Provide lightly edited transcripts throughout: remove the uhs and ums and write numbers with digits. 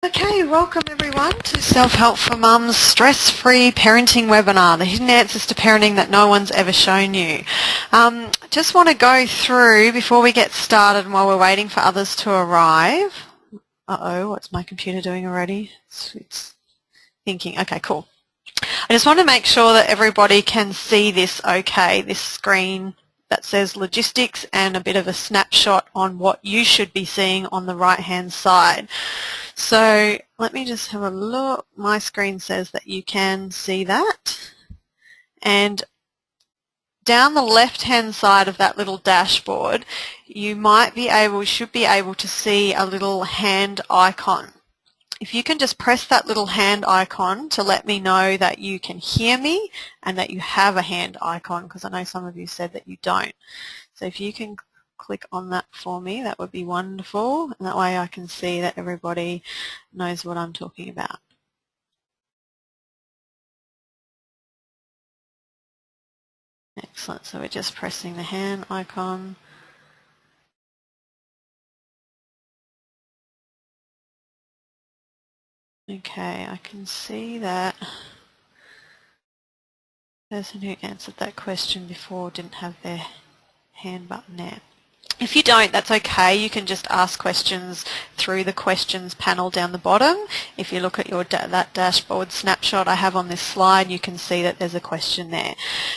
Okay, welcome everyone to Self-Help for Mums Stress-Free Parenting Webinar, the hidden answers to parenting that no one's ever shown you. Just want to go through, before we get started and while we're waiting for others to arrive. What's my computer doing already? It's thinking. Okay, cool. I just want to make sure that everybody can see this okay, this screen that says logistics and a bit of a snapshot on what you should be seeing on the right-hand side. So let me just have a look. My screen says that you can see that. And down the left-hand side of that little dashboard, you should be able to see a little hand icon. If you can just press that little hand icon to let me know that you can hear me and that you have a hand icon, because I know some of you said that you don't. So if you can click on that for me, that would be wonderful, and that way I can see that everybody knows what I'm talking about. Excellent, so we're just pressing the hand icon. Okay, I can see that the person who answered that question before didn't have their hand button there. If you don't, that's okay. You can just ask questions through the questions panel down the bottom. If you look at that dashboard snapshot I have on this slide, you can see that there's a question there.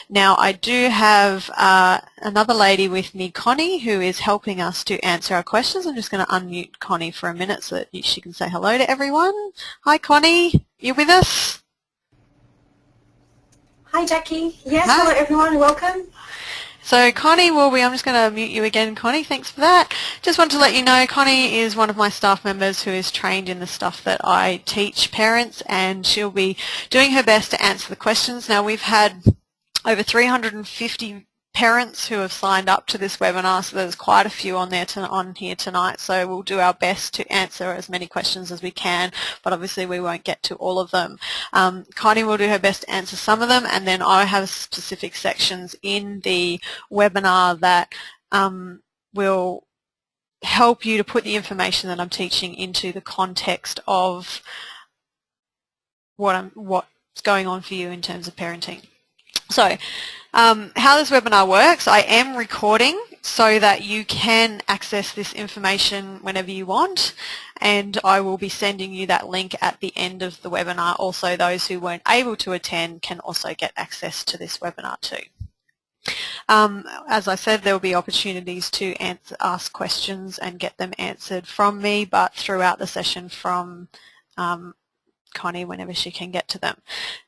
Now, I do have another lady with me, Connie, who is helping us to answer our questions. I'm just going to unmute Connie for a minute so that she can say hello to everyone. Hi, Connie. You with us? Hi, Jackie. Yes, Hi. Hello everyone. Welcome. So Connie I'm just going to mute you again, Connie. Thanks for that. Just want to let you know Connie is one of my staff members who is trained in the stuff that I teach parents, and she'll be doing her best to answer the questions. Now, we've had over 350 parents who have signed up to this webinar, so there's quite a few on here tonight, so we'll do our best to answer as many questions as we can, but obviously we won't get to all of them. Connie will do her best to answer some of them, and then I have specific sections in the webinar that will help you to put the information that I'm teaching into the context of what's going on for you in terms of parenting. So how this webinar works, I am recording so that you can access this information whenever you want, and I will be sending you that link at the end of the webinar. Also, those who weren't able to attend can also get access to this webinar too. As I said, there will be opportunities to ask questions and get them answered from me, but throughout the session from Connie whenever she can get to them.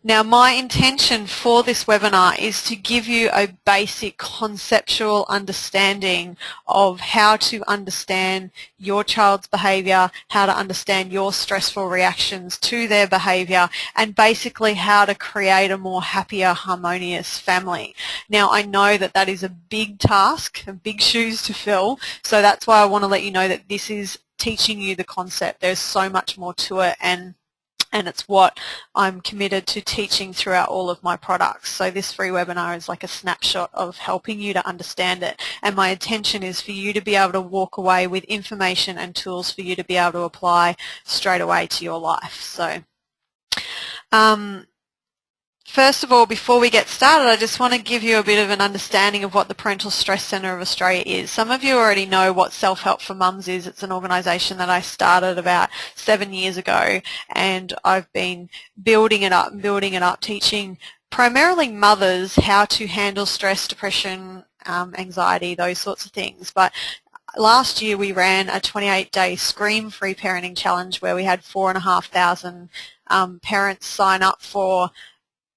Now, my intention for this webinar is to give you a basic conceptual understanding of how to understand your child's behaviour, how to understand your stressful reactions to their behaviour, and basically how to create a more happier, harmonious family. Now, I know that that is a big task, big shoes to fill, so that's why I want to let you know that this is teaching you the concept. There's so much more to it, and it's what I'm committed to teaching throughout all of my products. So this free webinar is like a snapshot of helping you to understand it. And my intention is for you to be able to walk away with information and tools for you to be able to apply straight away to your life. So first of all, before we get started, I just want to give you a bit of an understanding of what the Parental Stress Centre of Australia is. Some of you already know what Self-Help for Mums is. It's an organisation that I started about 7 years ago, and I've been building it up, teaching primarily mothers how to handle stress, depression, anxiety, those sorts of things. But last year we ran a 28-day Scream-Free Parenting Challenge where we had 4,500 parents sign up for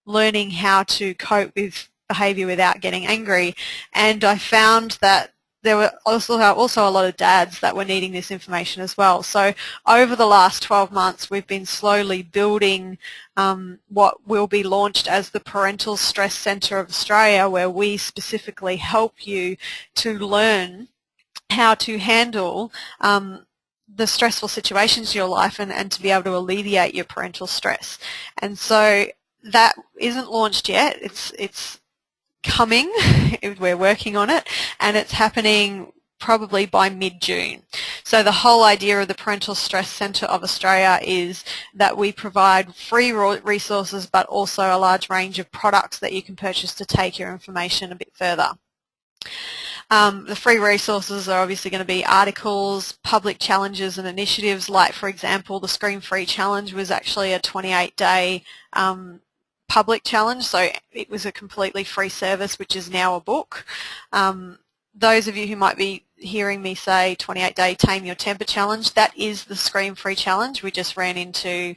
learning how to cope with behaviour without getting angry, and I found that there were also a lot of dads that were needing this information as well. So over the last 12 months we've been slowly building what will be launched as the Parental Stress Centre of Australia, where we specifically help you to learn how to handle the stressful situations in your life and to be able to alleviate your parental stress. And so that isn't launched yet. It's coming. We're working on it, and it's happening probably by mid-June. So the whole idea of the Parental Stress Centre of Australia is that we provide free resources but also a large range of products that you can purchase to take your information a bit further. The free resources are obviously going to be articles, public challenges and initiatives, like for example the Screen Free Challenge was actually a 28-day public challenge, so it was a completely free service which is now a book. Those of you who might be hearing me say 28-day Tame Your Temper Challenge, that is the Screen Free Challenge. We just ran into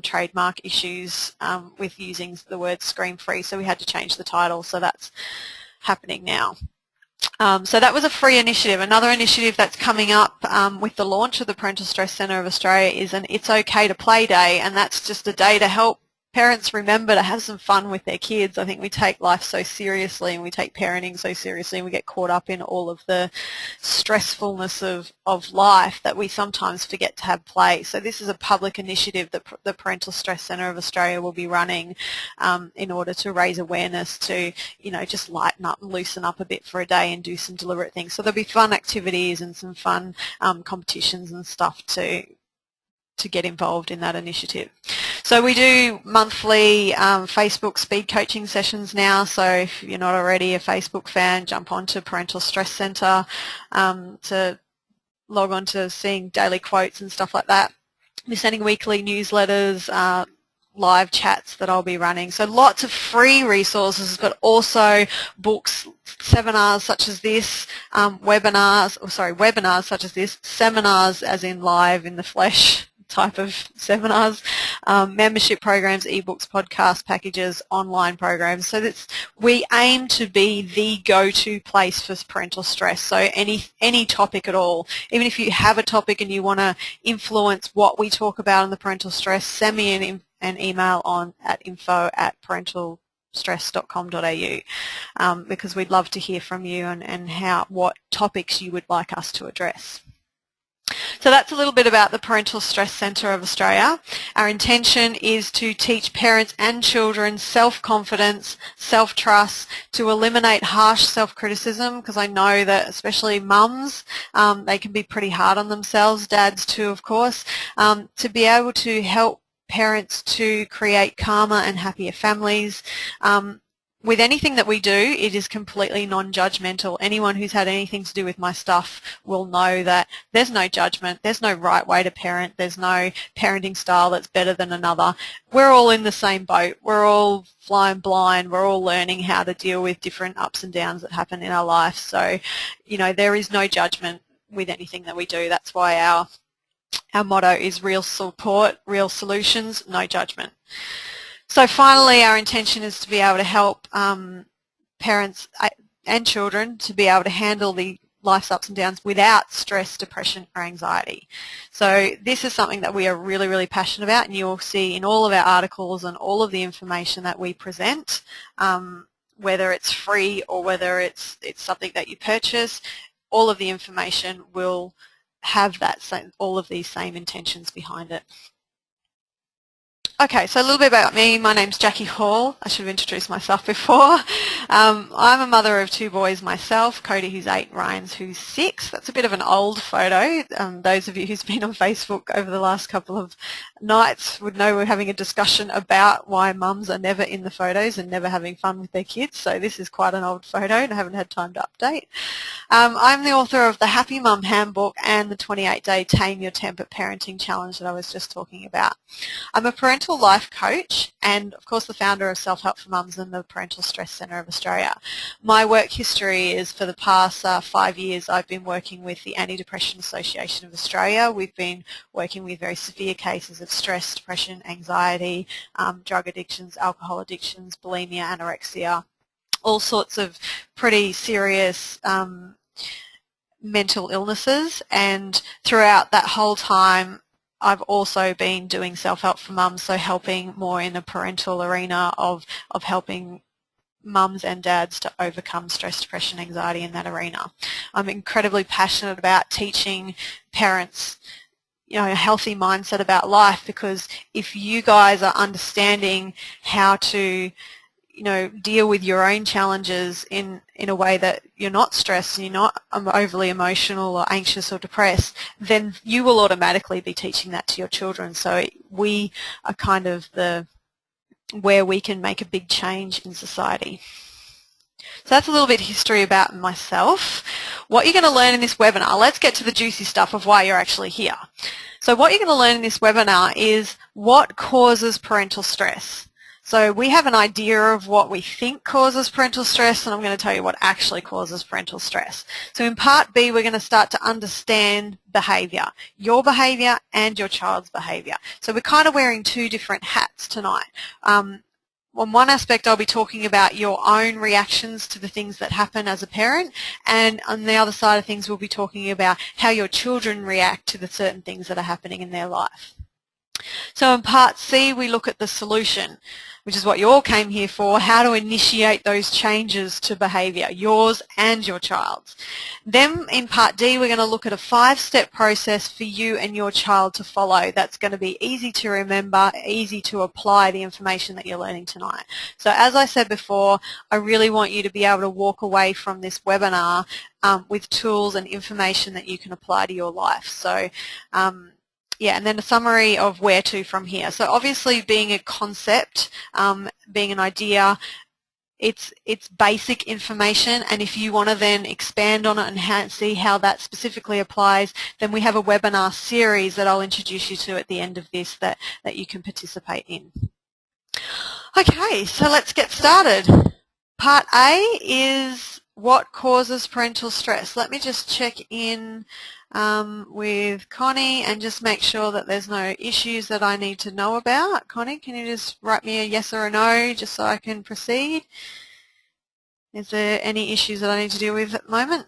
trademark issues with using the word screen free, so we had to change the title, so that's happening now. So that was a free initiative. Another initiative that's coming up with the launch of the Parental Stress Centre of Australia is an It's Okay to Play Day, and that's just a day to help parents remember to have some fun with their kids. I think we take life so seriously and we take parenting so seriously and we get caught up in all of the stressfulness of life that we sometimes forget to have play. So this is a public initiative that the Parental Stress Centre of Australia will be running in order to raise awareness to, you know, just lighten up and loosen up a bit for a day and do some deliberate things. So there'll be fun activities and some fun competitions and stuff to get involved in that initiative. So we do monthly Facebook speed coaching sessions now, so if you're not already a Facebook fan, jump onto Parental Stress Centre to log on to seeing daily quotes and stuff like that. We're sending weekly newsletters, live chats that I'll be running. So lots of free resources, but also books, seminars such as this, webinars such as this, seminars as in live in the flesh type of seminars, membership programs, ebooks, podcast packages, online programs. So we aim to be the go-to place for parental stress. So any topic at all, even if you have a topic and you want to influence what we talk about in the parental stress, send me an email at info@parentalstress.com.au because we'd love to hear from you and what topics you would like us to address. So that's a little bit about the Parental Stress Centre of Australia. Our intention is to teach parents and children self-confidence, self-trust, to eliminate harsh self-criticism, because I know that especially mums, they can be pretty hard on themselves, dads too of course, to be able to help parents to create calmer and happier families. With anything that we do, it is completely non-judgmental. Anyone who's had anything to do with my stuff will know that there's no judgment, there's no right way to parent, there's no parenting style that's better than another. We're all in the same boat. We're all flying blind. We're all learning how to deal with different ups and downs that happen in our life. So, you know, there is no judgment with anything that we do. That's why our motto is real support, real solutions, no judgment. So finally, our intention is to be able to help parents and children to be able to handle the life's ups and downs without stress, depression or anxiety. So this is something that we are really, really passionate about, and you'll see in all of our articles and all of the information that we present, whether it's free or whether it's something that you purchase, all of the information will have all of these same intentions behind it. Okay, so a little bit about me. My name's Jackie Hall. I should have introduced myself before. I'm a mother of two boys myself, Cody who's 8, Ryan's who's 6. That's a bit of an old photo. Those of you who's been on Facebook over the last couple of nights would know we're having a discussion about why mums are never in the photos and never having fun with their kids. So this is quite an old photo and I haven't had time to update. I'm the author of the Happy Mum Handbook and the 28-day Tame Your Temper Parenting Challenge that I was just talking about. I'm a parental life coach and of course the founder of Self-Help for Mums and the Parental Stress Centre of Australia. My work history is for the past 5 years I've been working with the Anti-Depression Association of Australia. We've been working with very severe cases of stress, depression, anxiety, drug addictions, alcohol addictions, bulimia, anorexia, all sorts of pretty serious mental illnesses, and throughout that whole time I've also been doing Self-Help for Mums, so helping more in the parental arena of helping mums and dads to overcome stress, depression, anxiety in that arena. I'm incredibly passionate about teaching parents, you know, a healthy mindset about life, because if you guys are understanding how to, deal with your own challenges in a way that you're not stressed and you're not overly emotional or anxious or depressed, then you will automatically be teaching that to your children. So we are kind of where we can make a big change in society. So that's a little bit of history about myself. What you're going to learn in this webinar, let's get to the juicy stuff of why you're actually here. So what you're going to learn in this webinar is what causes parental stress. So we have an idea of what we think causes parental stress, and I'm going to tell you what actually causes parental stress. So in part B, we're going to start to understand behaviour, your behaviour and your child's behaviour. So we're kind of wearing two different hats tonight. On one aspect, I'll be talking about your own reactions to the things that happen as a parent, and on the other side of things, we'll be talking about how your children react to the certain things that are happening in their life. So in part C, we look at the solution, which is what you all came here for, how to initiate those changes to behaviour, yours and your child's. Then in part D, we're going to look at a 5-step process for you and your child to follow. That's going to be easy to remember, easy to apply the information that you're learning tonight. So as I said before, I really want you to be able to walk away from this webinar with tools and information that you can apply to your life. So yeah, and then a summary of where to from here. So obviously being a concept, being an idea, it's basic information, and if you want to then expand on it and see how that specifically applies, then we have a webinar series that I'll introduce you to at the end of this that you can participate in. Okay, so let's get started. Part A is what causes parental stress. Let me just check in with Connie and just make sure that there's no issues that I need to know about. Connie, can you just write me a yes or a no just so I can proceed? Is there any issues that I need to deal with at the moment?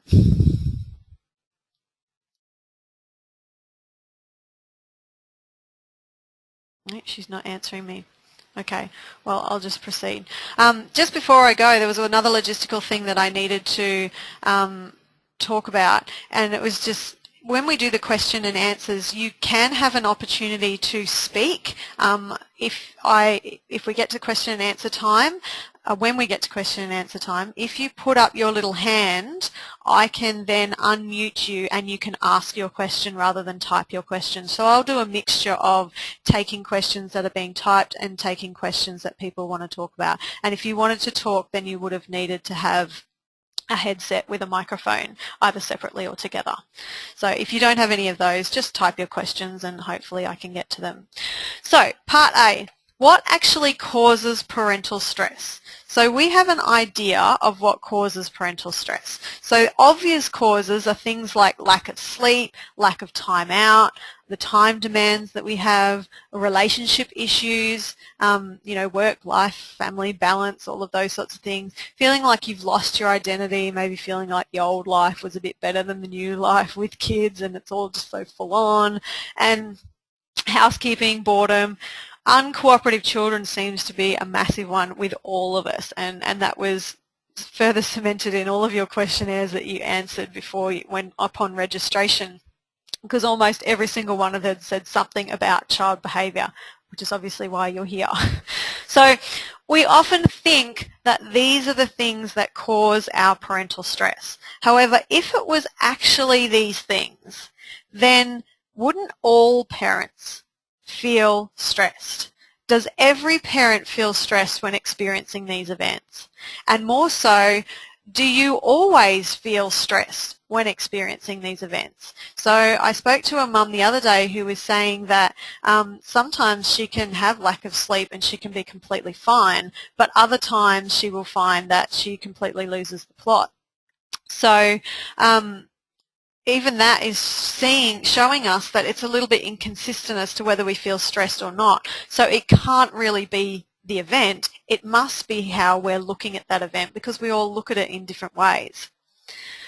No, she's not answering me. Okay, well, I'll just proceed. Just before I go, there was another logistical thing that I needed to talk about, and it was just when we do the question and answers, you can have an opportunity to speak. If we get to question and answer time, when we get to question and answer time, if you put up your little hand, I can then unmute you and you can ask your question rather than type your question. So I'll do a mixture of taking questions that are being typed and taking questions that people want to talk about. And if you wanted to talk, then you would have needed to have a headset with a microphone, either separately or together. So if you don't have any of those, just type your questions and hopefully I can get to them. So part A, what actually causes parental stress? So we have an idea of what causes parental stress. So obvious causes are things like lack of sleep, lack of time out, the time demands that we have, relationship issues, work, life, family balance, all of those sorts of things. Feeling like you've lost your identity, maybe feeling like the old life was a bit better than the new life with kids and it's all just so full on. And housekeeping, boredom. Uncooperative children seems to be a massive one with all of us, and that was further cemented in all of your questionnaires that you answered before you went upon registration, because almost every single one of them said something about child behaviour, which is obviously why you're here. So we often think that these are the things that cause our parental stress. However, if it was actually these things, then wouldn't all parents feel stressed? Does every parent feel stressed when experiencing these events? And more so, do you always feel stressed when experiencing these events? So I spoke to a mum the other day who was saying that sometimes she can have lack of sleep and she can be completely fine, but other times she will find that she completely loses the plot. So even that is showing us that it's a little bit inconsistent as to whether we feel stressed or not. So it can't really be the event. It must be how we're looking at that event, because we all look at it in different ways.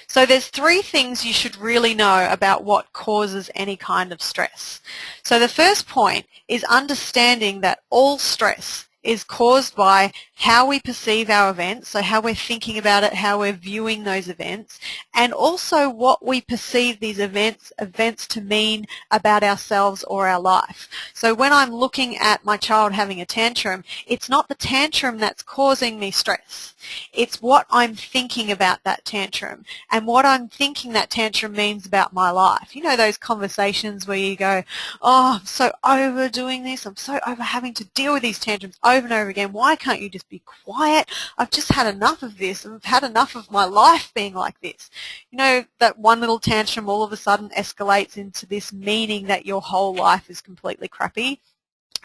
So there's 3 things you should really know about what causes any kind of stress. So the first point is understanding that all stress is caused by how we perceive our events, so how we're thinking about it, how we're viewing those events, and also what we perceive these events to mean about ourselves or our life. So when I'm looking at my child having a tantrum, it's not the tantrum that's causing me stress. It's what I'm thinking about that tantrum and what I'm thinking that tantrum means about my life. You know those conversations where you go, oh, I'm so over doing this, I'm so over having to deal with these tantrums over and over again. Why can't you just be quiet? I've just had enough of this. I've had enough of my life being like this. You know, that one little tantrum all of a sudden escalates into this meaning that your whole life is completely crappy.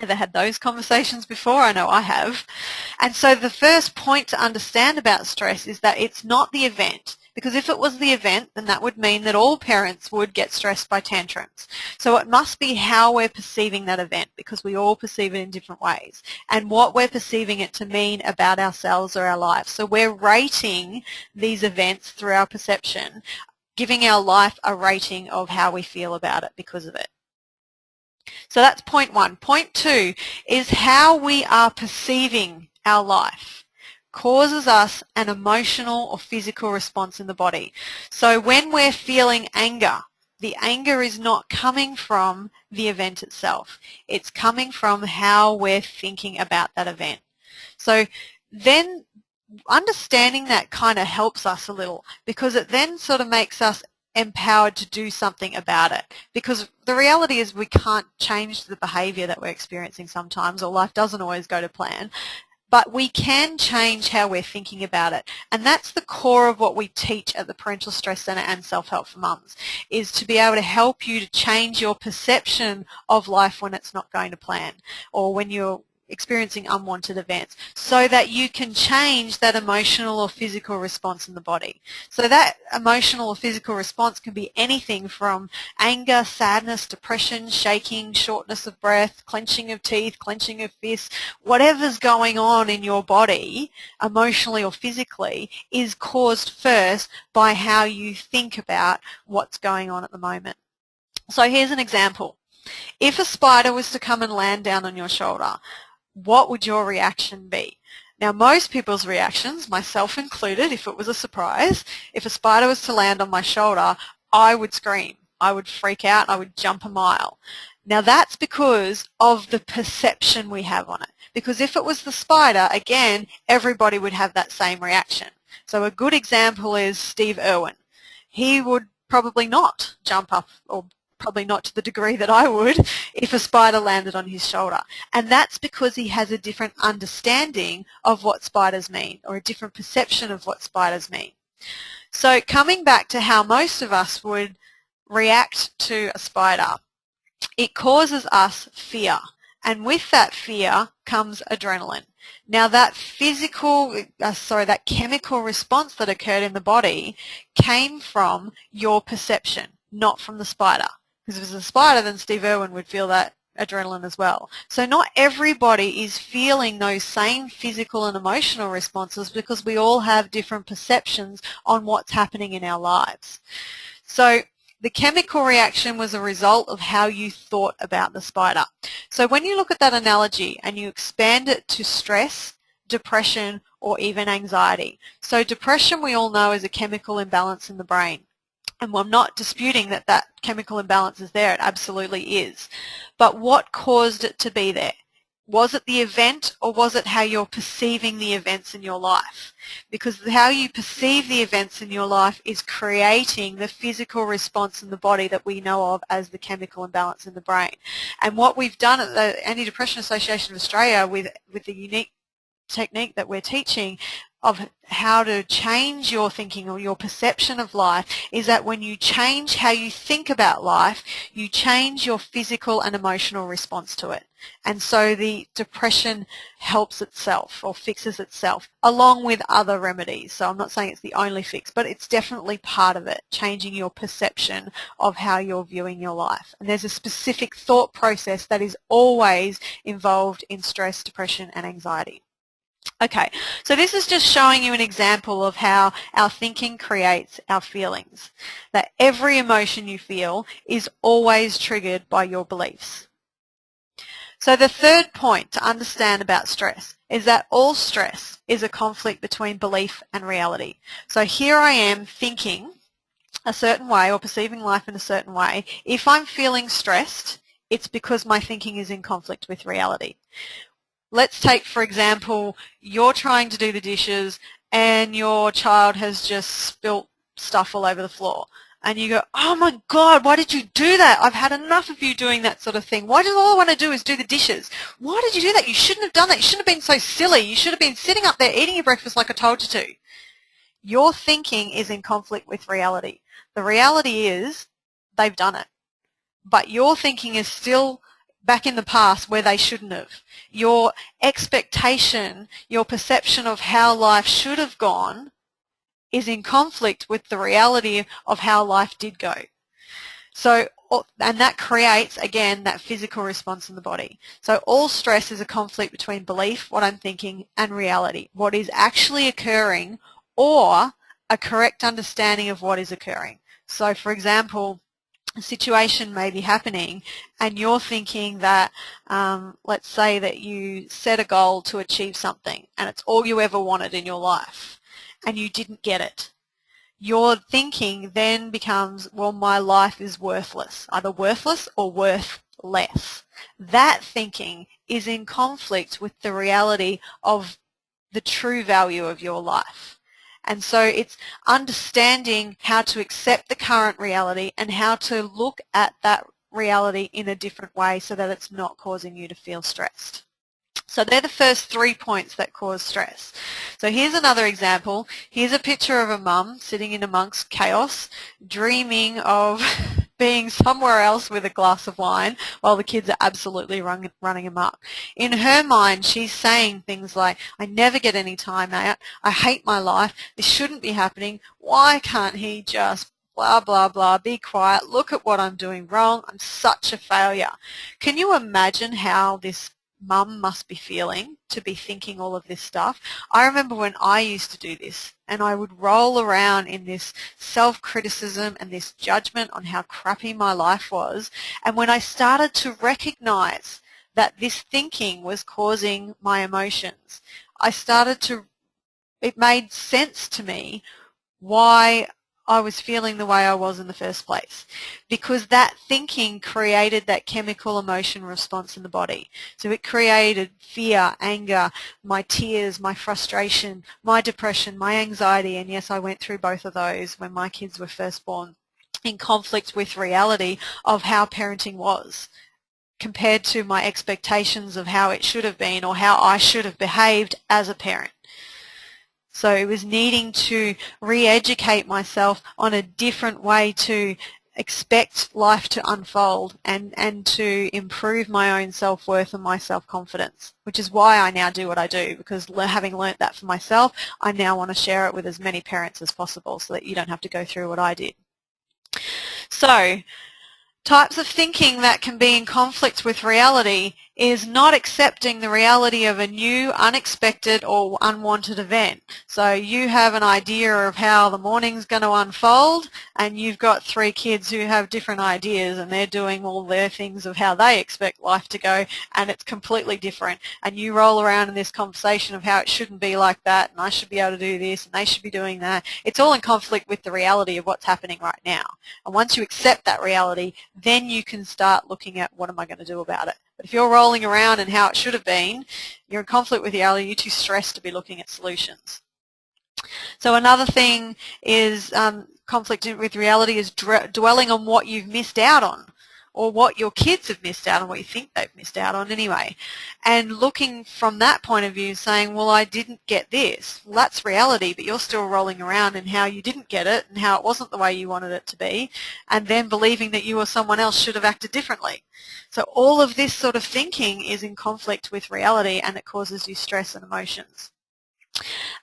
Ever had those conversations before? I know I have. And so the first point to understand about stress is that it's not the event. Because if it was the event, then that would mean that all parents would get stressed by tantrums. So it must be how we're perceiving that event, because we all perceive it in different ways, and what we're perceiving it to mean about ourselves or our lives. So we're rating these events through our perception, giving our life a rating of how we feel about it because of it. So that's point one. Point two is how we are perceiving our life causes us an emotional or physical response in the body. So when we're feeling anger, the anger is not coming from the event itself. It's coming from how we're thinking about that event. So then understanding that kind of helps us a little, because it then sort of makes us empowered to do something about it, because the reality is we can't change the behavior that we're experiencing sometimes, or life doesn't always go to plan, but we can change how we're thinking about it. And that's the core of what we teach at the Parental Stress Centre and Self-Help for Mums, is to be able to help you to change your perception of life when it's not going to plan, or when you're experiencing unwanted events, so that you can change that emotional or physical response in the body. So that emotional or physical response can be anything from anger, sadness, depression, shaking, shortness of breath, clenching of teeth, clenching of fists. Whatever's going on in your body, emotionally or physically, is caused first by how you think about what's going on at the moment. So here's an example. If a spider was to come and land down on your shoulder, what would your reaction be? Now, most people's reactions, myself included, if it was a surprise, if a spider was to land on my shoulder, I would scream. I would freak out. I would jump a mile. Now, that's because of the perception we have on it. Because if it was the spider, again, everybody would have that same reaction. So a good example is Steve Irwin. He would probably not jump up, or probably not to the degree that I would, if a spider landed on his shoulder. And that's because he has a different understanding of what spiders mean, or a different perception of what spiders mean. So coming back to how most of us would react to a spider, it causes us fear. And with that fear comes adrenaline. Now that that chemical response that occurred in the body came from your perception, not from the spider. Because if it was a spider, then Steve Irwin would feel that adrenaline as well. So not everybody is feeling those same physical and emotional responses, because we all have different perceptions on what's happening in our lives. So the chemical reaction was a result of how you thought about the spider. So when you look at that analogy and you expand it to stress, depression, or even anxiety. So depression, we all know, is a chemical imbalance in the brain. And I'm not disputing that that chemical imbalance is there. It absolutely is. But what caused it to be there? Was it the event, or was it how you're perceiving the events in your life? Because how you perceive the events in your life is creating the physical response in the body that we know of as the chemical imbalance in the brain. And what we've done at the Anti-Depression Association of Australia with the unique technique that we're teaching of how to change your thinking or your perception of life is that when you change how you think about life, you change your physical and emotional response to it. And so the depression helps itself, or fixes itself, along with other remedies. So I'm not saying it's the only fix, but it's definitely part of it, changing your perception of how you're viewing your life. And there's a specific thought process that is always involved in stress, depression, and anxiety. Okay, so this is just showing you an example of how our thinking creates our feelings. That every emotion you feel is always triggered by your beliefs. So the third point to understand about stress is that all stress is a conflict between belief and reality. So here I am thinking a certain way or perceiving life in a certain way. If I'm feeling stressed, it's because my thinking is in conflict with reality. Let's take, for example, you're trying to do the dishes and your child has just spilt stuff all over the floor. And you go, oh my God, why did you do that? I've had enough of you doing that sort of thing. Why do all I want to do is do the dishes? Why did you do that? You shouldn't have done that. You shouldn't have been so silly. You should have been sitting up there eating your breakfast like I told you to. Your thinking is in conflict with reality. The reality is they've done it. But your thinking is still back in the past where they shouldn't have. Your expectation, your perception of how life should have gone is in conflict with the reality of how life did go. So, and that creates, again, that physical response in the body. So all stress is a conflict between belief, what I'm thinking, and reality, what is actually occurring, or a correct understanding of what is occurring. So, for example, a situation may be happening and you're thinking that, let's say that you set a goal to achieve something and it's all you ever wanted in your life and you didn't get it. Your thinking then becomes, well, my life is worthless, either worthless or worth less. That thinking is in conflict with the reality of the true value of your life. And so it's understanding how to accept the current reality and how to look at that reality in a different way so that it's not causing you to feel stressed. So they're the first 3 points that cause stress. So here's another example. Here's a picture of a mum sitting in amongst chaos, dreaming of being somewhere else with a glass of wine while the kids are absolutely running amok. In her mind, she's saying things like, I never get any time out, I hate my life, this shouldn't be happening, why can't he just blah, blah, blah, be quiet, look at what I'm doing wrong, I'm such a failure. Can you imagine how this mum must be feeling to be thinking all of this stuff? I remember when I used to do this and I would roll around in this self-criticism and this judgment on how crappy my life was, and when I started to recognize that this thinking was causing my emotions, it made sense to me why I was feeling the way I was in the first place, because that thinking created that chemical emotion response in the body. So it created fear, anger, my tears, my frustration, my depression, my anxiety, and yes, I went through both of those when my kids were first born, in conflict with reality of how parenting was compared to my expectations of how it should have been or how I should have behaved as a parent. So it was needing to re-educate myself on a different way to expect life to unfold and to improve my own self-worth and my self-confidence, which is why I now do what I do, because having learnt that for myself, I now want to share it with as many parents as possible so that you don't have to go through what I did. So, types of thinking that can be in conflict with reality is not accepting the reality of a new, unexpected or unwanted event. So you have an idea of how the morning's going to unfold and you've got 3 kids who have different ideas and they're doing all their things of how they expect life to go, and it's completely different, and you roll around in this conversation of how it shouldn't be like that and I should be able to do this and they should be doing that. It's all in conflict with the reality of what's happening right now. And once you accept that reality, then you can start looking at what am I going to do about it. But if you're rolling around in how it should have been, you're in conflict with reality, you're too stressed to be looking at solutions. So another thing is conflict with reality is dwelling on what you've missed out on, or what your kids have missed out on, what you think they've missed out on anyway. And looking from that point of view, saying, well, I didn't get this. Well, that's reality, but you're still rolling around in how you didn't get it and how it wasn't the way you wanted it to be, and then believing that you or someone else should have acted differently. So all of this sort of thinking is in conflict with reality, and it causes you stress and emotions.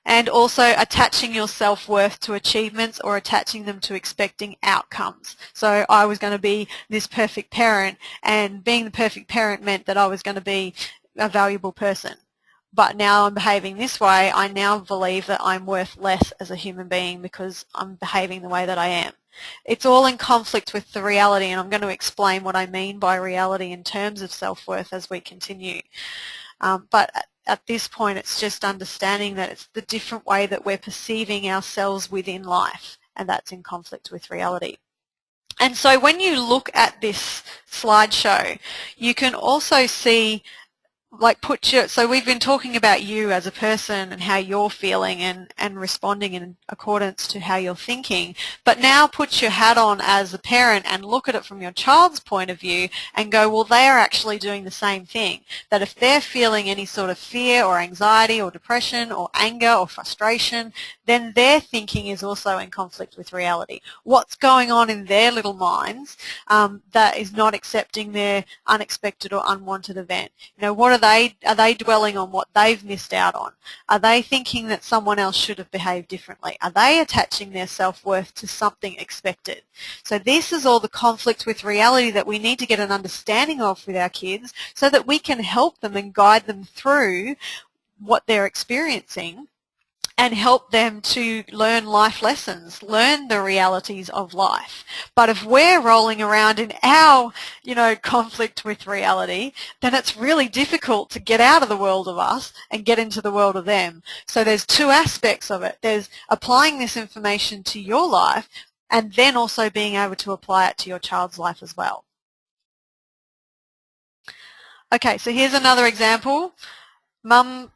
And also attaching your self-worth to achievements or attaching them to expecting outcomes. So I was going to be this perfect parent, and being the perfect parent meant that I was going to be a valuable person. but now I'm behaving this way, I now believe that I'm worth less as a human being because I'm behaving the way that I am. It's all in conflict with the reality, and I'm going to explain what I mean by reality in terms of self-worth as we continue. But at this point, it's just understanding that it's the different way that we're perceiving ourselves within life, and that's in conflict with reality. And so when you look at this slideshow, you can also see, so we've been talking about you as a person and how you're feeling and responding in accordance to how you're thinking, but now put your hat on as a parent and look at it from your child's point of view and go, well, they are actually doing the same thing. That if they're feeling any sort of fear or anxiety or depression or anger or frustration, then their thinking is also in conflict with reality. What's going on in their little minds that is not accepting their unexpected or unwanted event? You know, what are they dwelling on what they've missed out on? Are they thinking that someone else should have behaved differently? Are they attaching their self-worth to something expected? So this is all the conflict with reality that we need to get an understanding of with our kids so that we can help them and guide them through what they're experiencing and help them to learn life lessons, learn the realities of life. But if we're rolling around in our, conflict with reality, then it's really difficult to get out of the world of us and get into the world of them. So there's two aspects of it. There's applying this information to your life and then also being able to apply it to your child's life as well. Okay, so here's another example. Mum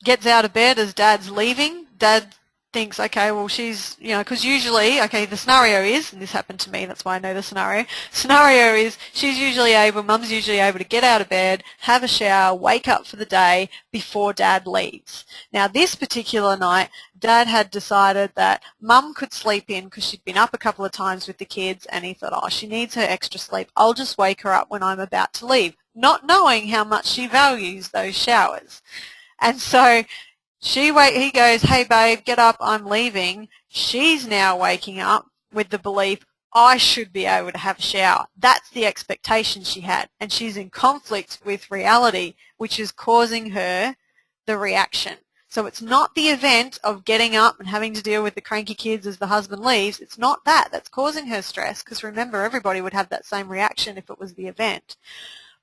gets out of bed as Dad's leaving. Dad thinks, okay, well, she's, because usually, okay, the scenario is, and this happened to me, that's why I know the scenario is Mum's usually able to get out of bed, have a shower, wake up for the day before Dad leaves. Now, this particular night, Dad had decided that Mum could sleep in because she'd been up a couple of times with the kids, and he thought, oh, she needs her extra sleep. I'll just wake her up when I'm about to leave, not knowing how much she values those showers. And so he goes, hey babe, get up, I'm leaving. She's now waking up with the belief, I should be able to have a shower. That's the expectation she had. And she's in conflict with reality, which is causing her the reaction. So it's not the event of getting up and having to deal with the cranky kids as the husband leaves. It's not that that's causing her stress, because remember, everybody would have that same reaction if it was the event.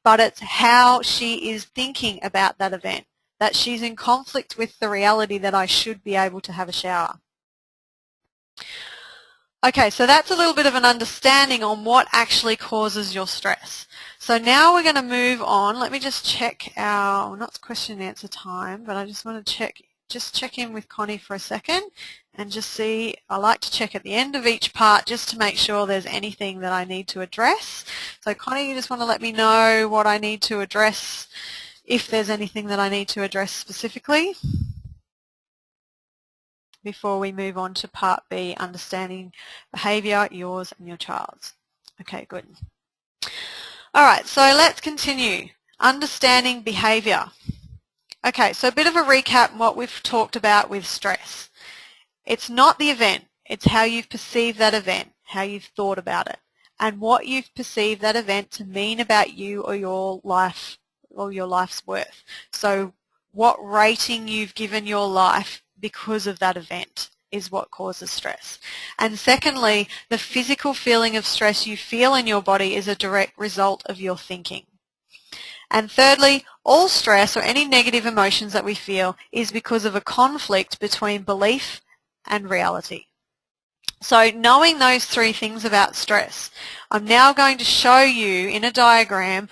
But it's how she is thinking about that event, that she's in conflict with the reality that I should be able to have a shower. Okay, so that's a little bit of an understanding on what actually causes your stress. So now we're going to move on. Let me just check not question and answer time, but I just want to check in with Connie for a second and just see. I like to check at the end of each part just to make sure there's anything that I need to address. So Connie, you just want to let me know what I need to address, if there's anything that I need to address specifically before we move on to part B, understanding behaviour, yours and your child's. Okay, good. All right, so let's continue. Understanding behaviour. Okay, so a bit of a recap on what we've talked about with stress. It's not the event, it's how you've perceived that event, how you've thought about it, and what you've perceived that event to mean about you or your life or your life's worth. So what rating you've given your life because of that event is what causes stress. And secondly, the physical feeling of stress you feel in your body is a direct result of your thinking. And thirdly, all stress or any negative emotions that we feel is because of a conflict between belief and reality. So knowing those three things about stress, I'm now going to show you in a diagram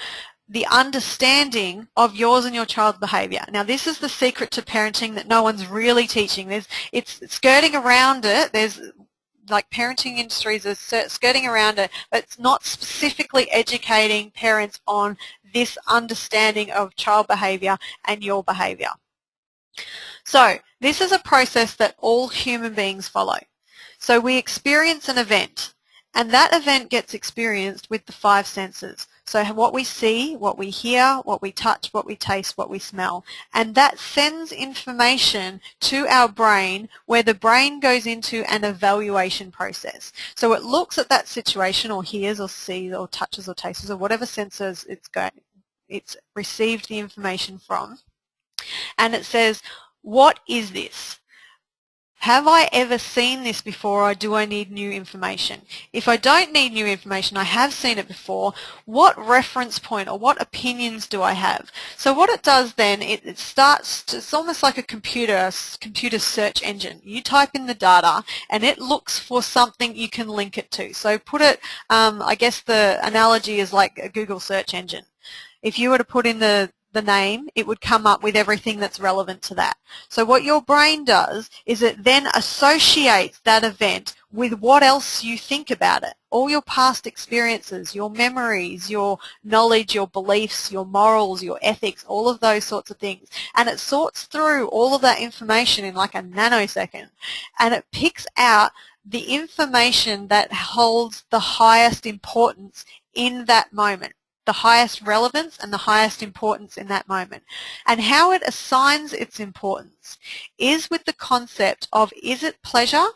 the understanding of yours and your child's behaviour. Now, this is the secret to parenting that no one's really teaching. It's skirting around it. There's like parenting industries are skirting around it, but it's not specifically educating parents on this understanding of child behaviour and your behaviour. So this is a process that all human beings follow. So we experience an event, and that event gets experienced with the 5 senses. So what we see, what we hear, what we touch, what we taste, what we smell. And that sends information to our brain, where the brain goes into an evaluation process. So it looks at that situation, or hears or sees or touches or tastes or whatever senses it's received the information from. And it says, what is this? Have I ever seen this before, or do I need new information? If I don't need new information, I have seen it before, what reference point or what opinions do I have? So what it does then, it starts to, it's almost like a computer search engine. You type in the data and it looks for something you can link it to. So put it, I guess the analogy is like a Google search engine. If you were to put in the name, it would come up with everything that's relevant to that. So what your brain does is it then associates that event with what else you think about it. All your past experiences, your memories, your knowledge, your beliefs, your morals, your ethics, all of those sorts of things. And it sorts through all of that information in like a nanosecond. And it picks out the information that holds the highest importance in that moment, the highest relevance and the highest importance in that moment. And how it assigns its importance is with the concept of, is it pleasure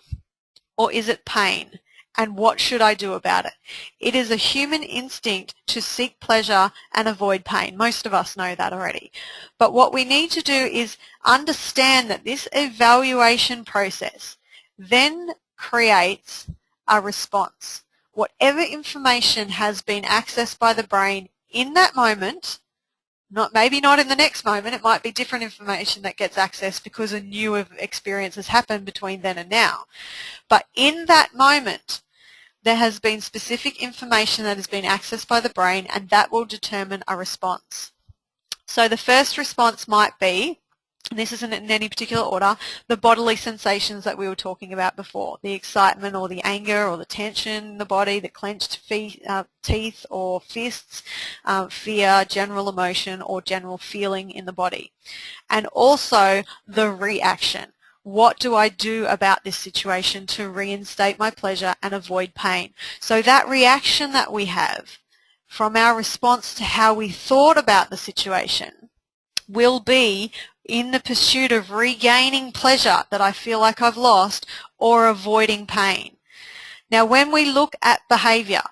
or is it pain? And what should I do about it? It is a human instinct to seek pleasure and avoid pain. Most of us know that already. But what we need to do is understand that this evaluation process then creates a response. Whatever information has been accessed by the brain in that moment, maybe not in the next moment, it might be different information that gets accessed because a new experience has happened between then and now. But in that moment, there has been specific information that has been accessed by the brain, and that will determine a response. So the first response might be, and this isn't in any particular order, the bodily sensations that we were talking about before, the excitement or the anger or the tension in the body, the clenched teeth or fists, fear, general emotion or general feeling in the body. And also the reaction. What do I do about this situation to reinstate my pleasure and avoid pain? So that reaction that we have from our response to how we thought about the situation will be in the pursuit of regaining pleasure that I feel like I've lost or avoiding pain. Now, when we look at behavior,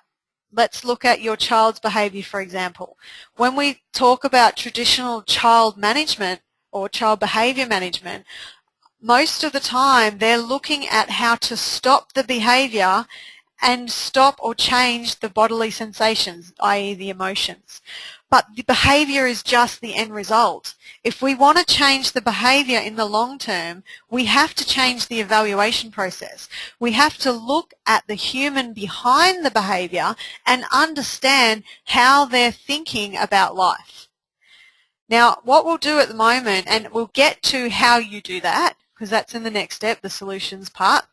let's look at your child's behavior, for example. When we talk about traditional child management or child behavior management, most of the time they're looking at how to stop the behavior and stop or change the bodily sensations, i.e. the emotions. But the behavior is just the end result. If we want to change the behavior in the long term, we have to change the evaluation process. We have to look at the human behind the behavior and understand how they're thinking about life. Now, what we'll do at the moment, and we'll get to how you do that, because that's in the next step, the solutions part.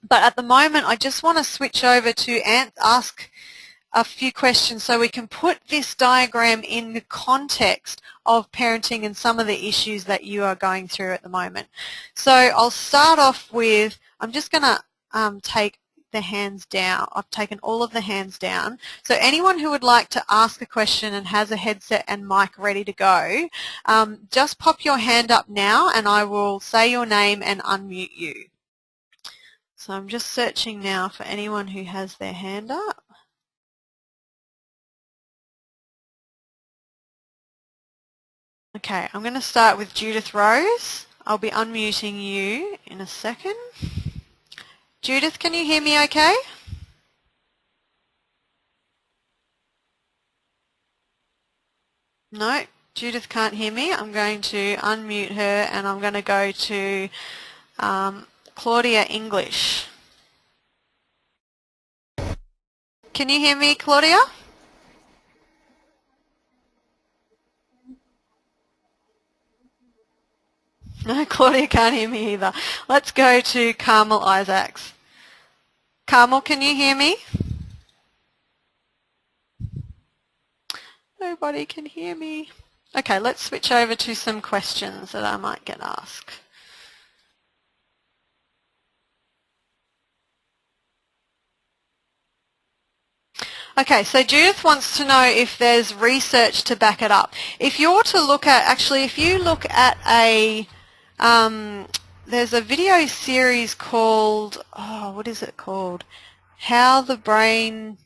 But at the moment, I just want to switch over to ask a few questions so we can put this diagram in the context of parenting and some of the issues that you are going through at the moment. So I'll start off with, I'm just going to take the hands down. I've taken all of the hands down. So anyone who would like to ask a question and has a headset and mic ready to go, just pop your hand up now and I will say your name and unmute you. So I'm just searching now for anyone who has their hand up. Okay, I'm going to start with Judith Rose. I'll be unmuting you in a second. Judith, can you hear me okay? No, Judith can't hear me. I'm going to unmute her and I'm going to go to Claudia English. Can you hear me, Claudia? No, Claudia can't hear me either. Let's go to Carmel Isaacs. Carmel, can you hear me? Nobody can hear me. Okay, let's switch over to some questions that I might get asked. Okay, so Judith wants to know if there's research to back it up. If you're to look at, actually, if you look at a, there's a video series called, oh, what is it called? How the Brain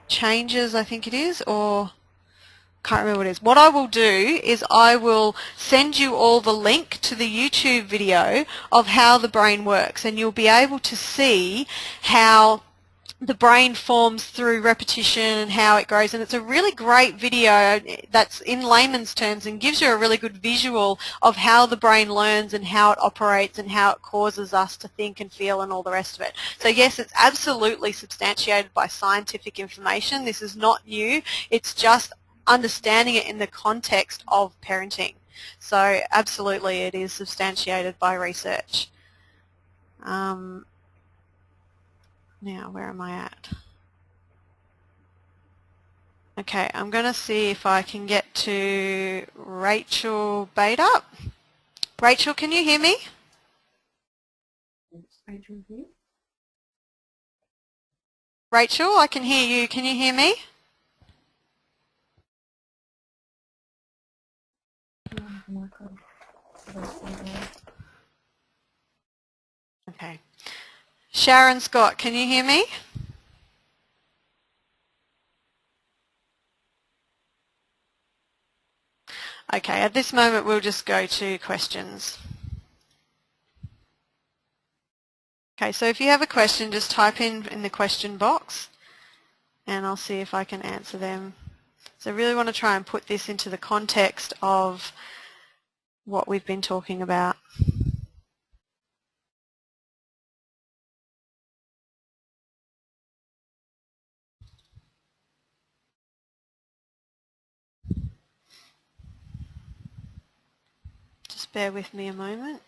Changes, I think it is, or can't remember what it is. What I will do is I will send you all the link to the YouTube video of how the brain works, and you'll be able to see how the brain forms through repetition and how it grows. And it's a really great video that's in layman's terms and gives you a really good visual of how the brain learns and how it operates and how it causes us to think and feel and all the rest of it. So yes, it's absolutely substantiated by scientific information. This is not new. It's just understanding it in the context of parenting. So absolutely it is substantiated by research. Now, where am I at? Okay, I'm going to see if I can get to Rachel Bader. Rachel, can you hear me? Rachel, I can hear you. Can you hear me? Okay. Sharon Scott, can you hear me? Okay, at this moment we'll just go to questions. Okay, so if you have a question, just type in the question box and I'll see if I can answer them. So I really want to try and put this into the context of what we've been talking about. Just bear with me a moment.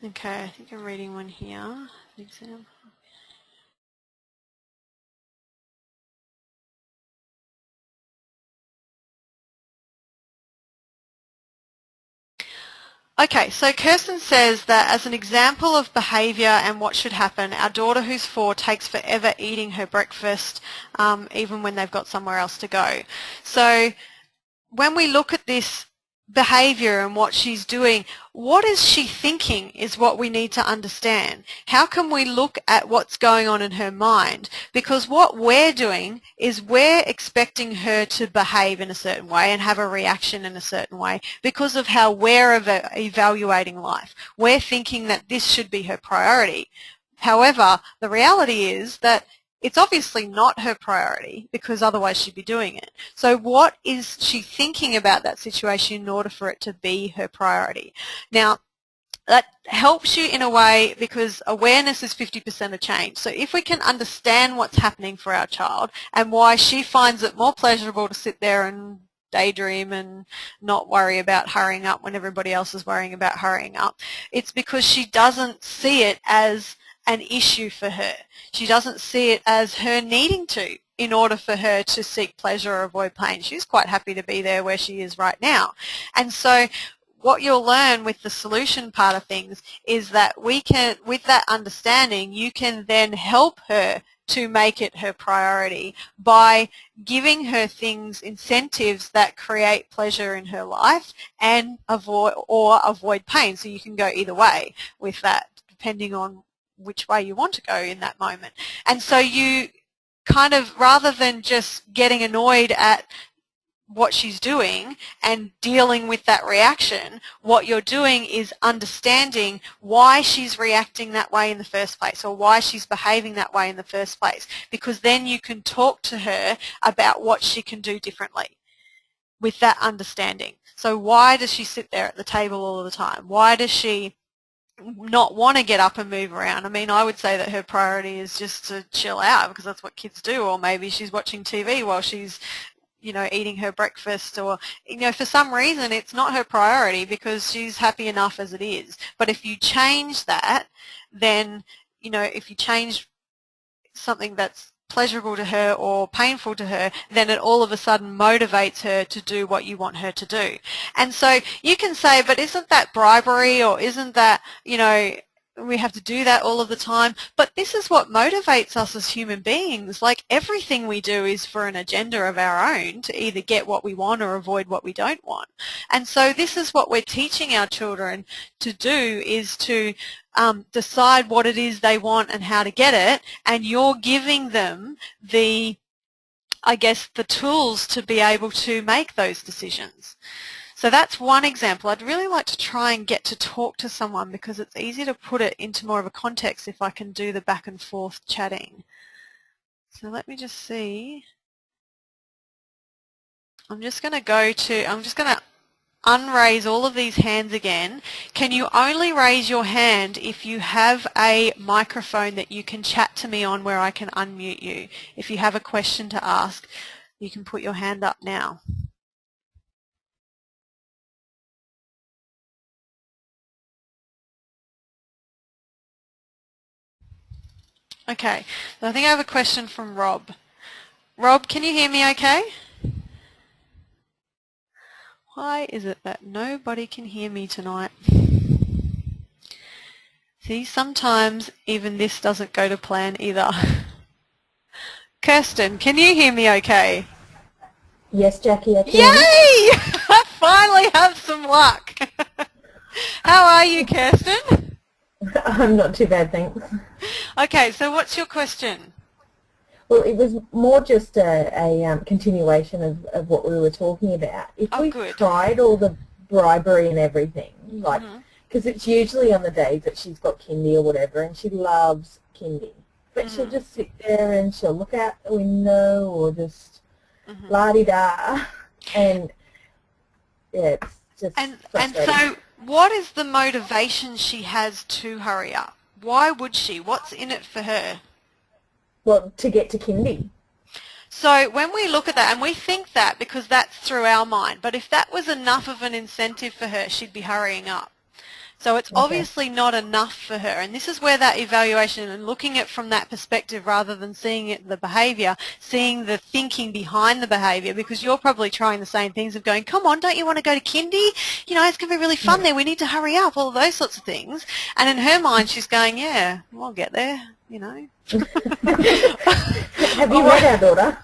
Okay, I think I'm reading one here. Example. Okay, so Kirsten says that as an example of behaviour and what should happen, our daughter who's 4 takes forever eating her breakfast even when they've got somewhere else to go. So when we look at this behaviour and what she's doing, what is she thinking is what we need to understand. How can we look at what's going on in her mind? Because what we're doing is we're expecting her to behave in a certain way and have a reaction in a certain way because of how we're evaluating life. We're thinking that this should be her priority. However, the reality is that it's obviously not her priority because otherwise she'd be doing it. So what is she thinking about that situation in order for it to be her priority? Now, that helps you in a way because awareness is 50% of change. So if we can understand what's happening for our child and why she finds it more pleasurable to sit there and daydream and not worry about hurrying up when everybody else is worrying about hurrying up, it's because she doesn't see it as an issue for her. She doesn't see it as her needing to in order for her to seek pleasure or avoid pain. She's quite happy to be there where she is right now. And so what you'll learn with the solution part of things is that we can, with that understanding, you can then help her to make it her priority by giving her things, incentives that create pleasure in her life and avoid pain. So you can go either way with that, depending on which way you want to go in that moment. And so you kind of, rather than just getting annoyed at what she's doing and dealing with that reaction, what you're doing is understanding why she's reacting that way in the first place or why she's behaving that way in the first place, because then you can talk to her about what she can do differently with that understanding. So why does she sit there at the table all the time? Why does she not want to get up and move around? I mean, I would say that her priority is just to chill out because that's what kids do, or maybe she's watching TV while she's, you know, eating her breakfast, or, you know, for some reason it's not her priority because she's happy enough as it is. But if you change that, then, you know, if you change something that's pleasurable to her or painful to her, then it all of a sudden motivates her to do what you want her to do. And so you can say, but isn't that bribery, or isn't that, you know, we have to do that all of the time? But this is what motivates us as human beings. Like, everything we do is for an agenda of our own to either get what we want or avoid what we don't want. And so this is what we're teaching our children to do, is to decide what it is they want and how to get it, and you're giving them the, I guess, the tools to be able to make those decisions. So that's one example. I'd really like to try and get to talk to someone because it's easy to put it into more of a context if I can do the back and forth chatting. So let me just see. I'm just going to unraise all of these hands again. Can you only raise your hand if you have a microphone that you can chat to me on where I can unmute you? If you have a question to ask, you can put your hand up now. Okay, so I think I have a question from Rob. Rob, can you hear me okay? Why is it that nobody can hear me tonight? See, sometimes even this doesn't go to plan either. Kirsten, can you hear me okay? Yes, Jackie, I can. Yay! I finally have some luck. How are you, Kirsten? I'm not too bad, thanks. Okay, so what's your question? Well, it was more just a continuation of what we were talking about. If we tried all the bribery and everything, like, because it's usually on the days that she's got kindy or whatever, and she loves kindy, but she'll just sit there and she'll look out the window or just la-di-da, and yeah, it's just and so what is the motivation she has to hurry up? Why would she? What's in it for her? Well, to get to kindy. So when we look at that, and we think that because that's through our mind, but if that was enough of an incentive for her, she'd be hurrying up. So it's obviously not enough for her, and this is where that evaluation and looking at it from that perspective rather than seeing it the behaviour, seeing the thinking behind the behaviour, because you're probably trying the same things of going, come on, don't you want to go to kindy? You know, it's going to be really fun there, we need to hurry up, all of those sorts of things. And in her mind she's going, yeah, I'll get there, you know. Have you met our daughter?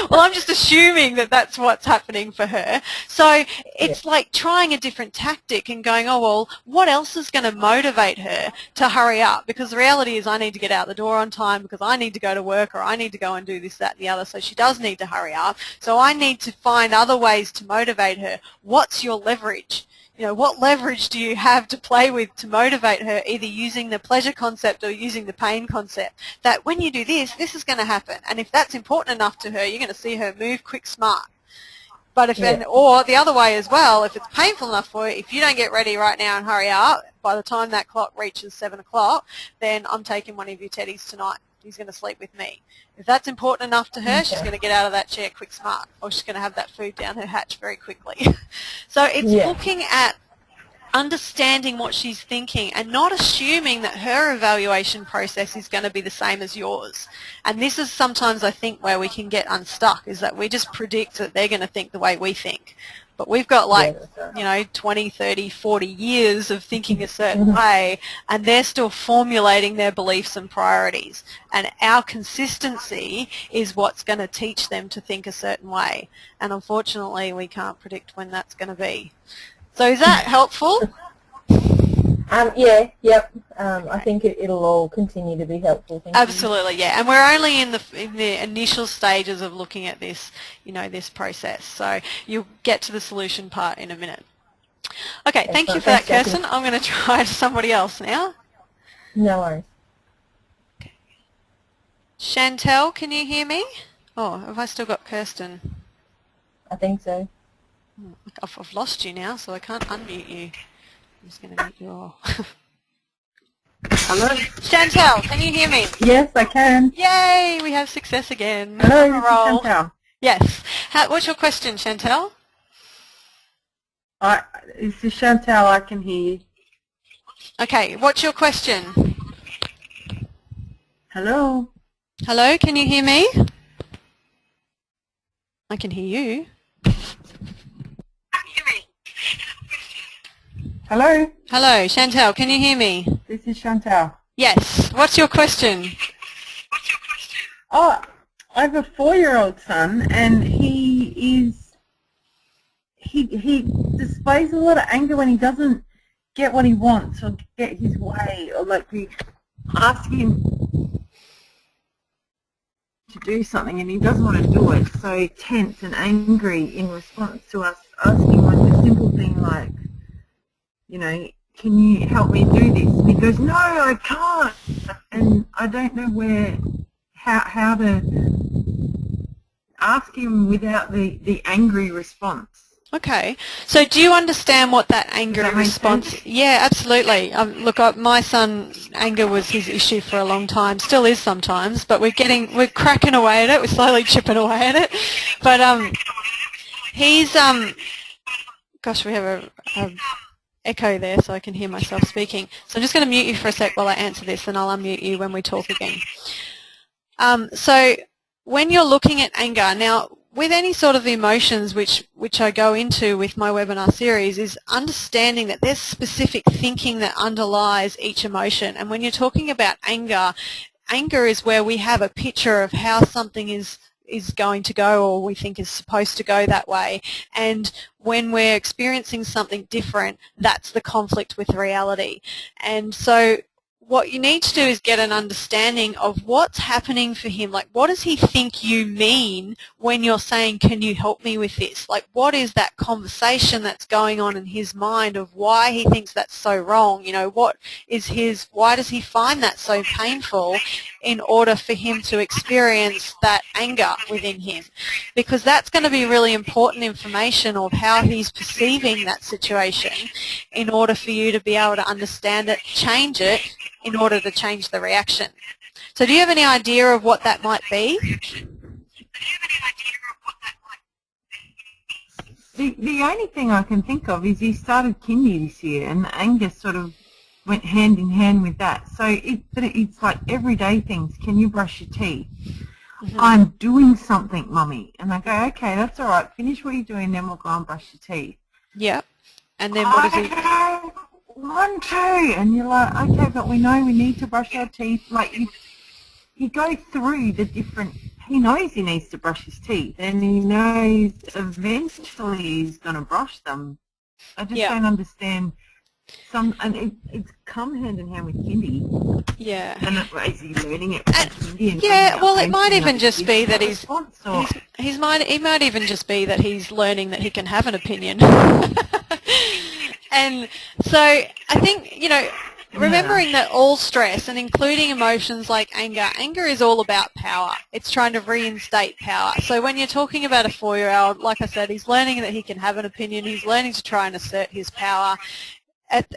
Well, I'm just assuming that that's what's happening for her. So it's like trying a different tactic and going, oh, well, what else is going to motivate her to hurry up? Because the reality is I need to get out the door on time because I need to go to work or I need to go and do this, that, and the other. So she does need to hurry up. So I need to find other ways to motivate her. What's your leverage? You know, what leverage do you have to play with to motivate her, either using the pleasure concept or using the pain concept, that when you do this, this is going to happen. And if that's important enough to her, you're going to see her move quick, smart. But if, or the other way as well, if it's painful enough for you, if you don't get ready right now and hurry up, by the time that clock reaches 7 o'clock, then I'm taking one of your teddies tonight. He's going to sleep with me. If that's important enough to her, she's going to get out of that chair quick, smart, or she's going to have that food down her hatch very quickly. So it's looking at understanding what she's thinking and not assuming that her evaluation process is going to be the same as yours. And this is sometimes, I think, where we can get unstuck, is that we just predict that they're going to think the way we think. But we've got like, you know, 20, 30, 40 years of thinking a certain way, and they're still formulating their beliefs and priorities. And our consistency is what's going to teach them to think a certain way. And unfortunately, we can't predict when that's going to be. So is that helpful? I think it'll all continue to be helpful. Absolutely, yeah. And we're only in the initial stages of looking at this, you know, this process. So you'll get to the solution part in a minute. Okay, thank you for that, Kirsten. I'm going to try somebody else now. No worries. Okay. Chantel, can you hear me? Oh, have I still got Kirsten? I think so. I've lost you now, so I can't unmute you. I'm just going to mute you all. Hello? Chantel, can you hear me? Yes, I can. Yay, we have success again. Hello, this is Chantel. Yes. What's your question, Chantel? This is Chantel, I can hear you. Okay, what's your question? Hello? Hello, can you hear me? I can hear you. Hello? Hello, Chantel, can you hear me? This is Chantel. Yes. What's your question? Oh, I have a 4-year-old son, and he displays a lot of anger when he doesn't get what he wants or get his way, or like we ask him to do something and he doesn't want to do it, so tense and angry in response to us asking like a simple thing like, you know, can you help me do this? And he goes, no, I can't. And I don't know how to ask him without the angry response. Okay. So do you understand what that angry response... Sense? Yeah, absolutely. Look, my son's anger was his issue for a long time, still is sometimes, but we're cracking away at it, we're slowly chipping away at it. But he's... gosh, we have a echo there so I can hear myself speaking. So I'm just going to mute you for a sec while I answer this, and I'll unmute you when we talk again. So when you're looking at anger, now with any sort of emotions which I go into with my webinar series is understanding that there's specific thinking that underlies each emotion. And when you're talking about anger, anger is where we have a picture of how something is going to go, or we think is supposed to go that way. And when we're experiencing something different, that's the conflict with reality. And so what you need to do is get an understanding of what's happening for him. Like, what does he think you mean when you're saying, can you help me with this? Like, what is that conversation that's going on in his mind of why he thinks that's so wrong? You know, why does he find that so painful in order for him to experience that anger within him? Because that's going to be really important information of how he's perceiving that situation in order for you to be able to understand it, change it, in order to change the reaction. So do you have any idea of what that might be? The only thing I can think of is he started kindy this year, and the anger sort of went hand in hand with that. So it's like everyday things. Can you brush your teeth? Mm-hmm. I'm doing something, Mummy. And I go, okay, that's all right. Finish what you're doing, then we'll go and brush your teeth. Yep. And then what does he... 1, 2, and you're like, okay, but we know we need to brush our teeth. Like, you go through the different, he knows he needs to brush his teeth, and he knows eventually he's going to brush them. I just don't understand and it's come hand in hand with kindy. Yeah. And is he learning it from kindy? Yeah, well, it might even just be that he might even just be that he's learning that he can have an opinion. And so I think, you know, remembering that all stress, and including emotions like anger is all about power. It's trying to reinstate power. So when you're talking about a 4-year-old, like I said, he's learning that he can have an opinion. He's learning to try and assert his power.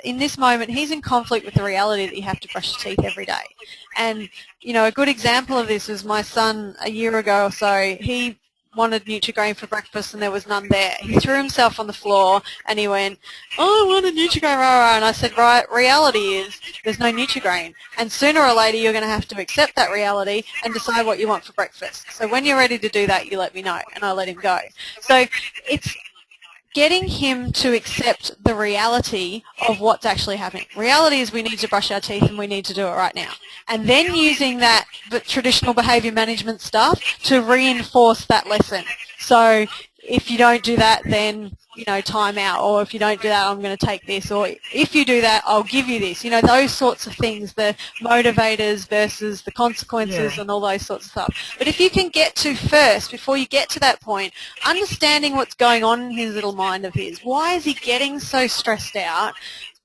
In this moment, he's in conflict with the reality that you have to brush your teeth every day. And, you know, a good example of this was my son a year ago or so. He wanted Nutri-Grain for breakfast and there was none there. He threw himself on the floor and he went, oh, I want a Nutri-Grain, rah, rah. And I said, right, reality is there's no Nutri-Grain. And sooner or later you're going to have to accept that reality and decide what you want for breakfast. So when you're ready to do that, you let me know, and I let him go. So it's getting him to accept the reality of what's actually happening. Reality is we need to brush our teeth and we need to do it right now. And then using that traditional behaviour management stuff to reinforce that lesson. So if you don't do that, then, you know, time out, or if you don't do that, I'm going to take this, or if you do that, I'll give you this. You know, those sorts of things, the motivators versus the consequences and all those sorts of stuff. But if you can get to first, before you get to that point, understanding what's going on in his little mind of his, why is he getting so stressed out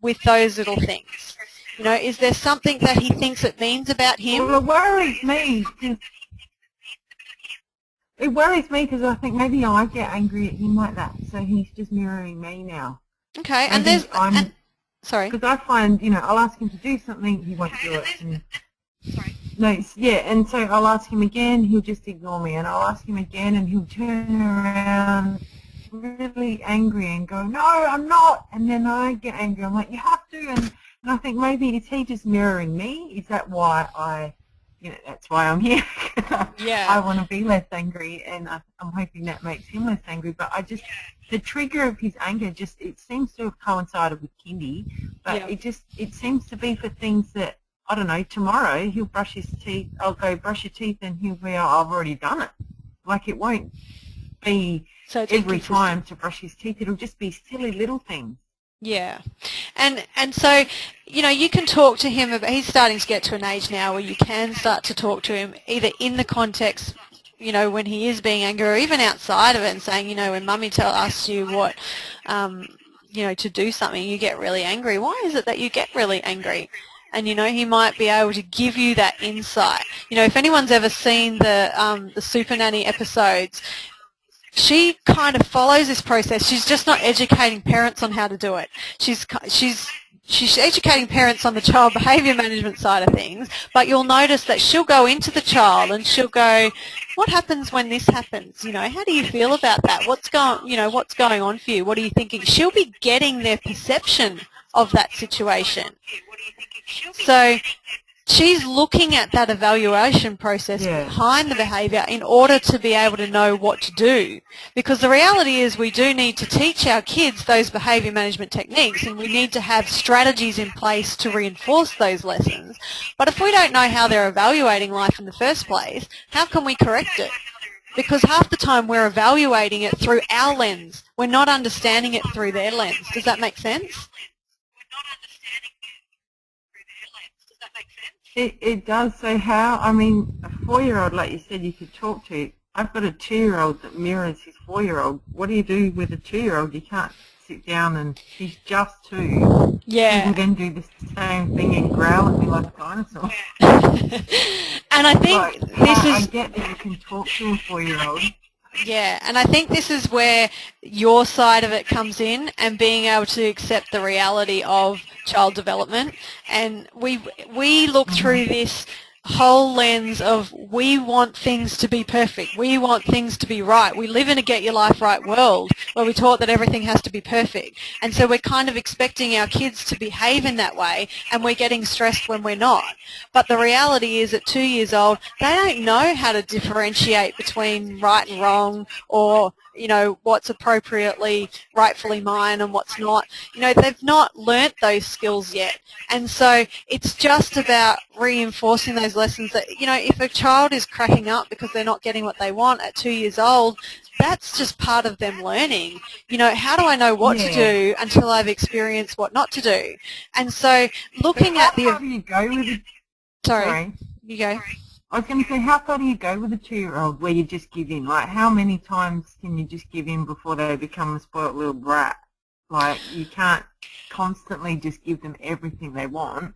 with those little things? You know, is there something that he thinks it means about him? Well, it worries me. It worries me because I think maybe I get angry at him like that, so he's just mirroring me now. Okay, and there's... sorry. Because I find, you know, I'll ask him to do something, he won't do it. And, sorry. No, and so I'll ask him again, he'll just ignore me, and I'll ask him again, and he'll turn around really angry and go, no, I'm not, and then I get angry. I'm like, you have to, and I think maybe is he just mirroring me? Is that why that's why I'm here. I want to be less angry, and I'm hoping that makes him less angry. But the trigger of his anger it seems to have coincided with kindy, but it seems to be for things that, I don't know, tomorrow he'll brush his teeth, I'll go brush your teeth, and he'll be, I've already done it. Like, it won't be every time to brush his teeth, it'll just be silly little things. Yeah. And so, you know, you can talk to him about, he's starting to get to an age now where you can start to talk to him either in the context, you know, when he is being angry, or even outside of it, and saying, you know, when mummy asks you what, you know, to do something, you get really angry. Why is it that you get really angry? And, you know, he might be able to give you that insight. You know, if anyone's ever seen the Super Nanny episodes, she kind of follows this process. She's just not educating parents on how to do it. She's educating parents on the child behaviour management side of things, but you'll notice that she'll go into the child and she'll go, what happens when this happens? You know, how do you feel about that? What's going on for you? What are you thinking? She'll be getting their perception of that situation. So she's looking at that evaluation process behind the behaviour in order to be able to know what to do. Because the reality is we do need to teach our kids those behaviour management techniques, and we need to have strategies in place to reinforce those lessons. But if we don't know how they're evaluating life in the first place, how can we correct it? Because half the time we're evaluating it through our lens. We're not understanding it through their lens. Does that make sense? It does. So how, I mean, a 4-year-old, like you said, you could talk to. I've got a 2-year-old that mirrors his 4-year-old. What do you do with a 2-year-old? You can't sit down and, he's just 2. Yeah. He will then do the same thing and growl at me like a dinosaur. And I think I get that you can talk to a 4-year-old. Yeah, and I think this is where your side of it comes in, and being able to accept the reality of child development. And we look through this whole lens of we want things to be perfect. We want things to be right. We live in a get your life right world where we're taught that everything has to be perfect. And so we're kind of expecting our kids to behave in that way, and we're getting stressed when we're not. But the reality is at 2 years old, they don't know how to differentiate between right and wrong, or, you know, what's rightfully mine and what's not. You know, they've not learnt those skills yet. And so it's just about reinforcing those lessons that, you know, if a child is cracking up because they're not getting what they want at 2 years old, that's just part of them learning. You know, how do I know what to do until I've experienced what not to do? And so looking at the... How do you go with it? Sorry, you go. I was going to say, how far do you go with a 2-year-old where you just give in? Like, how many times can you just give in before they become a spoilt little brat? Like, you can't constantly just give them everything they want.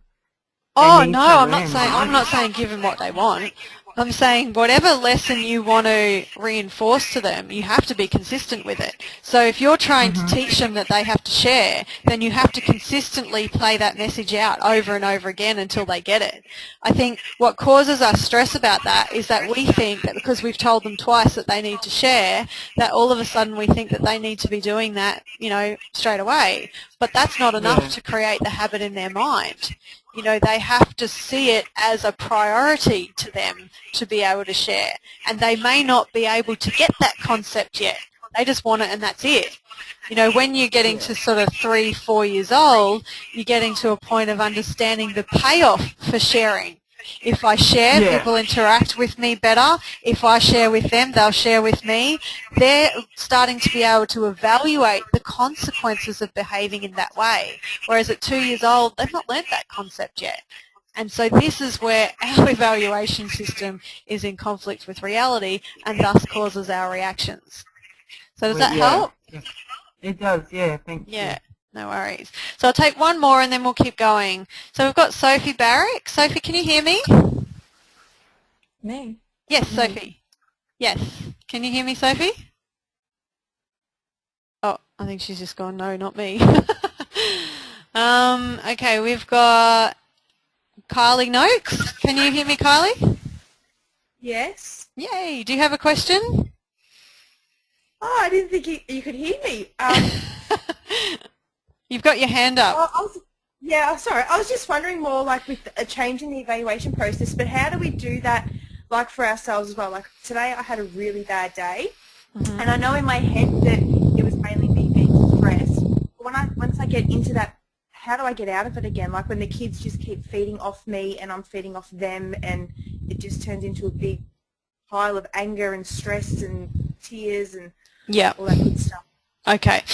Oh, no, I'm not saying give them what they want. I'm saying whatever lesson you want to reinforce to them, you have to be consistent with it. So if you're trying to teach them that they have to share, then you have to consistently play that message out over and over again until they get it. I think what causes us stress about that is that we think that because we've told them twice that they need to share, that all of a sudden we think that they need to be doing that, you know, straight away. But that's not enough to create the habit in their mind. You know, they have to see it as a priority to them to be able to share. And they may not be able to get that concept yet. They just want it and that's it. You know, when you're getting to sort of 3, 4 years old, you're getting to a point of understanding the payoff for sharing. If I share, people interact with me better. If I share with them, they'll share with me. They're starting to be able to evaluate the consequences of behaving in that way. Whereas at 2 years old, they've not learnt that concept yet. And so this is where our evaluation system is in conflict with reality and thus causes our reactions. So does that help? Yeah. It does, thank you. Yeah. No worries. So I'll take one more and then we'll keep going. So we've got Sophie Barrick. Sophie, can you hear me? Me? Yes, Sophie. Yes. Can you hear me, Sophie? Oh, I think she's just gone, no, not me. Okay, we've got Kylie Noakes. Can you hear me, Kylie? Yes. Yay. Do you have a question? Oh, I didn't think you could hear me. You've got your hand up. Sorry. I was just wondering more like with a change in the evaluation process, but how do we do that like for ourselves as well? Like today I had a really bad day, and I know in my head that it was mainly me being stressed. But once I get into that, how do I get out of it again? Like when the kids just keep feeding off me and I'm feeding off them, and it just turns into a big pile of anger and stress and tears and all that good stuff. Okay.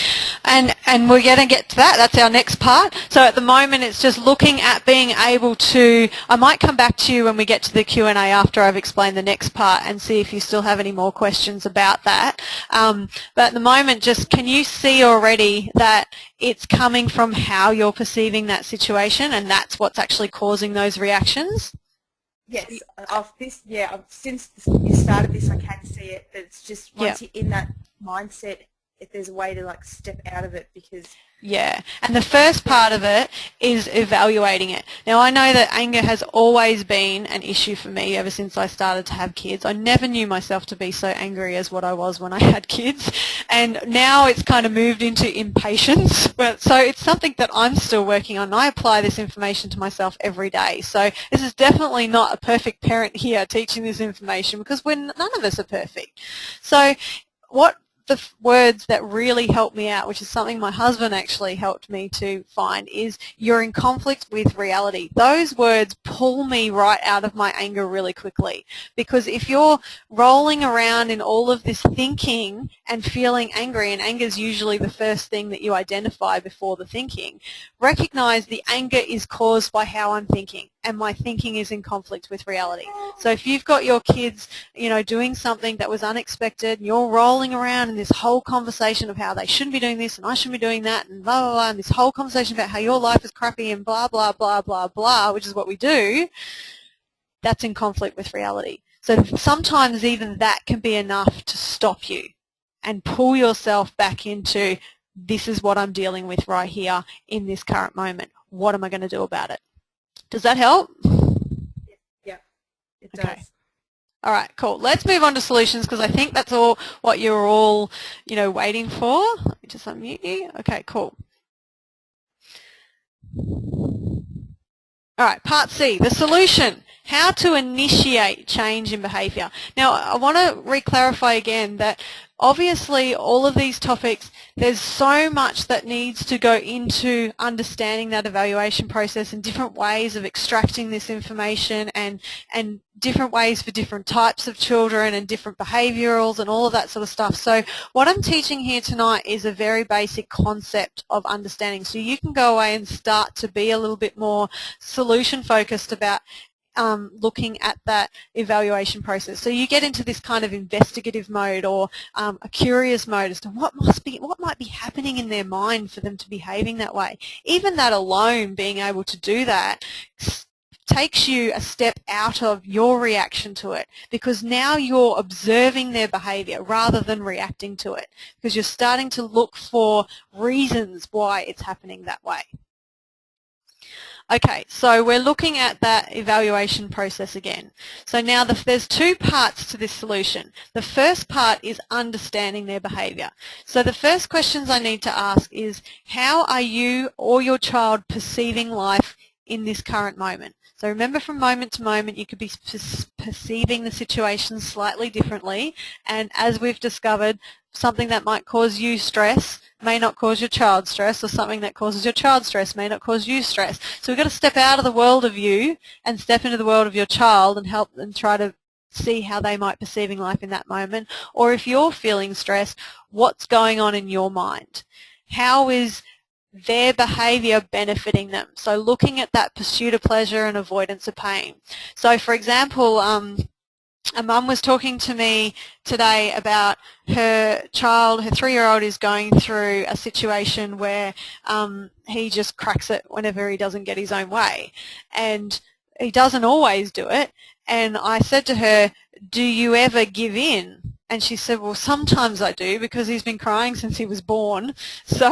And we're going to get to that. That's our next part. So at the moment it's just looking at being able to, I might come back to you when we get to the Q&A after I've explained the next part and see if you still have any more questions about that. But at the moment, just can you see already that it's coming from how you're perceiving that situation, and that's what's actually causing those reactions? Yes, since you started this, I can see it. But it's just once you're in that mindset, if there's a way to like step out of it, because yeah, and the first part of it is evaluating it. Now I know that anger has always been an issue for me ever since I started to have kids. I never knew myself to be so angry as what I was when I had kids, and now it's kind of moved into impatience. But so it's something that I'm still working on. I apply this information to myself every day. So this is definitely not a perfect parent here teaching this information, because none of us are perfect. So what the words that really helped me out, which is something my husband actually helped me to find, is you're in conflict with reality. Those words pull me right out of my anger really quickly, because if you're rolling around in all of this thinking and feeling angry, and anger is usually the first thing that you identify before the thinking, recognize the anger is caused by how I'm thinking, and my thinking is in conflict with reality. So if you've got your kids, doing something that was unexpected, and you're rolling around in this whole conversation of how they shouldn't be doing this and I shouldn't be doing that and blah, blah, blah, and this whole conversation about how your life is crappy and blah, blah, blah, blah, blah, which is what we do, that's in conflict with reality. So sometimes even that can be enough to stop you and pull yourself back into, this is what I'm dealing with right here in this current moment. What am I going to do about it? Does that help? Yeah, it Okay. does. All right, cool. Let's move on to solutions, because I think that's all what you're all, waiting for. Let me just unmute you. Okay, cool. All right, part C, the solution. How to initiate change in behaviour. Now, I want to re-clarify again that obviously all of these topics, there's so much that needs to go into understanding that evaluation process and different ways of extracting this information, and different ways for different types of children and different behaviorals and all of that sort of stuff. So what I'm teaching here tonight is a very basic concept of understanding. So you can go away and start to be a little bit more solution focused about looking at that evaluation process. So you get into this kind of investigative mode, or a curious mode as to what might be happening in their mind for them to be behaving that way. Even that alone, being able to do that, takes you a step out of your reaction to it, because now you're observing their behavior rather than reacting to it, because you're starting to look for reasons why it's happening that way. Okay, so we're looking at that evaluation process again. So now there's two parts to this solution. The first part is understanding their behaviour. So the first questions I need to ask is, how are you or your child perceiving life in this current moment? So remember, from moment to moment you could be perceiving the situation slightly differently, and as we've discovered, something that might cause you stress may not cause your child stress, or something that causes your child stress may not cause you stress. So we've got to step out of the world of you and step into the world of your child and help them try to see how they might be perceiving life in that moment. Or if you're feeling stressed, what's going on in your mind? How is their behaviour benefiting them? So looking at that pursuit of pleasure and avoidance of pain. So for example, a mum was talking to me today about her child. Her 3-year-old is going through a situation where he just cracks it whenever he doesn't get his own way, and he doesn't always do it. And I said to her, do you ever give in? And she said, well, sometimes I do, because he's been crying since he was born. So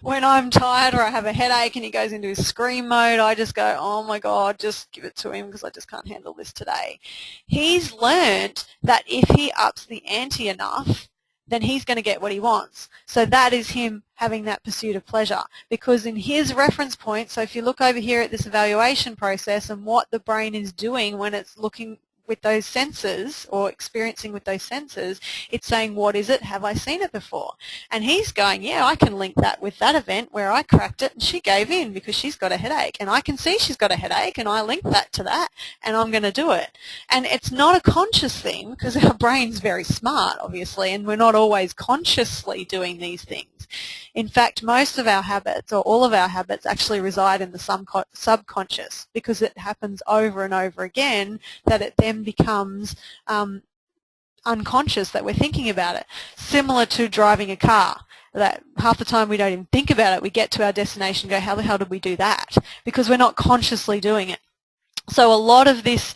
when I'm tired or I have a headache and he goes into his scream mode, I just go, oh my God, just give it to him because I just can't handle this today. He's learnt that if he ups the ante enough, then he's going to get what he wants. So that is him having that pursuit of pleasure, because in his reference point, so if you look over here at this evaluation process and what the brain is doing when it's looking with those senses or experiencing with those senses, it's saying, what is it? Have I seen it before? And he's going, yeah, I can link that with that event where I cracked it and she gave in because she's got a headache, and I can see she's got a headache and I link that to that and I'm going to do it. And it's not a conscious thing, because our brain's very smart, obviously, and we're not always consciously doing these things. In fact, most of our habits, or all of our habits, actually reside in the subconscious, because it happens over and over again that it then becomes unconscious that we're thinking about it. Similar to driving a car, that half the time we don't even think about it. We get to our destination and go, how the hell did we do that? Because we're not consciously doing it. So a lot of this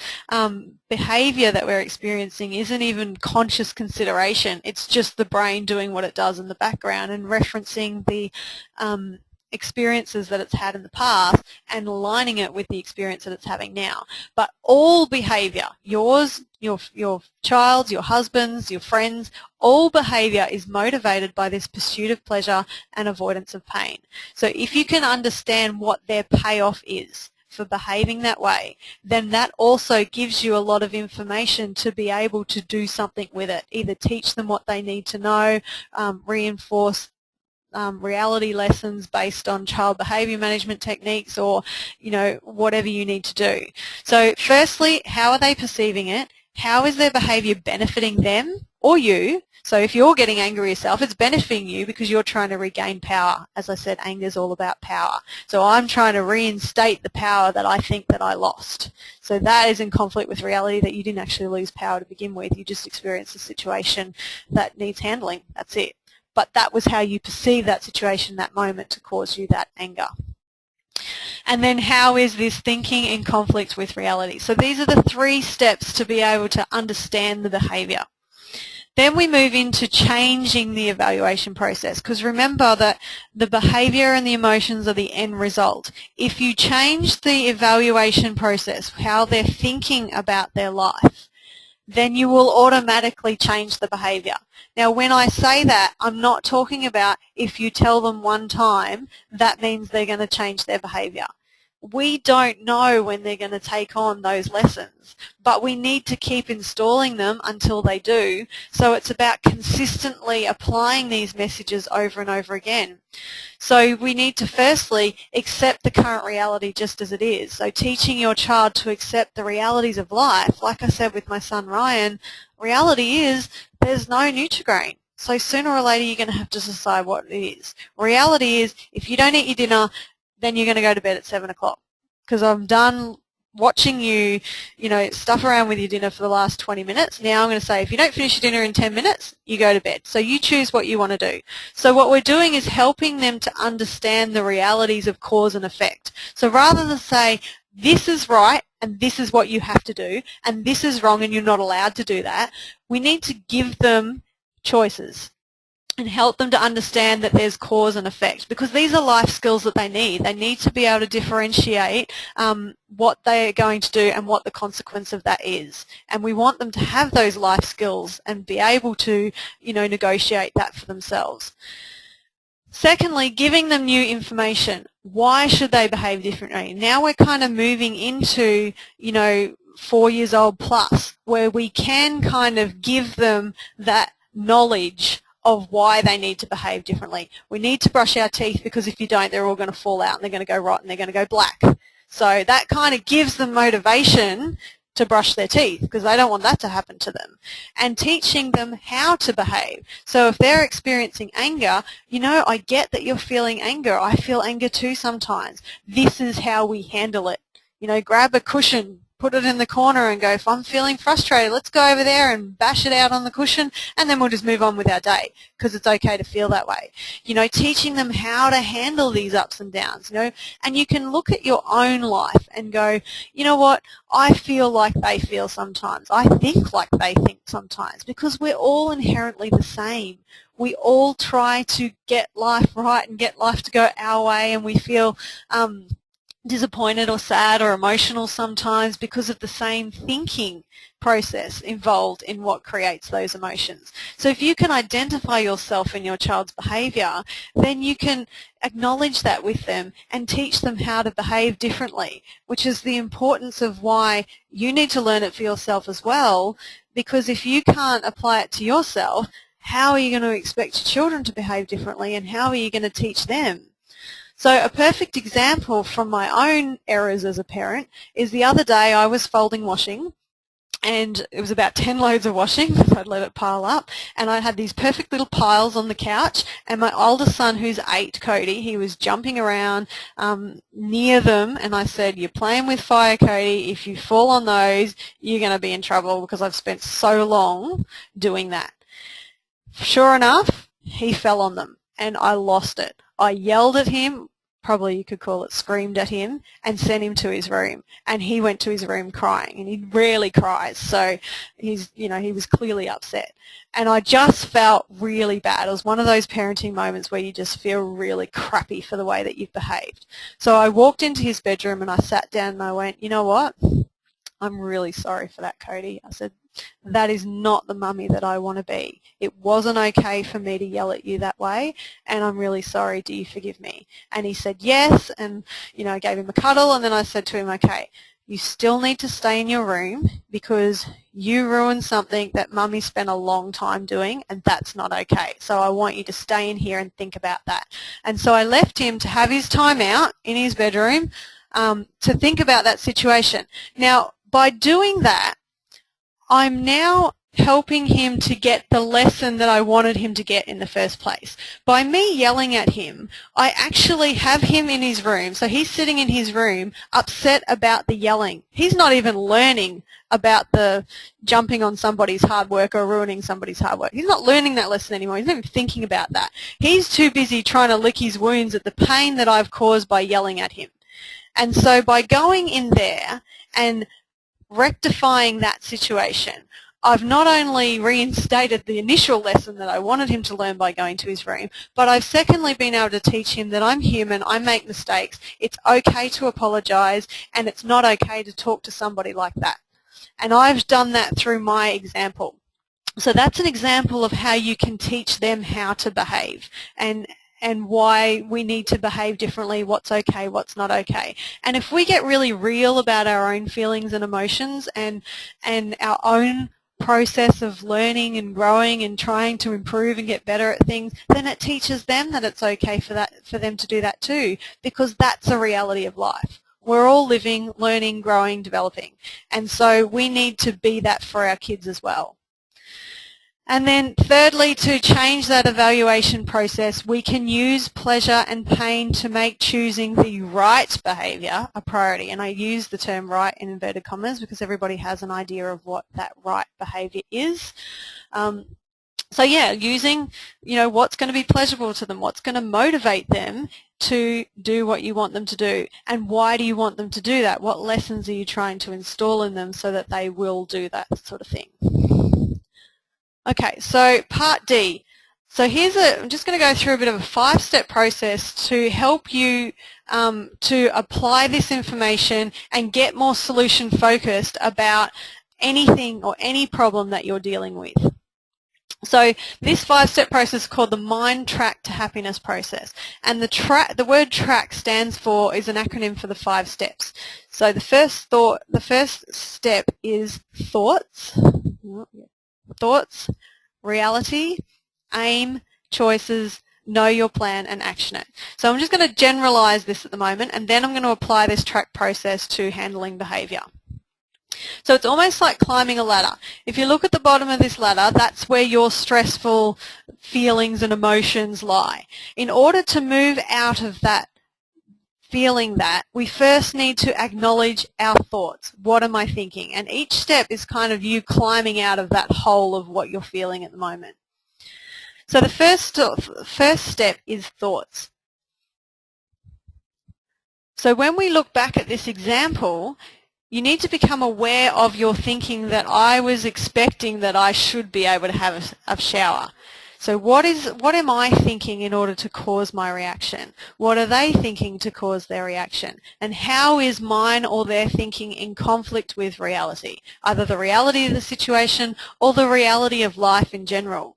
behavior that we're experiencing isn't even conscious consideration. It's just the brain doing what it does in the background and referencing the experiences that it's had in the past and aligning it with the experience that it's having now. But all behavior, yours, your child's, your husband's, your friends, all behavior is motivated by this pursuit of pleasure and avoidance of pain. So if you can understand what their payoff is for behaving that way, then that also gives you a lot of information to be able to do something with it, either teach them what they need to know, reinforce reality lessons based on child behavior management techniques, or whatever you need to do. So firstly, how are they perceiving it? How is their behavior benefiting them or you? So if you're getting angry yourself, it's benefiting you because you're trying to regain power. As I said, anger is all about power. So I'm trying to reinstate the power that I think that I lost. So that is in conflict with reality, that you didn't actually lose power to begin with. You just experienced a situation that needs handling. That's it. But that was how you perceive that situation, that moment, to cause you that anger. And then how is this thinking in conflict with reality? So these are the 3 steps to be able to understand the behavior. Then we move into changing the evaluation process, because remember that the behavior and the emotions are the end result. If you change the evaluation process, how they're thinking about their life, then you will automatically change the behavior. Now, when I say that, I'm not talking about if you tell them one time, that means they're going to change their behavior. We don't know when they're going to take on those lessons, but we need to keep installing them until they do. So it's about consistently applying these messages over and over again. So we need to firstly accept the current reality just as it is. So teaching your child to accept the realities of life, like I said with my son Ryan, reality is there's no Nutri-Grain. So sooner or later you're going to have to decide what it is. Reality is if you don't eat your dinner, then you're going to go to bed at 7 o'clock, because I'm done watching you, stuff around with your dinner for the last 20 minutes. Now I'm going to say, if you don't finish your dinner in 10 minutes, you go to bed. So you choose what you want to do. So what we're doing is helping them to understand the realities of cause and effect. So rather than say, this is right and this is what you have to do, and this is wrong and you're not allowed to do that, we need to give them choices and help them to understand that there's cause and effect, because these are life skills that they need. They need to be able to differentiate what they're going to do and what the consequence of that is. And we want them to have those life skills and be able to, negotiate that for themselves. Secondly, giving them new information. Why should they behave differently? Now we're kind of moving into, 4 years old plus, where we can kind of give them that knowledge of why they need to behave differently. We need to brush our teeth because if you don't, they're all going to fall out and they're going to go rotten, they're going to go black. So that kind of gives them motivation to brush their teeth because they don't want that to happen to them. And teaching them how to behave. So if they're experiencing anger, I get that you're feeling anger. I feel anger too sometimes. This is how we handle it. Grab a cushion, put it in the corner and go, if I'm feeling frustrated, let's go over there and bash it out on the cushion, and then we'll just move on with our day because it's okay to feel that way. Teaching them how to handle these ups and downs, and you can look at your own life and go, you know what, I feel like they feel sometimes. I think like they think sometimes, because we're all inherently the same. We all try to get life right and get life to go our way, and we feel disappointed or sad or emotional sometimes because of the same thinking process involved in what creates those emotions. So if you can identify yourself in your child's behavior, then you can acknowledge that with them and teach them how to behave differently, which is the importance of why you need to learn it for yourself as well, because if you can't apply it to yourself, how are you going to expect your children to behave differently, and how are you going to teach them? So a perfect example from my own errors as a parent is the other day I was folding washing, and it was about 10 loads of washing because I'd let it pile up, and I had these perfect little piles on the couch, and my oldest son, who's 8, Cody, he was jumping around near them, and I said, you're playing with fire, Cody. If you fall on those, you're going to be in trouble because I've spent so long doing that. Sure enough, he fell on them, and I lost it. I yelled at him, probably you could call it screamed at him, and sent him to his room. And he went to his room crying, and he rarely cries, so he was clearly upset. And I just felt really bad. It was one of those parenting moments where you just feel really crappy for the way that you've behaved. So I walked into his bedroom and I sat down and I went, you know what? I'm really sorry for that, Cody. I said, that is not the mummy that I want to be. It wasn't okay for me to yell at you that way, and I'm really sorry. Do you forgive me? And he said yes, and I gave him a cuddle, and then I said to him, okay, you still need to stay in your room because you ruined something that mummy spent a long time doing, and that's not okay. So I want you to stay in here and think about that. And so I left him to have his time out in his bedroom to think about that situation. Now, by doing that, I'm now helping him to get the lesson that I wanted him to get in the first place. By me yelling at him, I actually have him in his room. So he's sitting in his room upset about the yelling. He's not even learning about the jumping on somebody's hard work or ruining somebody's hard work. He's not learning that lesson anymore. He's not even thinking about that. He's too busy trying to lick his wounds at the pain that I've caused by yelling at him. And so by going in there and rectifying that situation, I've not only reinstated the initial lesson that I wanted him to learn by going to his room, but I've secondly been able to teach him that I'm human, I make mistakes, it's okay to apologise, and it's not okay to talk to somebody like that. And I've done that through my example. So that's an example of how you can teach them how to behave and why we need to behave differently, what's okay, what's not okay. And if we get really real about our own feelings and emotions and our own process of learning and growing and trying to improve and get better at things, then it teaches them that it's okay for them to do that too, because that's a reality of life. We're all living, learning, growing, developing. And so we need to be that for our kids as well. And then thirdly, to change that evaluation process, we can use pleasure and pain to make choosing the right behaviour a priority. And I use the term right in inverted commas because everybody has an idea of what that right behaviour is. So yeah, using, what's going to be pleasurable to them, what's going to motivate them to do what you want them to do, and why do you want them to do that? What lessons are you trying to install in them so that they will do that sort of thing? Okay, so part D. So I'm just going to go through a bit of a 5-step process to help you to apply this information and get more solution focused about anything or any problem that you're dealing with. So this 5-step process is called the Mind Track to Happiness process, and the word track is an acronym for the 5 steps. So the first step is thoughts. Thoughts, reality, aim, choices, know your plan, and action it. So I'm just going to generalize this at the moment, and then I'm going to apply this track process to handling behavior. So it's almost like climbing a ladder. If you look at the bottom of this ladder, that's where your stressful feelings and emotions lie. In order to move out of that feeling that, we first need to acknowledge our thoughts. What am I thinking? And each step is kind of you climbing out of that hole of what you're feeling at the moment. So the first step is thoughts. So when we look back at this example, you need to become aware of your thinking that I was expecting that I should be able to have a shower. So what am I thinking in order to cause my reaction? What are they thinking to cause their reaction? And how is mine or their thinking in conflict with reality? Either the reality of the situation or the reality of life in general.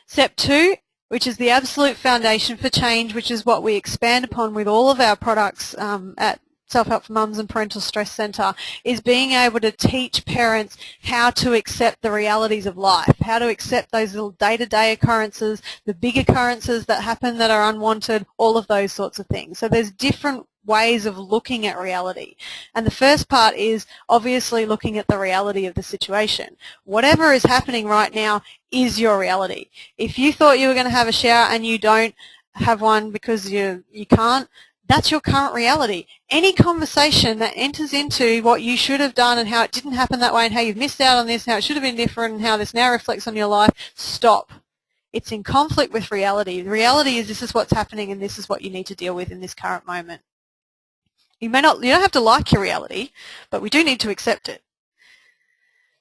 Step 2, which is the absolute foundation for change, which is what we expand upon with all of our products at Self-Help for Mums and Parental Stress Centre, is being able to teach parents how to accept the realities of life, how to accept those little day-to-day occurrences, the big occurrences that happen that are unwanted, all of those sorts of things. So there's different ways of looking at reality. And the first part is obviously looking at the reality of the situation. Whatever is happening right now is your reality. If you thought you were going to have a shower and you don't have one because you can't, that's your current reality. Any conversation that enters into what you should have done and how it didn't happen that way and how you've missed out on this, how it should have been different and how this now reflects on your life, stop. It's in conflict with reality. The reality is this is what's happening and this is what you need to deal with in this current moment. You don't have to like your reality, but we do need to accept it.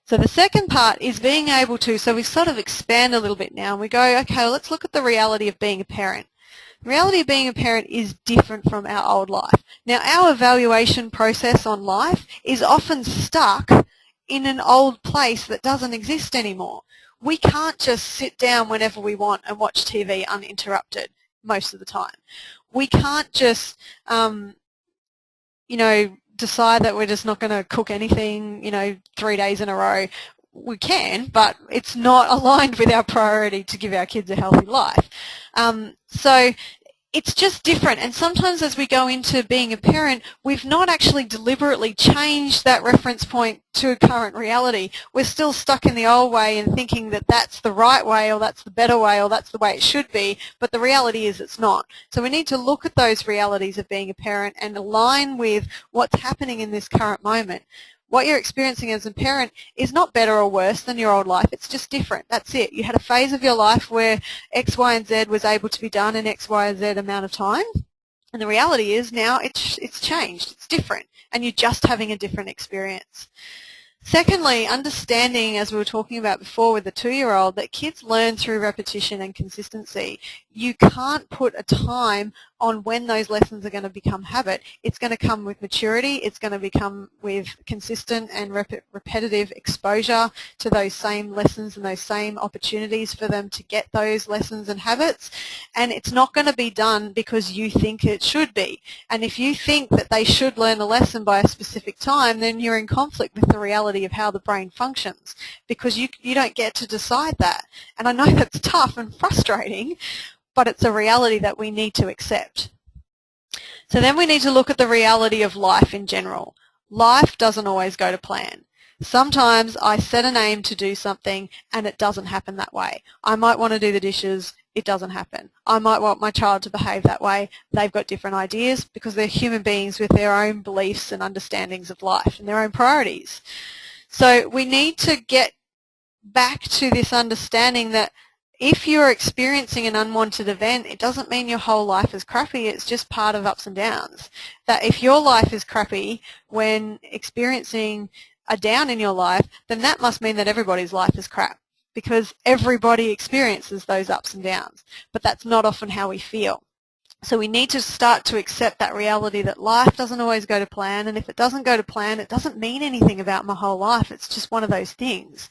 So the second part is being able to, so we sort of expand a little bit now and we go, okay, well, let's look at the reality of being a parent. The reality of being a parent is different from our old life. Now, our evaluation process on life is often stuck in an old place that doesn't exist anymore. We can't just sit down whenever we want and watch TV uninterrupted most of the time. We can't just, decide that we're just not going to cook anything, 3 days in a row. We can, but it's not aligned with our priority to give our kids a healthy life. So it's just different, and sometimes as we go into being a parent, we've not actually deliberately changed that reference point to current reality. We're still stuck in the old way and thinking that that's the right way or that's the better way or that's the way it should be, but the reality is it's not. So we need to look at those realities of being a parent and align with what's happening in this current moment. What you're experiencing as a parent is not better or worse than your old life. It's just different. That's it. You had a phase of your life where X, Y, and Z was able to be done in X, Y, and Z amount of time. And the reality is now it's changed. It's different. And you're just having a different experience. Secondly, understanding, as we were talking about before with the 2-year-old, that kids learn through repetition and consistency. You can't put a time on when those lessons are going to become habit. It's going to come with maturity. It's going to become with consistent and repetitive exposure to those same lessons and those same opportunities for them to get those lessons and habits. And it's not going to be done because you think it should be. And if you think that they should learn a lesson by a specific time, then you're in conflict with the reality of how the brain functions, because you don't get to decide that. And I know that's tough and frustrating, but it's a reality that we need to accept. So then we need to look at the reality of life in general. Life doesn't always go to plan. Sometimes I set an aim to do something and it doesn't happen that way. I might want to do the dishes, it doesn't happen. I might want my child to behave that way. They've got different ideas because they're human beings with their own beliefs and understandings of life and their own priorities. So we need to get back to this understanding that if you're experiencing an unwanted event, it doesn't mean your whole life is crappy. It's just part of ups and downs. That if your life is crappy when experiencing a down in your life, then that must mean that everybody's life is crap, because everybody experiences those ups and downs. But that's not often how we feel. So we need to start to accept that reality that life doesn't always go to plan, and if it doesn't go to plan, it doesn't mean anything about my whole life. It's just one of those things.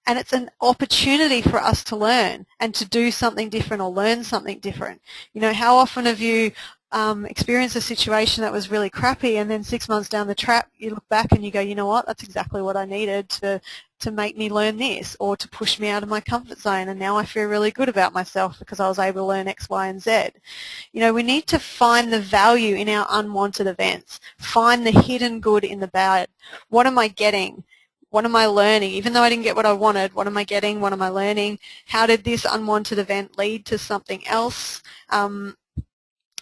And it's an opportunity for us to learn and to do something different or learn something different. You know, how often have you experienced a situation that was really crappy, and then 6 months down the track you look back and you go, you know what, that's exactly what I needed to make me learn this, or to push me out of my comfort zone, and now I feel really good about myself because I was able to learn X, Y, and Z. You know, we need to find the value in our unwanted events, find the hidden good in the bad. What am I getting? What am I learning? Even though I didn't get what I wanted, what am I getting? What am I learning? How did this unwanted event lead to something else?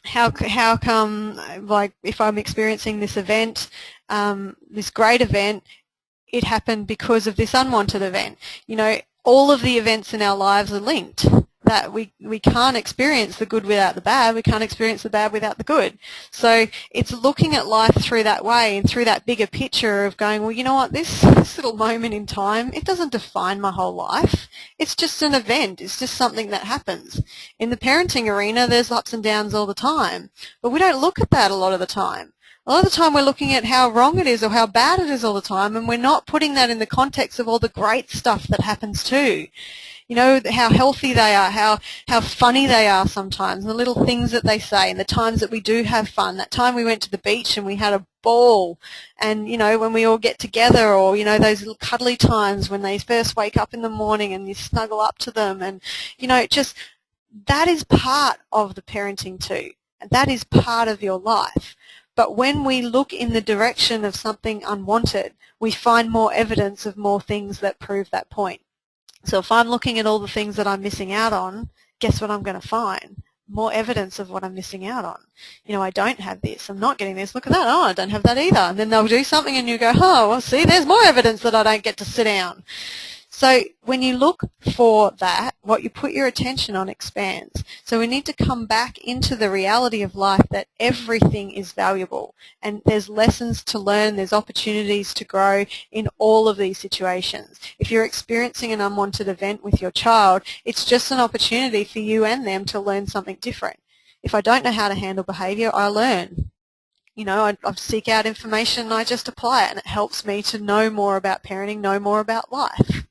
How come, like, if I'm experiencing this event, this great event, it happened because of this unwanted event? You know, all of the events in our lives are linked. That we can't experience the good without the bad. We can't experience the bad without the good. So it's looking at life through that way and through that bigger picture of going, well, you know what, this little moment in time, it doesn't define my whole life. It's just an event. It's just something that happens. In the parenting arena, there's ups and downs all the time. But we don't look at that a lot of the time. A lot of the time we're looking at how wrong it is or how bad it is all the time, and we're not putting that in the context of all the great stuff that happens too. You know, how healthy they are, how funny they are sometimes, and the little things that they say, and the times that we do have fun. That time we went to the beach and we had a ball, and, you know, when we all get together, or, you know, those little cuddly times when they first wake up in the morning and you snuggle up to them, and, you know, just that is part of the parenting too, and that is part of your life. But when we look in the direction of something unwanted, we find more evidence of more things that prove that point. So if I'm looking at all the things that I'm missing out on, guess what I'm going to find? More evidence of what I'm missing out on. You know, I don't have this, I'm not getting this, look at that, oh, I don't have that either. And then they'll do something and you go, oh, well, see, there's more evidence that I don't get to sit down. So when you look for that, what you put your attention on expands. So we need to come back into the reality of life that everything is valuable and there's lessons to learn, there's opportunities to grow in all of these situations. If you're experiencing an unwanted event with your child, it's just an opportunity for you and them to learn something different. If I don't know how to handle behaviour, I learn. You know, I seek out information and I just apply it, and it helps me to know more about parenting, know more about life.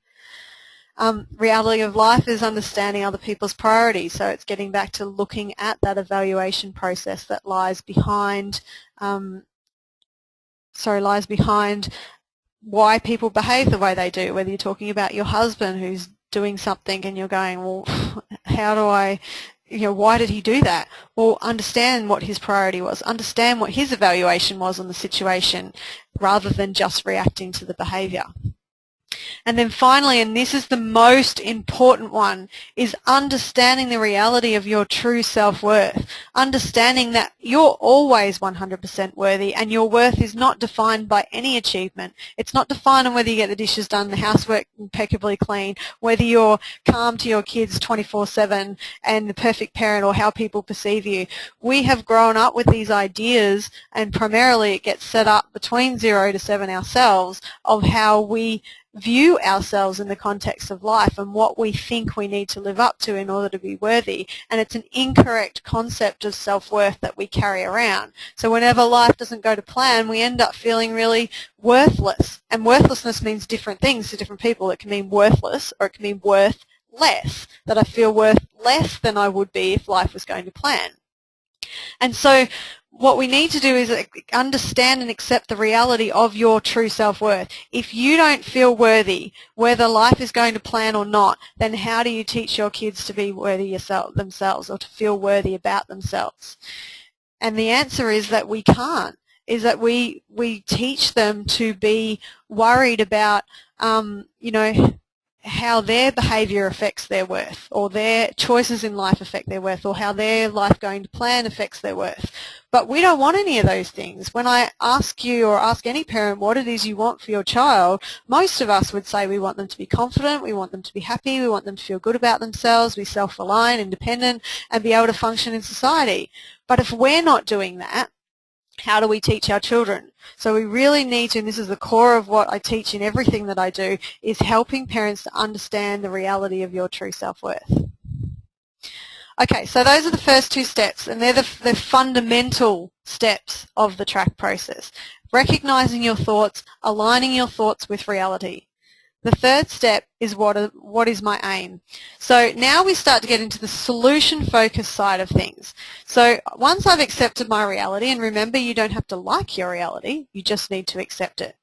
Reality of life is understanding other people's priorities, so it's getting back to looking at that evaluation process that lies behind why people behave the way they do, whether you're talking about your husband who's doing something and you're going, well, how do I, you know, why did he do that? Well, understand what his priority was, understand what his evaluation was on the situation rather than just reacting to the behaviour. And then finally, and this is the most important one, is understanding the reality of your true self-worth. Understanding that you're always 100% worthy and your worth is not defined by any achievement. It's not defined on whether you get the dishes done, the housework impeccably clean, whether you're calm to your kids 24/7 and the perfect parent, or how people perceive you. We have grown up with these ideas, and primarily it gets set up between 0 to 7 ourselves, of how we view ourselves in the context of life and what we think we need to live up to in order to be worthy. And it's an incorrect concept of self-worth that we carry around. So whenever life doesn't go to plan, we end up feeling really worthless. And worthlessness means different things to different people. It can mean worthless, or it can mean worth less, that I feel worth less than I would be if life was going to plan. And so what we need to do is understand and accept the reality of your true self-worth. If you don't feel worthy, whether life is going to plan or not, then how do you teach your kids to be worthy themselves, or to feel worthy about themselves? And the answer is that we can't, is that we teach them to be worried about, you know, how their behaviour affects their worth, or their choices in life affect their worth, or how their life going to plan affects their worth. But we don't want any of those things. When I ask you, or ask any parent, what it is you want for your child, most of us would say we want them to be confident, we want them to be happy, we want them to feel good about themselves, be self-reliant, independent, and be able to function in society. But if we're not doing that, how do we teach our children? So we really need to, and this is the core of what I teach in everything that I do, is helping parents to understand the reality of your true self-worth. Okay, so those are the first two steps, and they're the fundamental steps of the TRACK process. Recognizing your thoughts, aligning your thoughts with reality. The third step is what is my aim. So now we start to get into the solution-focused side of things. So once I've accepted my reality, and remember, you don't have to like your reality, you just need to accept it.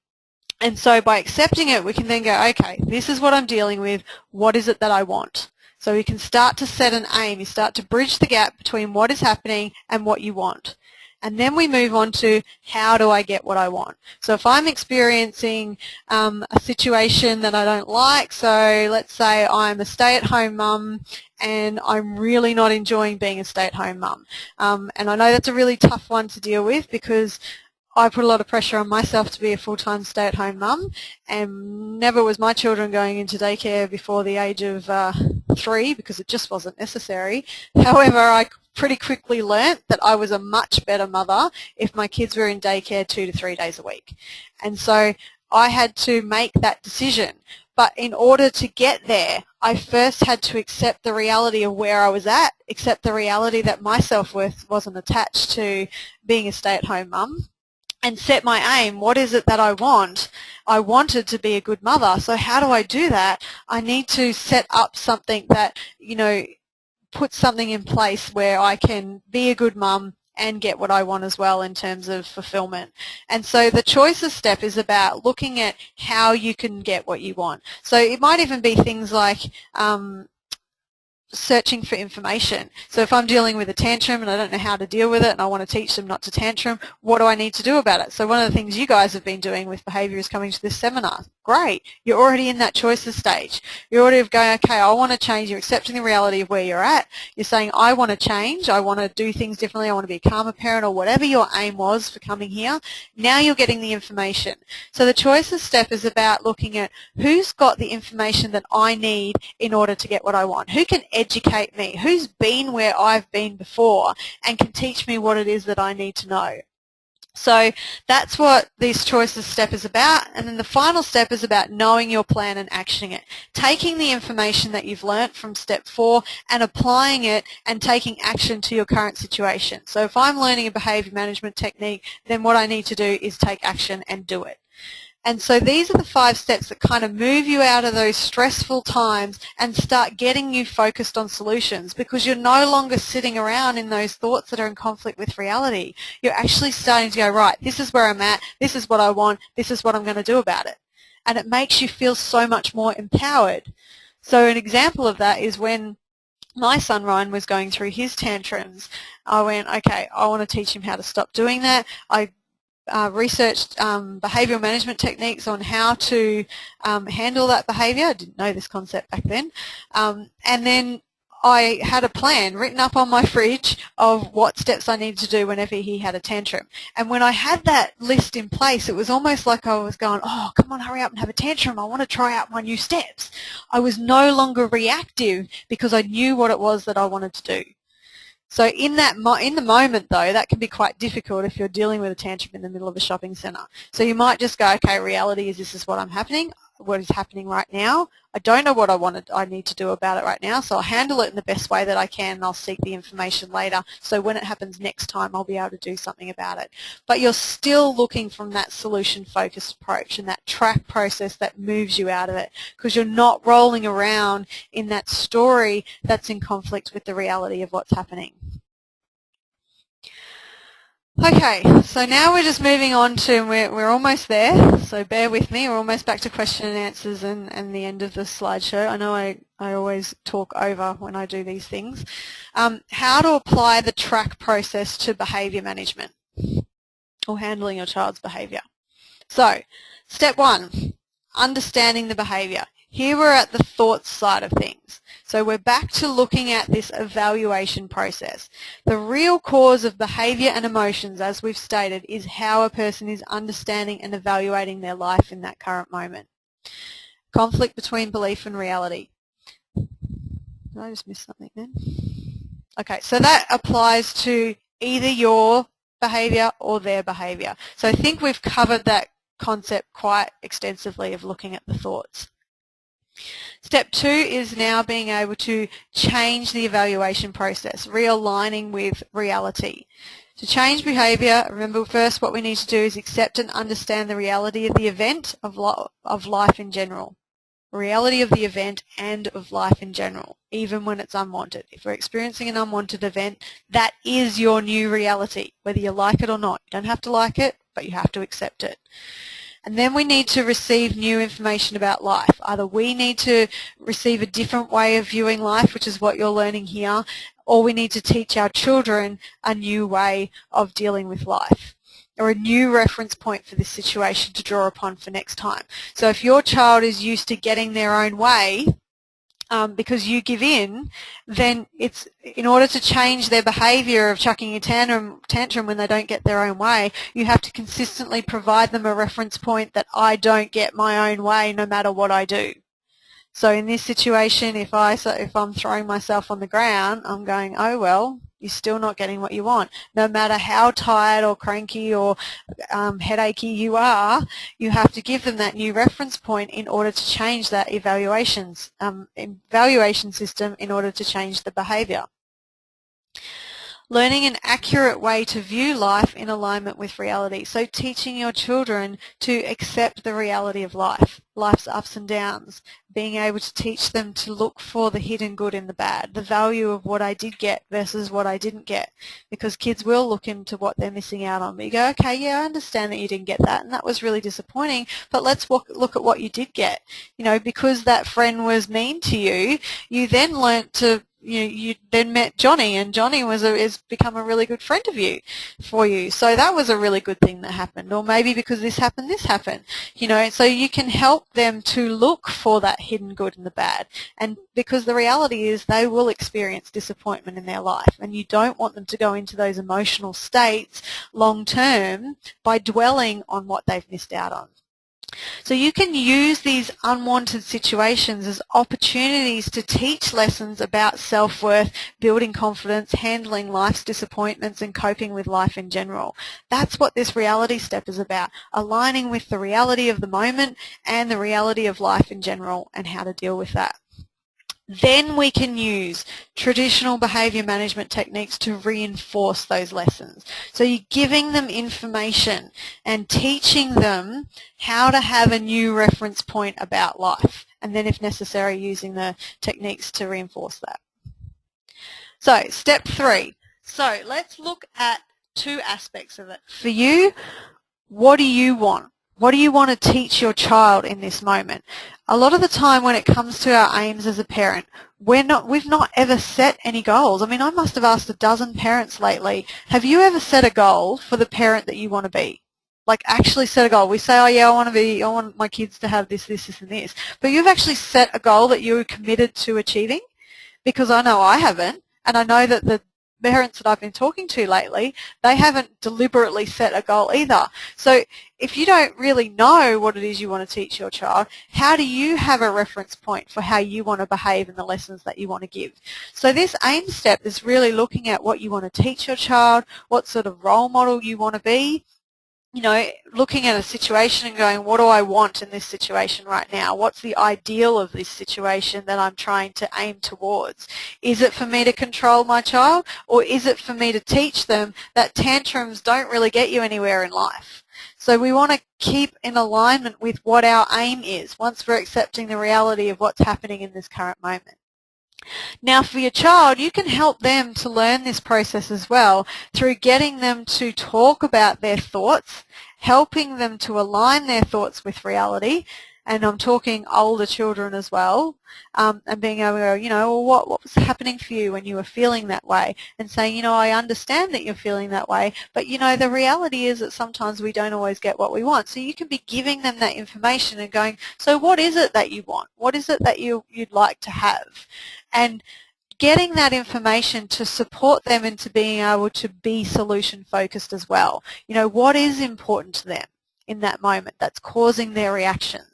And so by accepting it, we can then go, okay, this is what I'm dealing with, what is it that I want? So we can start to set an aim, you start to bridge the gap between what is happening and what you want. And then we move on to, how do I get what I want? So if I'm experiencing a situation that I don't like, so let's say I'm a stay-at-home mum and I'm really not enjoying being a stay-at-home mum. And I know that's a really tough one to deal with, because I put a lot of pressure on myself to be a full-time stay-at-home mum, and never was my children going into daycare before the age of 3, because it just wasn't necessary. However, I pretty quickly learnt that I was a much better mother if my kids were in daycare 2 to 3 days a week. And so I had to make that decision. But in order to get there, I first had to accept the reality of where I was at, accept the reality that my self-worth wasn't attached to being a stay-at-home mum, and set my aim. What is it that I want? I wanted to be a good mother. So how do I do that? I need to set up something that, you know, put something in place where I can be a good mum and get what I want as well in terms of fulfillment. And so the choices step is about looking at how you can get what you want. So it might even be things like searching for information. So if I'm dealing with a tantrum and I don't know how to deal with it and I want to teach them not to tantrum, what do I need to do about it? So one of the things you guys have been doing with behaviour is coming to this seminar. Great. You're already in that choices stage. You're already going, okay, I want to change. You're accepting the reality of where you're at. You're saying, I want to change. I want to do things differently. I want to be a calmer parent, or whatever your aim was for coming here. Now you're getting the information. So the choices step is about looking at who's got the information that I need in order to get what I want. Who can educate me? Who's been where I've been before and can teach me what it is that I need to know? So that's what this choices step is about. And then the final step is about knowing your plan and actioning it. Taking the information that you've learnt from step 4 and applying it and taking action to your current situation. So if I'm learning a behaviour management technique, then what I need to do is take action and do it. And so these are the 5 steps that kind of move you out of those stressful times and start getting you focused on solutions, because you're no longer sitting around in those thoughts that are in conflict with reality. You're actually starting to go, right, this is where I'm at, this is what I want, this is what I'm going to do about it. And it makes you feel so much more empowered. So an example of that is when my son Ryan was going through his tantrums, I went, okay, I want to teach him how to stop doing that. I researched behavioural management techniques on how to handle that behaviour. I didn't know this concept back then. And then I had a plan written up on my fridge of what steps I needed to do whenever he had a tantrum. And when I had that list in place, it was almost like I was going, oh, come on, hurry up and have a tantrum. I want to try out my new steps. I was no longer reactive because I knew what it was that I wanted to do. So in the moment, though, that can be quite difficult if you're dealing with a tantrum in the middle of a shopping centre. So you might just go, okay, reality is this is what is happening right now. I don't know what I need to do about it right now, so I'll handle it in the best way that I can, and I'll seek the information later. So when it happens next time, I'll be able to do something about it. But you're still looking from that solution-focused approach and that track process that moves you out of it, because you're not rolling around in that story that's in conflict with the reality of what's happening. Okay, so now we're just moving on to, we're almost there, so bear with me, we're almost back to question and answers and the end of the slideshow. I know I always talk over when I do these things. How to apply the track process to behaviour management or handling your child's behaviour. So, step 1, understanding the behaviour. Here we're at the thoughts side of things. So we're back to looking at this evaluation process. The real cause of behaviour and emotions, as we've stated, is how a person is understanding and evaluating their life in that current moment. Conflict between belief and reality. Did I just miss something then? Okay, so that applies to either your behaviour or their behaviour. So I think we've covered that concept quite extensively of looking at the thoughts. Step 2 is now being able to change the evaluation process, realigning with reality. To change behaviour, remember first what we need to do is accept and understand the reality of the event of life in general. Reality of the event and of life in general, even when it's unwanted. If we're experiencing an unwanted event, that is your new reality, whether you like it or not. You don't have to like it, but you have to accept it. And then we need to receive new information about life. Either we need to receive a different way of viewing life, which is what you're learning here, or we need to teach our children a new way of dealing with life, or a new reference point for this situation to draw upon for next time. So if your child is used to getting their own way because you give in, then it's in order to change their behaviour of chucking a tantrum when they don't get their own way, you have to consistently provide them a reference point that I don't get my own way no matter what I do. So in this situation, if I'm throwing myself on the ground, I'm going, oh well, you're still not getting what you want. No matter how tired or cranky or headachy you are, you have to give them that new reference point in order to change that evaluation system in order to change the behaviour. Learning an accurate way to view life in alignment with reality. So teaching your children to accept the reality of life, life's ups and downs, being able to teach them to look for the hidden good in the bad, the value of what I did get versus what I didn't get, because kids will look into what they're missing out on. But you go, okay, yeah, I understand that you didn't get that and that was really disappointing, but let's look at what you did get. You know, because that friend was mean to you, you then learnt to you then met Johnny, and Johnny has become a really good friend of you, for you. So that was a really good thing that happened. Or maybe because this happened, so you can help them to look for that hidden good and the bad. And because the reality is they will experience disappointment in their life, and you don't want them to go into those emotional states long term by dwelling on what they've missed out on. So you can use these unwanted situations as opportunities to teach lessons about self-worth, building confidence, handling life's disappointments, and coping with life in general. That's what this reality step is about, aligning with the reality of the moment and the reality of life in general and how to deal with that. Then we can use traditional behaviour management techniques to reinforce those lessons. So you're giving them information and teaching them how to have a new reference point about life, and then if necessary using the techniques to reinforce that. So step 3. So let's look at 2 aspects of it. For you, what do you want? What do you want to teach your child in this moment? A lot of the time when it comes to our aims as a parent, we've not ever set any goals. I mean, I must have asked a dozen parents lately, have you ever set a goal for the parent that you want to be? Like actually set a goal. We say, oh yeah, I want my kids to have this, this, this, and this. But you've actually set a goal that you're committed to achieving? Because I know I haven't, and I know that the parents that I've been talking to lately, they haven't deliberately set a goal either. So if you don't really know what it is you want to teach your child, how do you have a reference point for how you want to behave and the lessons that you want to give? So this AIM step is really looking at what you want to teach your child, what sort of role model you want to be, looking at a situation and going, what do I want in this situation right now? What's the ideal of this situation that I'm trying to aim towards? Is it for me to control my child, or is it for me to teach them that tantrums don't really get you anywhere in life? So we want to keep in alignment with what our aim is once we're accepting the reality of what's happening in this current moment. Now for your child, you can help them to learn this process as well through getting them to talk about their thoughts, helping them to align their thoughts with reality, and I'm talking older children as well, and being able to go, what was happening for you when you were feeling that way, and saying, I understand that you're feeling that way, but the reality is that sometimes we don't always get what we want. So you can be giving them that information and going, so what is it that you want? What is it that you'd like to have? And getting that information to support them into being able to be solution focused as well. What is important to them in that moment that's causing their reactions?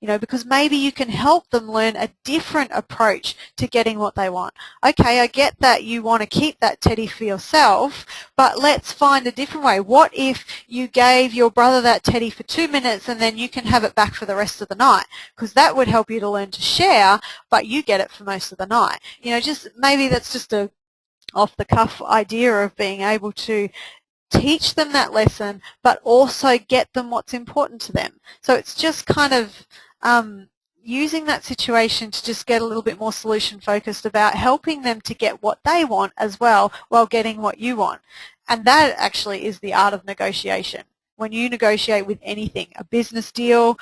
Because maybe you can help them learn a different approach to getting what they want. Okay, I get that you want to keep that teddy for yourself, but let's find a different way. What if you gave your brother that teddy for 2 minutes and then you can have it back for the rest of the night? Because that would help you to learn to share, but you get it for most of the night. Maybe that's just a off-the-cuff idea of being able to teach them that lesson, but also get them what's important to them. So it's just kind of using that situation to just get a little bit more solution focused about helping them to get what they want as well while getting what you want. And that actually is the art of negotiation. When you negotiate with anything, a business deal,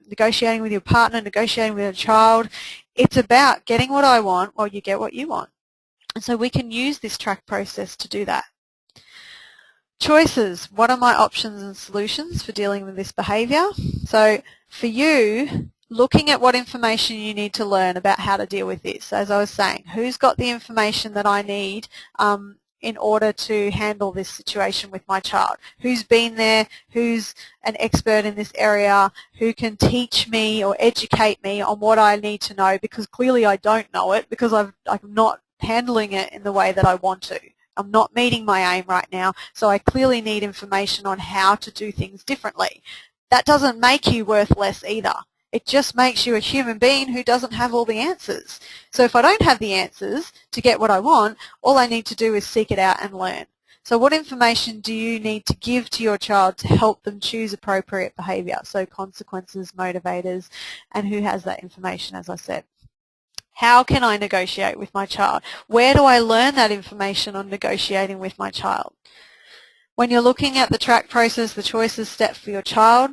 negotiating with your partner, negotiating with a child, it's about getting what I want while you get what you want. And so we can use this track process to do that. Choices. What are my options and solutions for dealing with this behaviour? So for you, looking at what information you need to learn about how to deal with this. As I was saying, who's got the information that I need in order to handle this situation with my child? Who's been there? Who's an expert in this area? Who can teach me or educate me on what I need to know? Because clearly I don't know it because I'm not handling it in the way that I want to. I'm not meeting my aim right now, so I clearly need information on how to do things differently. That doesn't make you worth less either. It just makes you a human being who doesn't have all the answers. So if I don't have the answers to get what I want, all I need to do is seek it out and learn. So what information do you need to give to your child to help them choose appropriate behaviour? So consequences, motivators, and who has that information, as I said. How can I negotiate with my child? Where do I learn that information on negotiating with my child? When you're looking at the track process, the choices step for your child,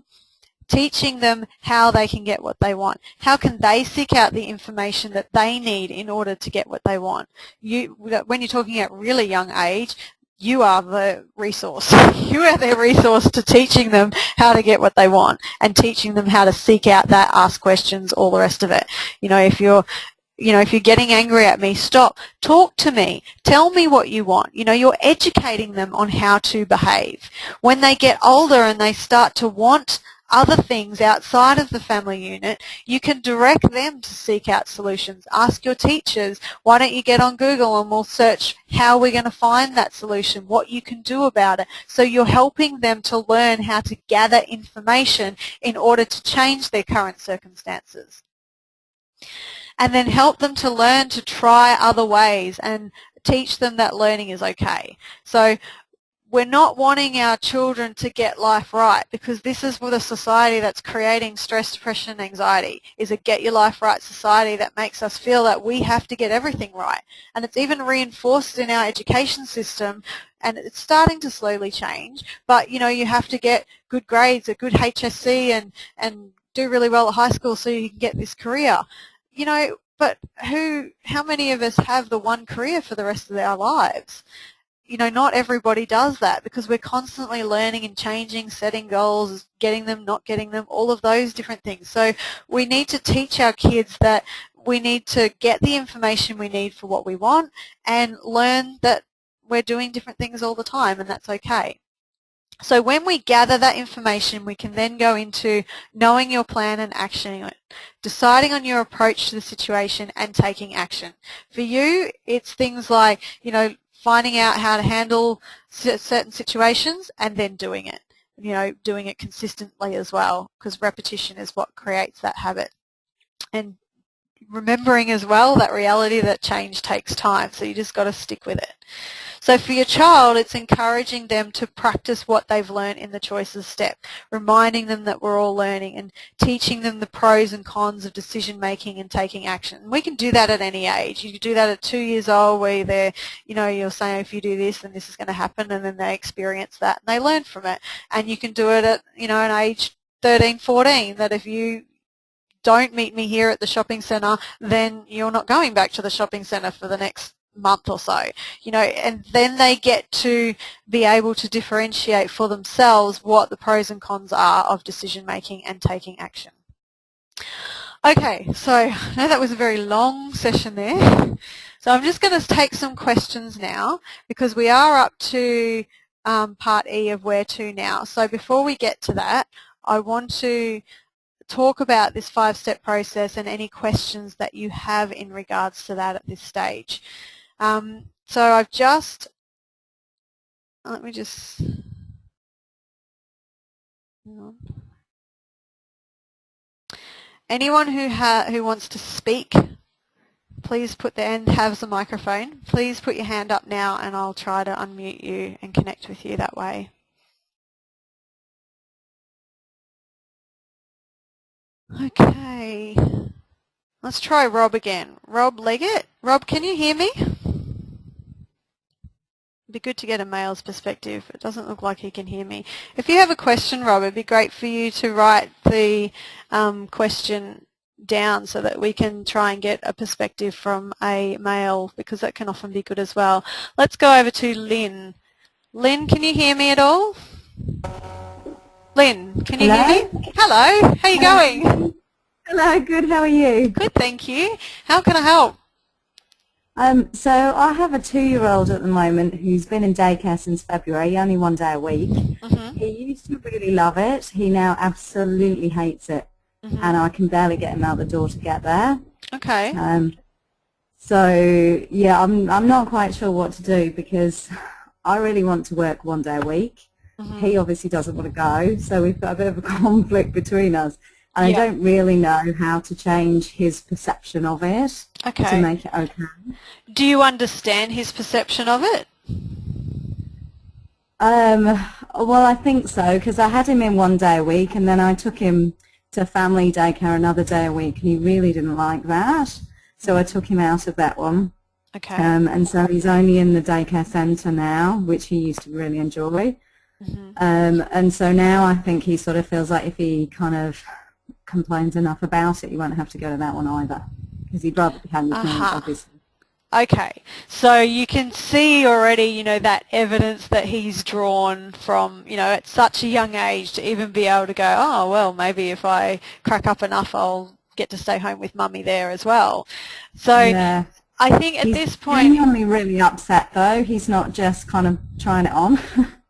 teaching them how they can get what they want. How can they seek out the information that they need in order to get what they want? When you're talking at really young age, you are the resource. You are their resource to teaching them how to get what they want and teaching them how to seek out that, ask questions, all the rest of it. If you're getting angry at me, stop, talk to me, tell me what you want. You're educating them on how to behave. When they get older and they start to want other things outside of the family unit, you can direct them to seek out solutions. Ask your teachers, why don't you get on Google and we'll search how we're going to find that solution, what you can do about it. So you're helping them to learn how to gather information in order to change their current circumstances. And then help them to learn to try other ways and teach them that learning is okay. So we're not wanting our children to get life right, because this is what a society that's creating stress, depression and anxiety, is a get your life right society that makes us feel that we have to get everything right. And it's even reinforced in our education system, and it's starting to slowly change. But you have to get good grades, a good HSC and do really well at high school so you can get this career. But how many of us have the one career for the rest of our lives? Not everybody does that, because we're constantly learning and changing, setting goals, getting them, not getting them, all of those different things. So we need to teach our kids that we need to get the information we need for what we want and learn that we're doing different things all the time, and that's okay. So when we gather that information, we can then go into knowing your plan and actioning it, deciding on your approach to the situation and taking action. For you, it's things like, finding out how to handle certain situations and then doing it. Doing it consistently as well, because repetition is what creates that habit. And remembering as well that reality that change takes time, so you just got to stick with it. So for your child, it's encouraging them to practice what they've learned in the choices step, reminding them that we're all learning and teaching them the pros and cons of decision making and taking action. We can do that at any age. You can do that at 2 years old, where they're, you're saying if you do this, then this is going to happen, and then they experience that and they learn from it. And you can do it at, an age 13, 14, that if you don't meet me here at the shopping centre, then you're not going back to the shopping centre for the next month or so, and then they get to be able to differentiate for themselves what the pros and cons are of decision making and taking action. Okay, so I know that was a very long session there, so I'm just going to take some questions now, because we are up to part E of where to now. So before we get to that, I want to talk about this 5-step process and any questions that you have in regards to that at this stage. So I've just, let me just, hang on. Anyone who wants to speak, please put their hand, has a microphone, please put your hand up now and I'll try to unmute you and connect with you that way. Okay, let's try Rob again. Rob Leggett. Rob, can you hear me? It'd be good to get a male's perspective. It doesn't look like he can hear me. If you have a question, Rob, it'd be great for you to write the question down so that we can try and get a perspective from a male, because that can often be good as well. Let's go over to Lynn. Lynn, can you hear me at all? Lynn, can you hear me? Hello, how are you going? Hello, good, how are you? Good, thank you. How can I help? So I have a 2-year-old at the moment who's been in daycare since February, only 1 day a week. Mm-hmm. He used to really love it. He now absolutely hates it. Mm-hmm. And I can barely get him out the door to get there. Okay. So, yeah, I'm not quite sure what to do, because I really want to work 1 day a week. Mm-hmm. He obviously doesn't want to go, so we've got a bit of a conflict between us. And I don't really know how to change his perception of it to make it okay. Do you understand his perception of it? Well, I think so, because I had him in 1 day a week, and then I took him to family daycare another day a week, and he really didn't like that. So I took him out of that one. Okay. And so he's only in the daycare centre now, which he used to really enjoy. And so now I think he sort of feels like if he kind of complains enough about it, he won't have to go to that one either, because he'd rather be home with me, obviously. Okay, so you can see already, you know, that evidence that he's drawn from, you know, at such a young age to even be able to go, oh, well, maybe if I crack up enough, I'll get to stay home with Mummy there as well. So yeah. I think at this point... He's genuinely really upset, though. He's not just kind of trying it on.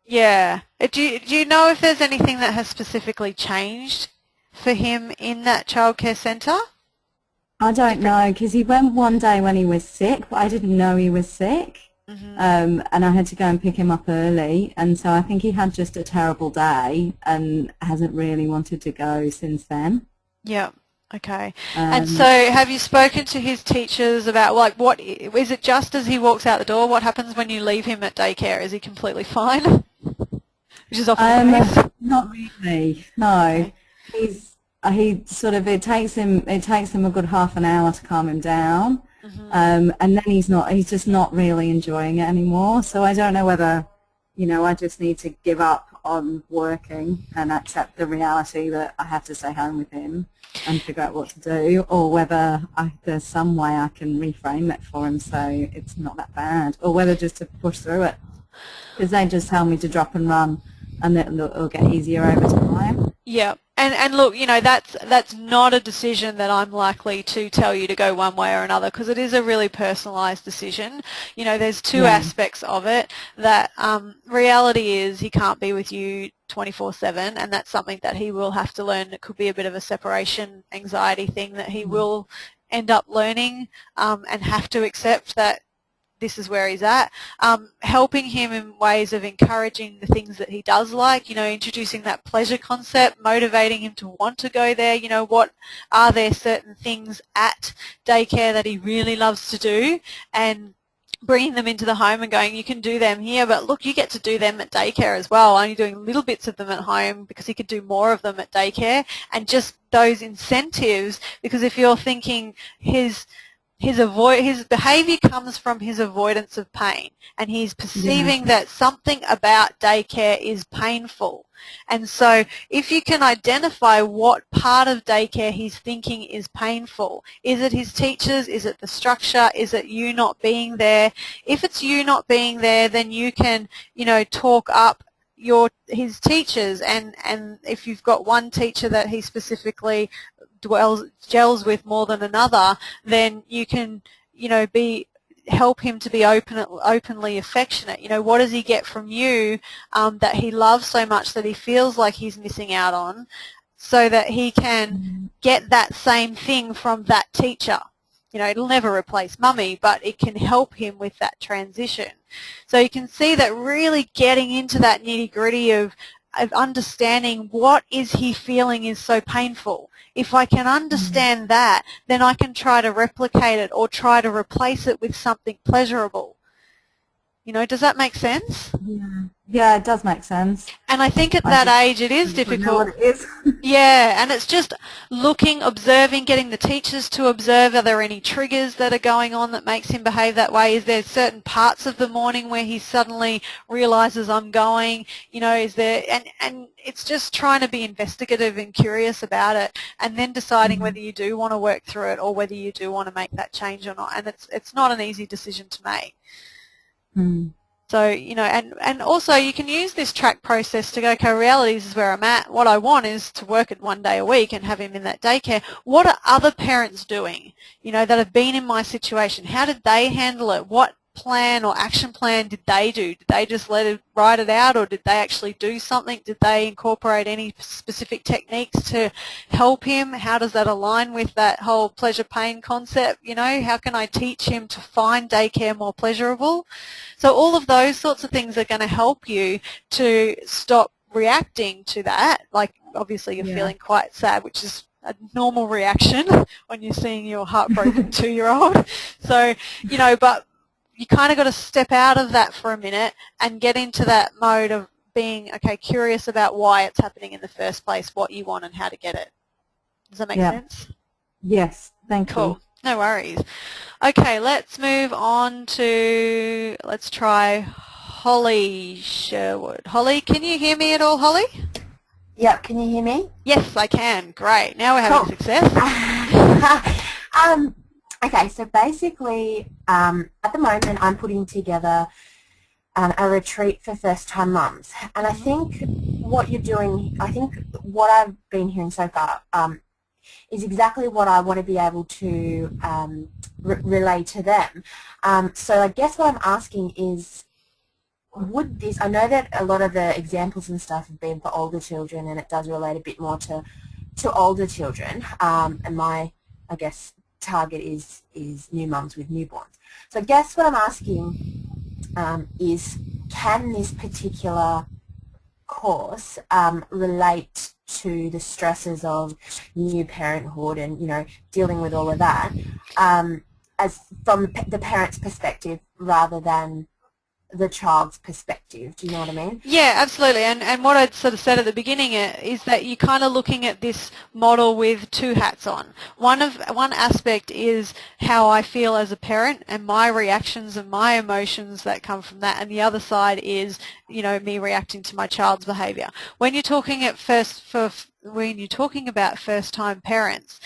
Yeah. Do you know if there's anything that has specifically changed for him in that childcare centre? I don't know, because he went one day when he was sick, but I didn't know he was sick. And I had to go and pick him up early, and so I think he had just a terrible day and hasn't really wanted to go since then. Yeah. Okay. And so have you spoken to his teachers about, like, what is it just as he walks out the door? What happens when you leave him at daycare? Is he completely fine? Which is often the case. Not really, no. Okay. He sort of, it takes him a good half an hour to calm him down, and then he's just not really enjoying it anymore. So I don't know whether, you know, I just need to give up on working and accept the reality that I have to stay home with him and figure out what to do, or whether there's some way I can reframe it for him so it's not that bad, or whether just to push through it, because they just tell me to drop and run, and it'll get easier over time. Yeah. And look, you know, that's not a decision that I'm likely to tell you to go one way or another, because it is a really personalised decision. You know, there's two aspects of it. That reality is he can't be with you 24/7, and that's something that he will have to learn. It could be a bit of a separation anxiety thing that he will end up learning, and have to accept that this is where he's at. Helping him in ways of encouraging the things that he does like, you know, introducing that pleasure concept, motivating him to want to go there. You know, what are there certain things at daycare that he really loves to do, and bringing them into the home and going, you can do them here, but look, you get to do them at daycare as well, only doing little bits of them at home because he could do more of them at daycare. And just those incentives, because if you're thinking his behaviour comes from his avoidance of pain, and he's perceiving that something about daycare is painful. And so if you can identify what part of daycare he's thinking is painful, is it his teachers, is it the structure, is it you not being there? If it's you not being there, then you can, you know, talk up his teachers, and if you've got one teacher that he specifically gels with more than another, then you can, you know, help him to be openly affectionate. You know, what does he get from you that he loves so much that he feels like he's missing out on, so that he can get that same thing from that teacher. You know, it'll never replace Mummy, but it can help him with that transition. So you can see that really getting into that nitty-gritty of understanding what is he feeling is so painful. If I can understand that, then I can try to replicate it or try to replace it with something pleasurable. You know, does that make sense? Yeah, it does make sense. And I think at that age it is difficult. Know what it is. Yeah, and it's just looking, observing, getting the teachers to observe. Are there any triggers that are going on that makes him behave that way? Is there certain parts of the morning where he suddenly realises I'm going? You know, is there, and it's just trying to be investigative and curious about it, and then deciding whether you do want to work through it or whether you do want to make that change or not. And it's not an easy decision to make. So, you know, and also you can use this track process to go, okay, reality is where I'm at. What I want is to work it one day a week and have him in that daycare. What are other parents doing, you know, that have been in my situation? How did they handle it? What plan or action plan did they do? Did they just write it out, or did they actually do something? Did they incorporate any specific techniques to help him? How does that align with that whole pleasure-pain concept? You know, how can I teach him to find daycare more pleasurable? So all of those sorts of things are going to help you to stop reacting to that. Like, obviously you're feeling quite sad, which is a normal reaction when you're seeing your heartbroken 2-year-old. So, you know, but you kind of got to step out of that for a minute and get into that mode of being, okay, curious about why it's happening in the first place, what you want and how to get it. Does that make sense? Yes, thank you. Cool. No worries. Okay, let's move on to, let's try Holly Sherwood. Holly, can you hear me at all, Holly? Yeah, can you hear me? Yes, I can. Great. Now we're having success. Okay, so basically, at the moment, I'm putting together a retreat for first-time mums, and I think what you're doing, I think what I've been hearing so far is exactly what I want to be able to relay to them. So I guess what I'm asking is, would this, I know that a lot of the examples and stuff have been for older children, and it does relate a bit more to older children, and my, I guess, target is new mums with newborns. So I guess what I'm asking is, can this particular course relate to the stresses of new parenthood and, you know, dealing with all of that as from the parent's perspective rather than the child's perspective? Do you know what I mean? Yeah, absolutely. And what I sort of said at the beginning is that you're kind of looking at this model with two hats on. One aspect is how I feel as a parent and my reactions and my emotions that come from that, and the other side is, you know, me reacting to my child's behaviour. When you're talking about first-time parents,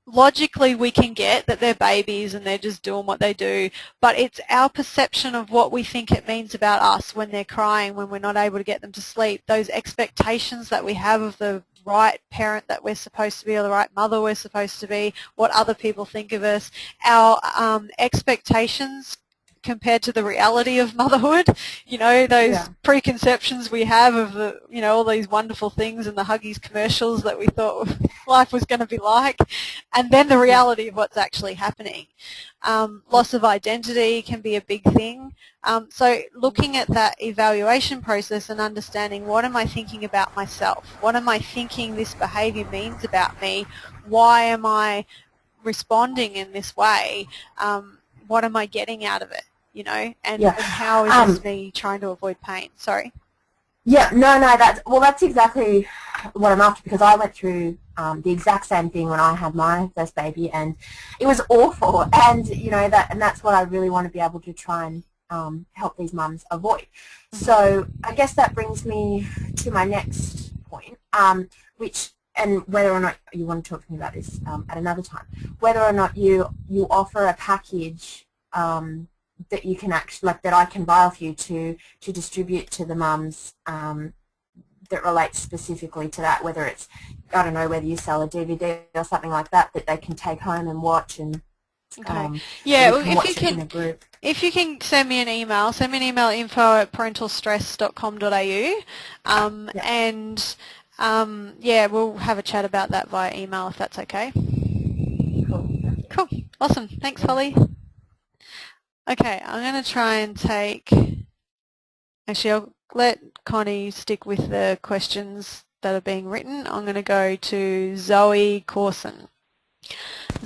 logically we can get that they're babies and they're just doing what they do, but it's our perception of what we think it means about us when they're crying, when we're not able to get them to sleep, those expectations that we have of the right parent that we're supposed to be or the right mother we're supposed to be, what other people think of us, our expectations compared to the reality of motherhood, you know, those preconceptions we have of the, you know, all these wonderful things and the Huggies commercials that we thought life was going to be like, and then the reality of what's actually happening. Loss of identity can be a big thing. So looking at that evaluation process and understanding, what am I thinking about myself? What am I thinking this behaviour means about me? Why am I responding in this way? What am I getting out of it? You know, and how is this me trying to avoid pain? Sorry. Yeah, no, that's exactly what I'm after, because I went through the exact same thing when I had my first baby, and it was awful. And you know that's what I really want to be able to try and help these mums avoid. So I guess that brings me to my next point, which, and whether or not you want to talk to me about this at another time, whether or not you offer a package that you can actually, like, that I can buy off you to distribute to the mums that relates specifically to that, whether it's, I don't know, whether you sell a DVD or something like that that they can take home and watch, and yeah, well, if you can send me an email, info@parentalstress.com.au, and yeah, we'll have a chat about that via email if that's okay. Cool. Awesome. Thanks, Holly. Okay, I'm going to try and actually I'll let Connie stick with the questions that are being written. I'm going to go to Zoe Corson.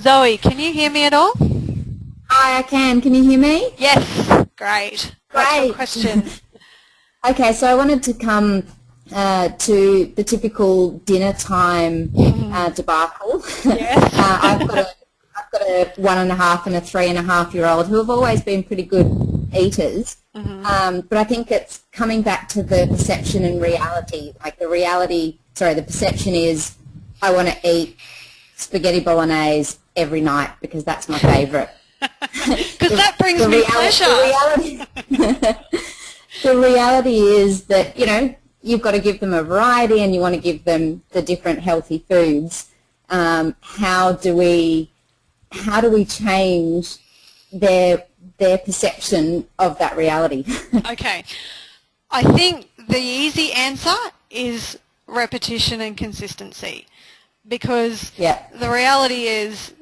Zoe, can you hear me at all? Hi, I can. Can you hear me? Yes. Great. What's your question? Okay, so I wanted to come to the typical dinner time debacle. Yes. I've got a 1.5 and a 3.5-year-old who have always been pretty good eaters, but I think it's coming back to the perception and reality. Like the perception is, I want to eat spaghetti bolognese every night because that's my favourite. Because that brings me pleasure. The reality is that, you know, you've got to give them a variety and you want to give them the different healthy foods. How do we change their perception of that reality? Okay. I think the easy answer is repetition and consistency, because the reality is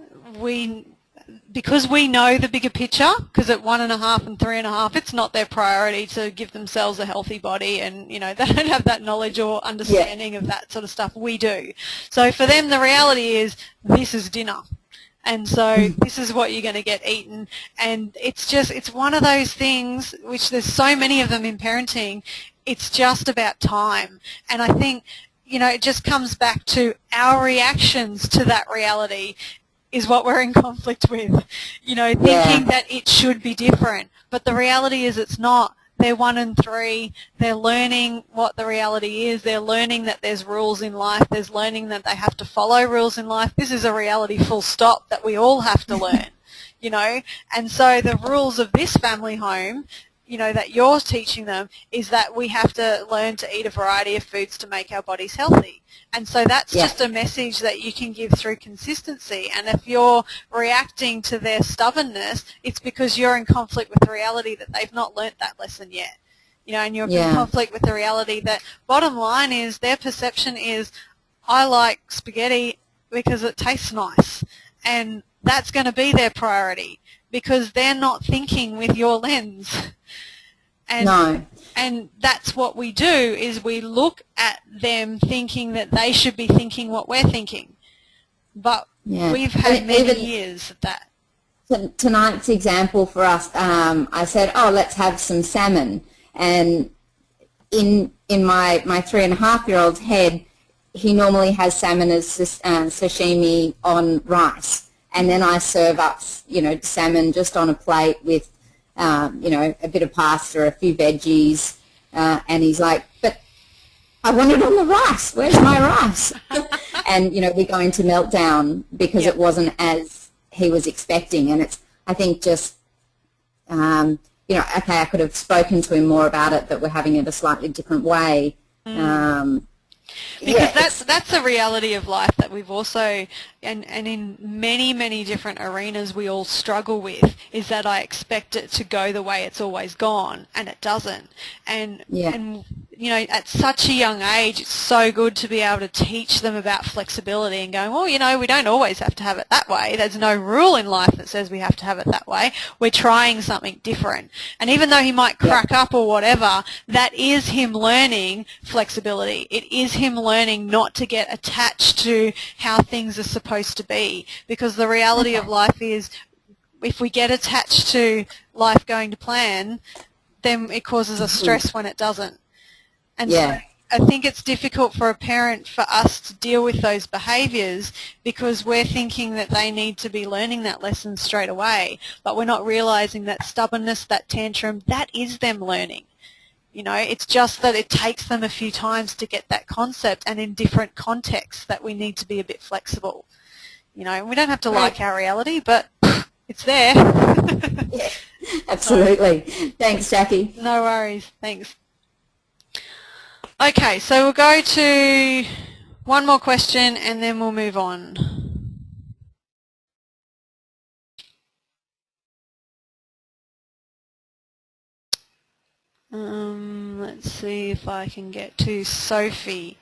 because we know the bigger picture, because at 1.5 and 3.5 it's not their priority to give themselves a healthy body, and you know they don't have that knowledge or understanding of that sort of stuff. We do. So for them the reality is, this is dinner. And so this is what you're going to get eaten. And it's one of those things, which there's so many of them in parenting, it's just about time. And I think, you know, it just comes back to our reactions to that reality is what we're in conflict with. You know, thinking that it should be different. But the reality is it's not. they're 1 and 3, they're learning what the reality is, they're learning that there's rules in life, there's learning that they have to follow rules in life. This is a reality full stop that we all have to learn, you know. And so the rules of this family home, you know, that you're teaching them is that we have to learn to eat a variety of foods to make our bodies healthy. And so that's just a message that you can give through consistency. And if you're reacting to their stubbornness, it's because you're in conflict with the reality that they've not learnt that lesson yet. You know, and you're in conflict with the reality that bottom line is their perception is, I like spaghetti because it tastes nice. And that's going to be their priority because they're not thinking with your lens. And, and that's what we do is we look at them thinking that they should be thinking what we're thinking. But we've had many years of that. Tonight's example for us, I said, oh, let's have some salmon. And in my 3.5-year-old's head, he normally has salmon as sashimi on rice. And then I serve up, you know, salmon just on a plate with, you know, a bit of pasta, a few veggies, and he's like, but I want it on the rice. Where's my rice? And, you know, we go into meltdown because it wasn't as he was expecting. And it's, I think, just, you know, okay, I could have spoken to him more about it, but we're having it a slightly different way. Because that's a reality of life that we've also, and in many different arenas we all struggle with, is that I expect it to go the way it's always gone, and it doesn't. And you know, at such a young age, it's so good to be able to teach them about flexibility and going, well, you know, we don't always have to have it that way. There's no rule in life that says we have to have it that way. We're trying something different. And even though he might crack up or whatever, that is him learning flexibility. It is him learning not to get attached to how things are supposed to be, because the reality of life is if we get attached to life going to plan, then it causes us stress when it doesn't. And so I think it's difficult for a parent, for us to deal with those behaviours because we're thinking that they need to be learning that lesson straight away, but we're not realising that stubbornness, that tantrum, that is them learning. You know, it's just that it takes them a few times to get that concept, and in different contexts that we need to be a bit flexible. You know, we don't have to like our reality, but it's there. Yeah, absolutely. Thanks, Jackie. No worries. Thanks. Okay, so we'll go to one more question and then we'll move on. Let's see if I can get to Sophie.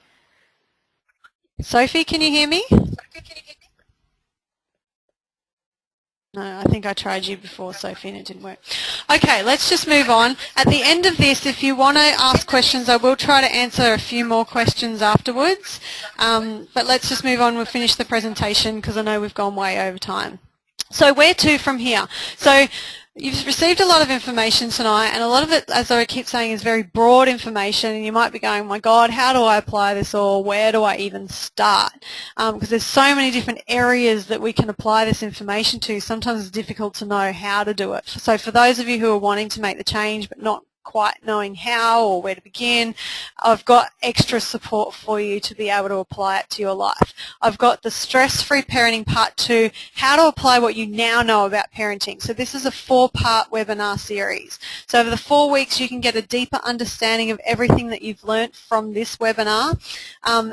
Sophie, can you hear me? No, I think I tried you before, Sophie, and it didn't work. Okay, let's just move on. At the end of this, if you want to ask questions, I will try to answer a few more questions afterwards. But let's just move on. We'll finish the presentation because I know we've gone way over time. So where to from here? So you've received a lot of information tonight, and a lot of it, as I keep saying, is very broad information, and you might be going, my God, how do I apply this, or where do I even start? Because there's so many different areas that we can apply this information to. Sometimes it's difficult to know how to do it. So for those of you who are wanting to make the change but not quite knowing how or where to begin, I've got extra support for you to be able to apply it to your life. I've got the Stress-Free Parenting Part 2, how to apply what you now know about parenting. So this is a 4-part webinar series. So over the 4 weeks you can get a deeper understanding of everything that you've learnt from this webinar,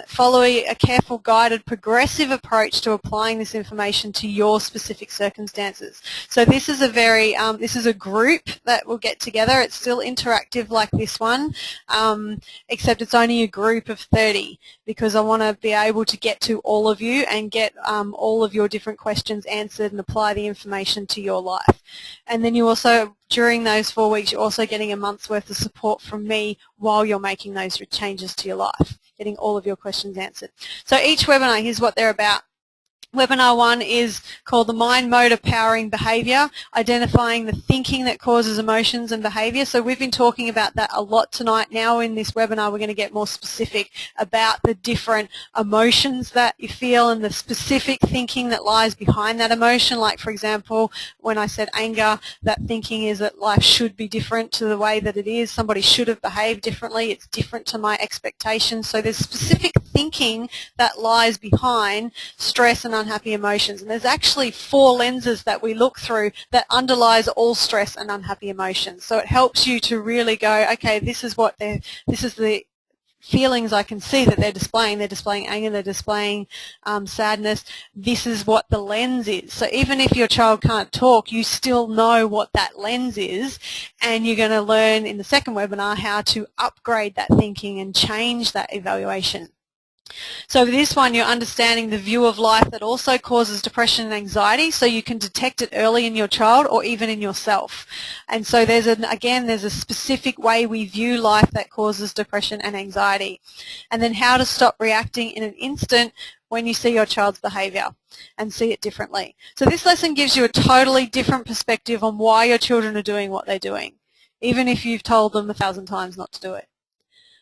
following a careful, guided, progressive approach to applying this information to your specific circumstances. So this is a very, this is a group that will get together. It's still interactive like this one, except it's only a group of 30 because I want to be able to get to all of you and get all of your different questions answered and apply the information to your life. And then you also, during those 4 weeks, you're also getting a month's worth of support from me while you're making those changes to your life, getting all of your questions answered. So each webinar, here's what they're about. Webinar 1 is called the Mind Motor Powering Behaviour, identifying the thinking that causes emotions and behaviour. So we've been talking about that a lot tonight. Now in this webinar we're going to get more specific about the different emotions that you feel and the specific thinking that lies behind that emotion. Like for example, when I said anger, that thinking is that life should be different to the way that it is. Somebody should have behaved differently. It's different to my expectations. So there's specific thinking that lies behind stress and unhappy emotions, and there's actually 4 lenses that we look through that underlies all stress and unhappy emotions. So it helps you to really go, okay, this is the feelings I can see that they're displaying. They're displaying anger, they're displaying sadness. This is what the lens is. So even if your child can't talk, you still know what that lens is, and you're going to learn in the second webinar how to upgrade that thinking and change that evaluation. So with this one, you're understanding the view of life that also causes depression and anxiety, so you can detect it early in your child or even in yourself. And so there's a specific way we view life that causes depression and anxiety. And then how to stop reacting in an instant when you see your child's behaviour and see it differently. So this lesson gives you a totally different perspective on why your children are doing what they're doing, even if you've told them 1,000 times not to do it.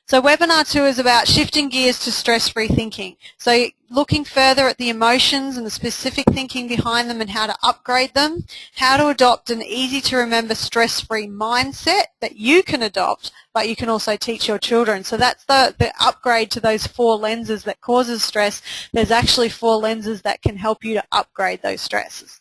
So webinar 2 is about shifting gears to stress-free thinking. So looking further at the emotions and the specific thinking behind them and how to upgrade them, how to adopt an easy-to-remember stress-free mindset that you can adopt, but you can also teach your children. So that's the upgrade to those 4 lenses that causes stress. There's actually 4 lenses that can help you to upgrade those stresses.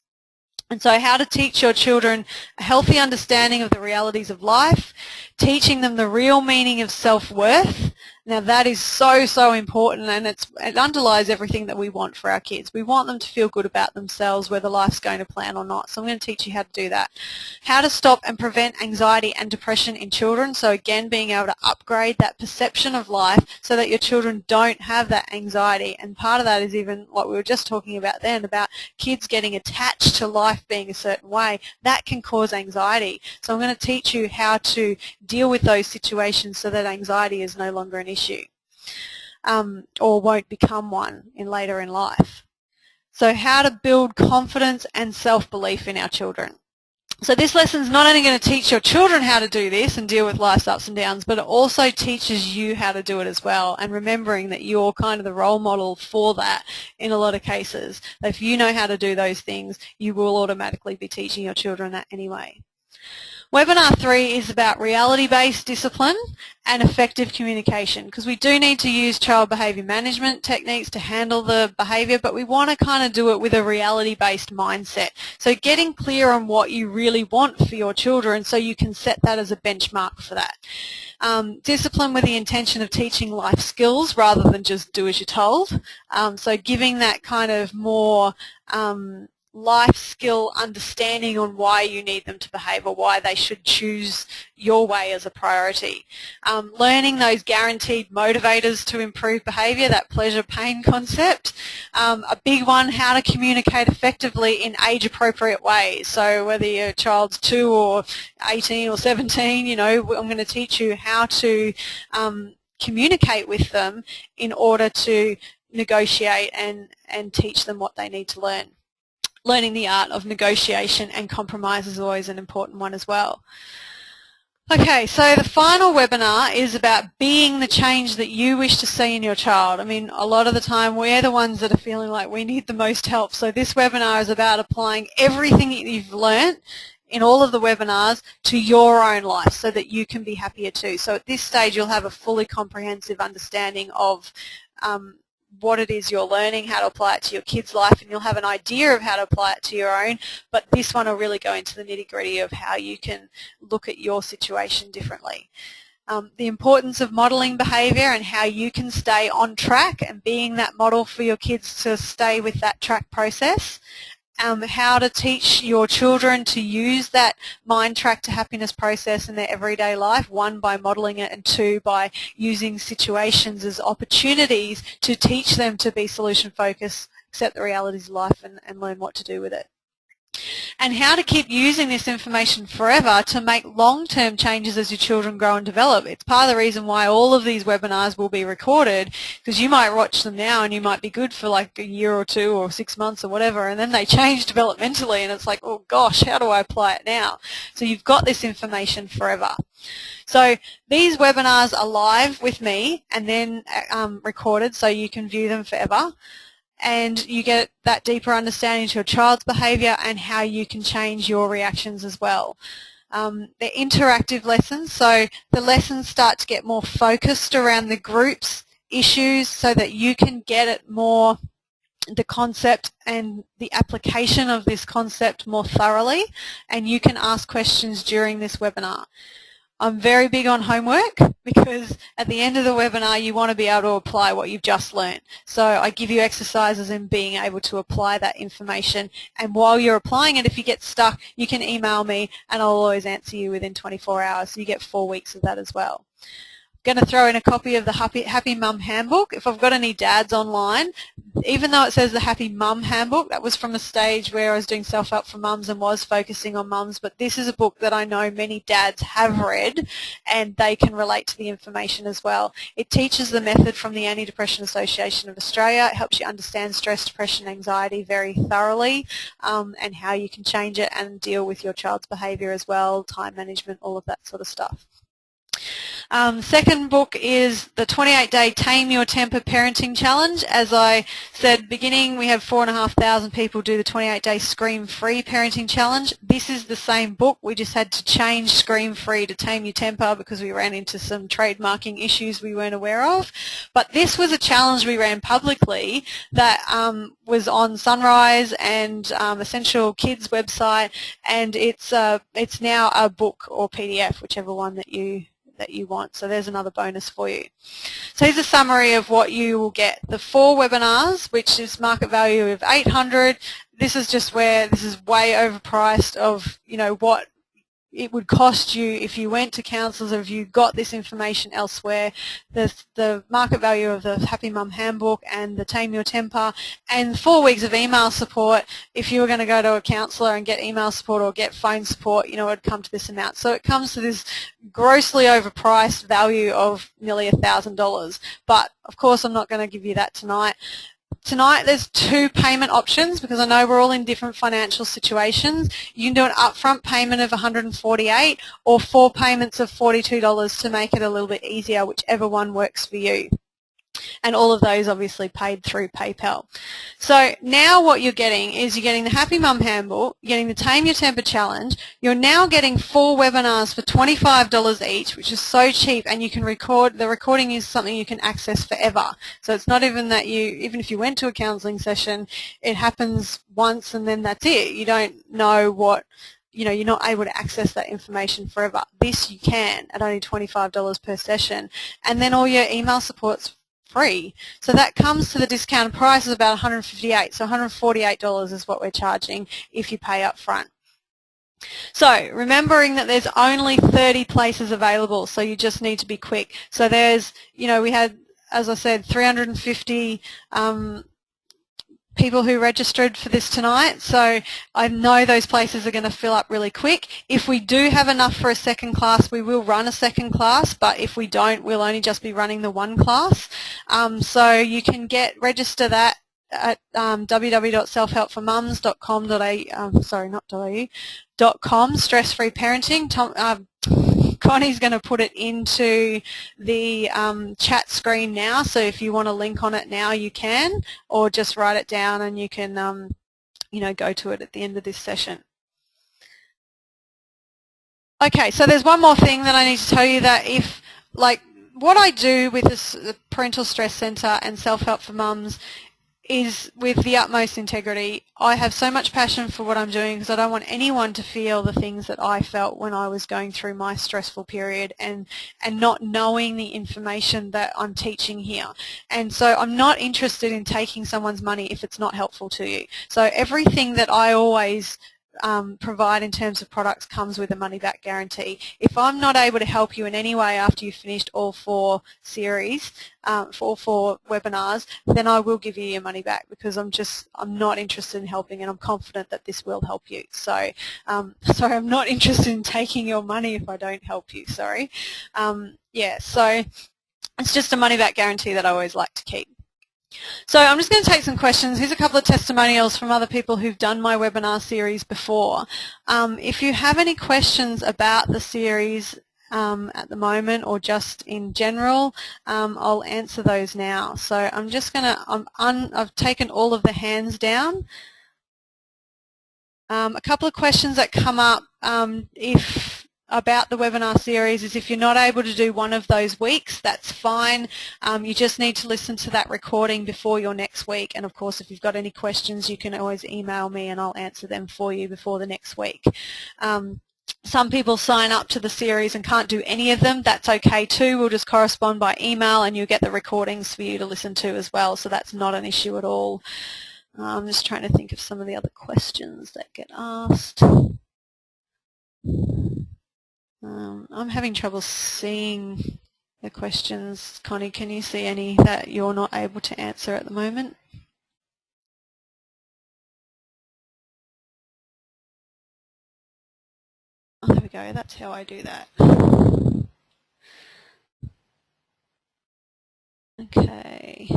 And so how to teach your children a healthy understanding of the realities of life, teaching them the real meaning of self-worth. Now that is so important, and it underlies everything that we want for our kids. We want them to feel good about themselves, whether life's going to plan or not. So I'm going to teach you how to do that. How to stop and prevent anxiety and depression in children. So again, being able to upgrade that perception of life so that your children don't have that anxiety. And part of that is even what we were just talking about then, about kids getting attached to life being a certain way. That can cause anxiety. So I'm going to teach you how to deal with those situations so that anxiety is no longer an issue, or won't become one later in life. So how to build confidence and self-belief in our children. So this lesson is not only going to teach your children how to do this and deal with life's ups and downs, but it also teaches you how to do it as well, and remembering that you're kind of the role model for that in a lot of cases. If you know how to do those things, you will automatically be teaching your children that anyway. Webinar 3 is about reality-based discipline and effective communication, because we do need to use child behaviour management techniques to handle the behaviour, but we want to kind of do it with a reality-based mindset. So getting clear on what you really want for your children so you can set that as a benchmark for that. Discipline with the intention of teaching life skills rather than just do as you're told. So giving that kind of more life skill understanding on why you need them to behave or why they should choose your way as a priority. Learning those guaranteed motivators to improve behaviour, that pleasure-pain concept. A big one, how to communicate effectively in age-appropriate ways. So whether your child's 2 or 18 or 17, you know, I'm going to teach you how to communicate with them in order to negotiate and teach them what they need to learn. Learning the art of negotiation and compromise is always an important one as well. Okay, so the final webinar is about being the change that you wish to see in your child. I mean, a lot of the time we're the ones that are feeling like we need the most help. So this webinar is about applying everything that you've learned in all of the webinars to your own life so that you can be happier too. So at this stage you'll have a fully comprehensive understanding of what it is you're learning, how to apply it to your kids' life, and you'll have an idea of how to apply it to your own, but this one will really go into the nitty-gritty of how you can look at your situation differently. The importance of modelling behaviour and how you can stay on track and being that model for your kids to stay with that track process. How to teach your children to use that mind track to happiness process in their everyday life, 1 by modelling it and 2 by using situations as opportunities to teach them to be solution focused, accept the realities of life and learn what to do with it. and how to keep using this information forever to make long-term changes as your children grow and develop. It's part of the reason why all of these webinars will be recorded, because you might watch them now and you might be good for like a year or 2 or 6 months or whatever, and then they change developmentally and it's like, oh gosh, how do I apply it now? So you've got this information forever. So these webinars are live with me and then recorded so you can view them forever, and you get that deeper understanding of your child's behaviour and how you can change your reactions as well. They're interactive lessons, so the lessons start to get more focused around the group's issues so that you can get it more, the concept and the application of this concept more thoroughly, and you can ask questions during this webinar. I'm very big on homework because at the end of the webinar you want to be able to apply what you've just learned. So I give you exercises in being able to apply that information, and while you're applying it, if you get stuck, you can email me and I'll always answer you within 24 hours, so you get 4 weeks of that as well. Going to throw in a copy of the Happy Mum Handbook. If I've got any dads online, even though it says the Happy Mum Handbook, that was from a stage where I was doing self-help for mums and was focusing on mums, but this is a book that I know many dads have read and they can relate to the information as well. It teaches the method from the Anti-Depression Association of Australia. It helps you understand stress, depression, anxiety very thoroughly, and how you can change it and deal with your child's behaviour as well, time management, all of that sort of stuff. Second book is the 28-day Tame Your Temper Parenting Challenge. As I said beginning, we have 4,500 people do the 28-day Scream-Free Parenting Challenge. This is the same book. We just had to change Scream-Free to Tame Your Temper because we ran into some trademarking issues we weren't aware of. But this was a challenge we ran publicly that was on Sunrise and Essential Kids website, and it's now a book or PDF, whichever one that you want. So there's another bonus for you. So here's a summary of what you will get. The 4 webinars, which is market value of $800. This is just where this is way overpriced of, you know, what it would cost you if you went to counsellors or if you got this information elsewhere. The market value of the Happy Mum Handbook and the Tame Your Temper, and 4 weeks of email support. If you were going to go to a counsellor and get email support or get phone support, you know, it would come to this amount. So it comes to this grossly overpriced value of nearly $1,000. But of course I'm not going to give you that tonight. Tonight there's 2 payment options because I know we're all in different financial situations. You can do an upfront payment of $148 or 4 payments of $42 to make it a little bit easier, whichever one works for you. And all of those obviously paid through PayPal. So now what you're getting is you're getting the Happy Mum Handbook, you're getting the Tame Your Temper Challenge, you're now getting 4 webinars for $25 each, which is so cheap, and you can record. The recording is something you can access forever. So it's not even that even if you went to a counselling session, it happens once and then that's it. You don't know what, you know, you're not able to access that information forever. This you can at only $25 per session, and then all your email support's free. So that comes to the discounted price is about $158. So $148 is what we're charging if you pay up front. So remembering that there's only 30 places available, so you just need to be quick. So there's, you know, we had, as I said, 350 people who registered for this tonight, so I know those places are going to fill up really quick. If we do have enough for a second class, we will run a second class, but if we don't, we'll only just be running the 1 class. So you can register that at www.selfhelpformums.com.au, stress-free parenting. Connie's going to put it into the chat screen now, so if you want to link on it now you can, or just write it down and you can you know, go to it at the end of this session. Okay, so there's one more thing that I need to tell you, that if, like, what I do with the Parental Stress Centre and Self-Help for Mums is with the utmost integrity. I have so much passion for what I'm doing because I don't want anyone to feel the things that I felt when I was going through my stressful period and not knowing the information that I'm teaching here. And so I'm not interested in taking someone's money if it's not helpful to you. So everything that I always provide in terms of products comes with a money-back guarantee. If I'm not able to help you in any way after you've finished all 4 series, for all 4 webinars, then I will give you your money back, because I'm not interested in helping, and I'm confident that this will help you. So, sorry, I'm not interested in taking your money if I don't help you, sorry. Yeah, so it's just a money-back guarantee that I always like to keep. So I'm just going to take some questions. Here's a couple of testimonials from other people who've done my webinar series before. If you have any questions about the series at the moment, or just in general, I'll answer those now. So I'm just going to, I've taken all of the hands down. A couple of questions that come up about the webinar series is if you're not able to do one of those weeks, that's fine. You just need to listen to that recording before your next week, and of course if you've got any questions you can always email me and I'll answer them for you before the next week. Some people sign up to the series and can't do any of them. That's okay too. We'll just correspond by email and you'll get the recordings for you to listen to as well, so that's not an issue at all. I'm just trying to think of some of the other questions that get asked. I'm having trouble seeing the questions. Connie, can you see any that you're not able to answer at the moment? Oh, there we go. That's how I do that. Okay.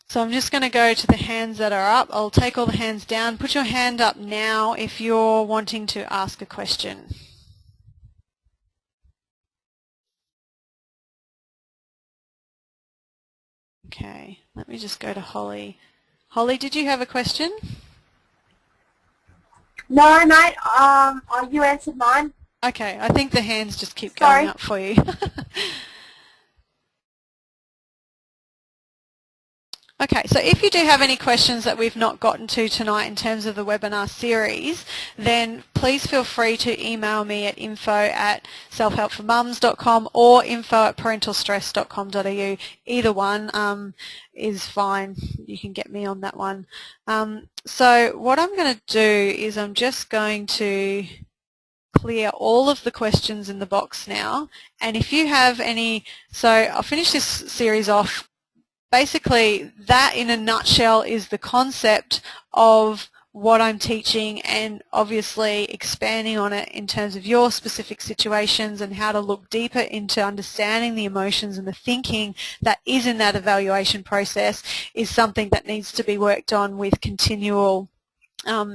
So I'm just going to go to the hands that are up. I'll take all the hands down. Put your hand up now if you're wanting to ask a question. Okay, let me just go to Holly. Holly, did you have a question? No, mate. You answered mine. Okay, I think the hands just keep going up for you. Okay, so if you do have any questions that we've not gotten to tonight in terms of the webinar series, then please feel free to email me at info@selfhelpformums.com or info@parentalstress.com.au. Either one is fine. You can get me on that one. So what I'm going to do is I'm just going to clear all of the questions in the box now, and if you have any, so I'll finish this series off. Basically, that in a nutshell is the concept of what I'm teaching, and obviously expanding on it in terms of your specific situations and how to look deeper into understanding the emotions and the thinking that is in that evaluation process is something that needs to be worked on with continual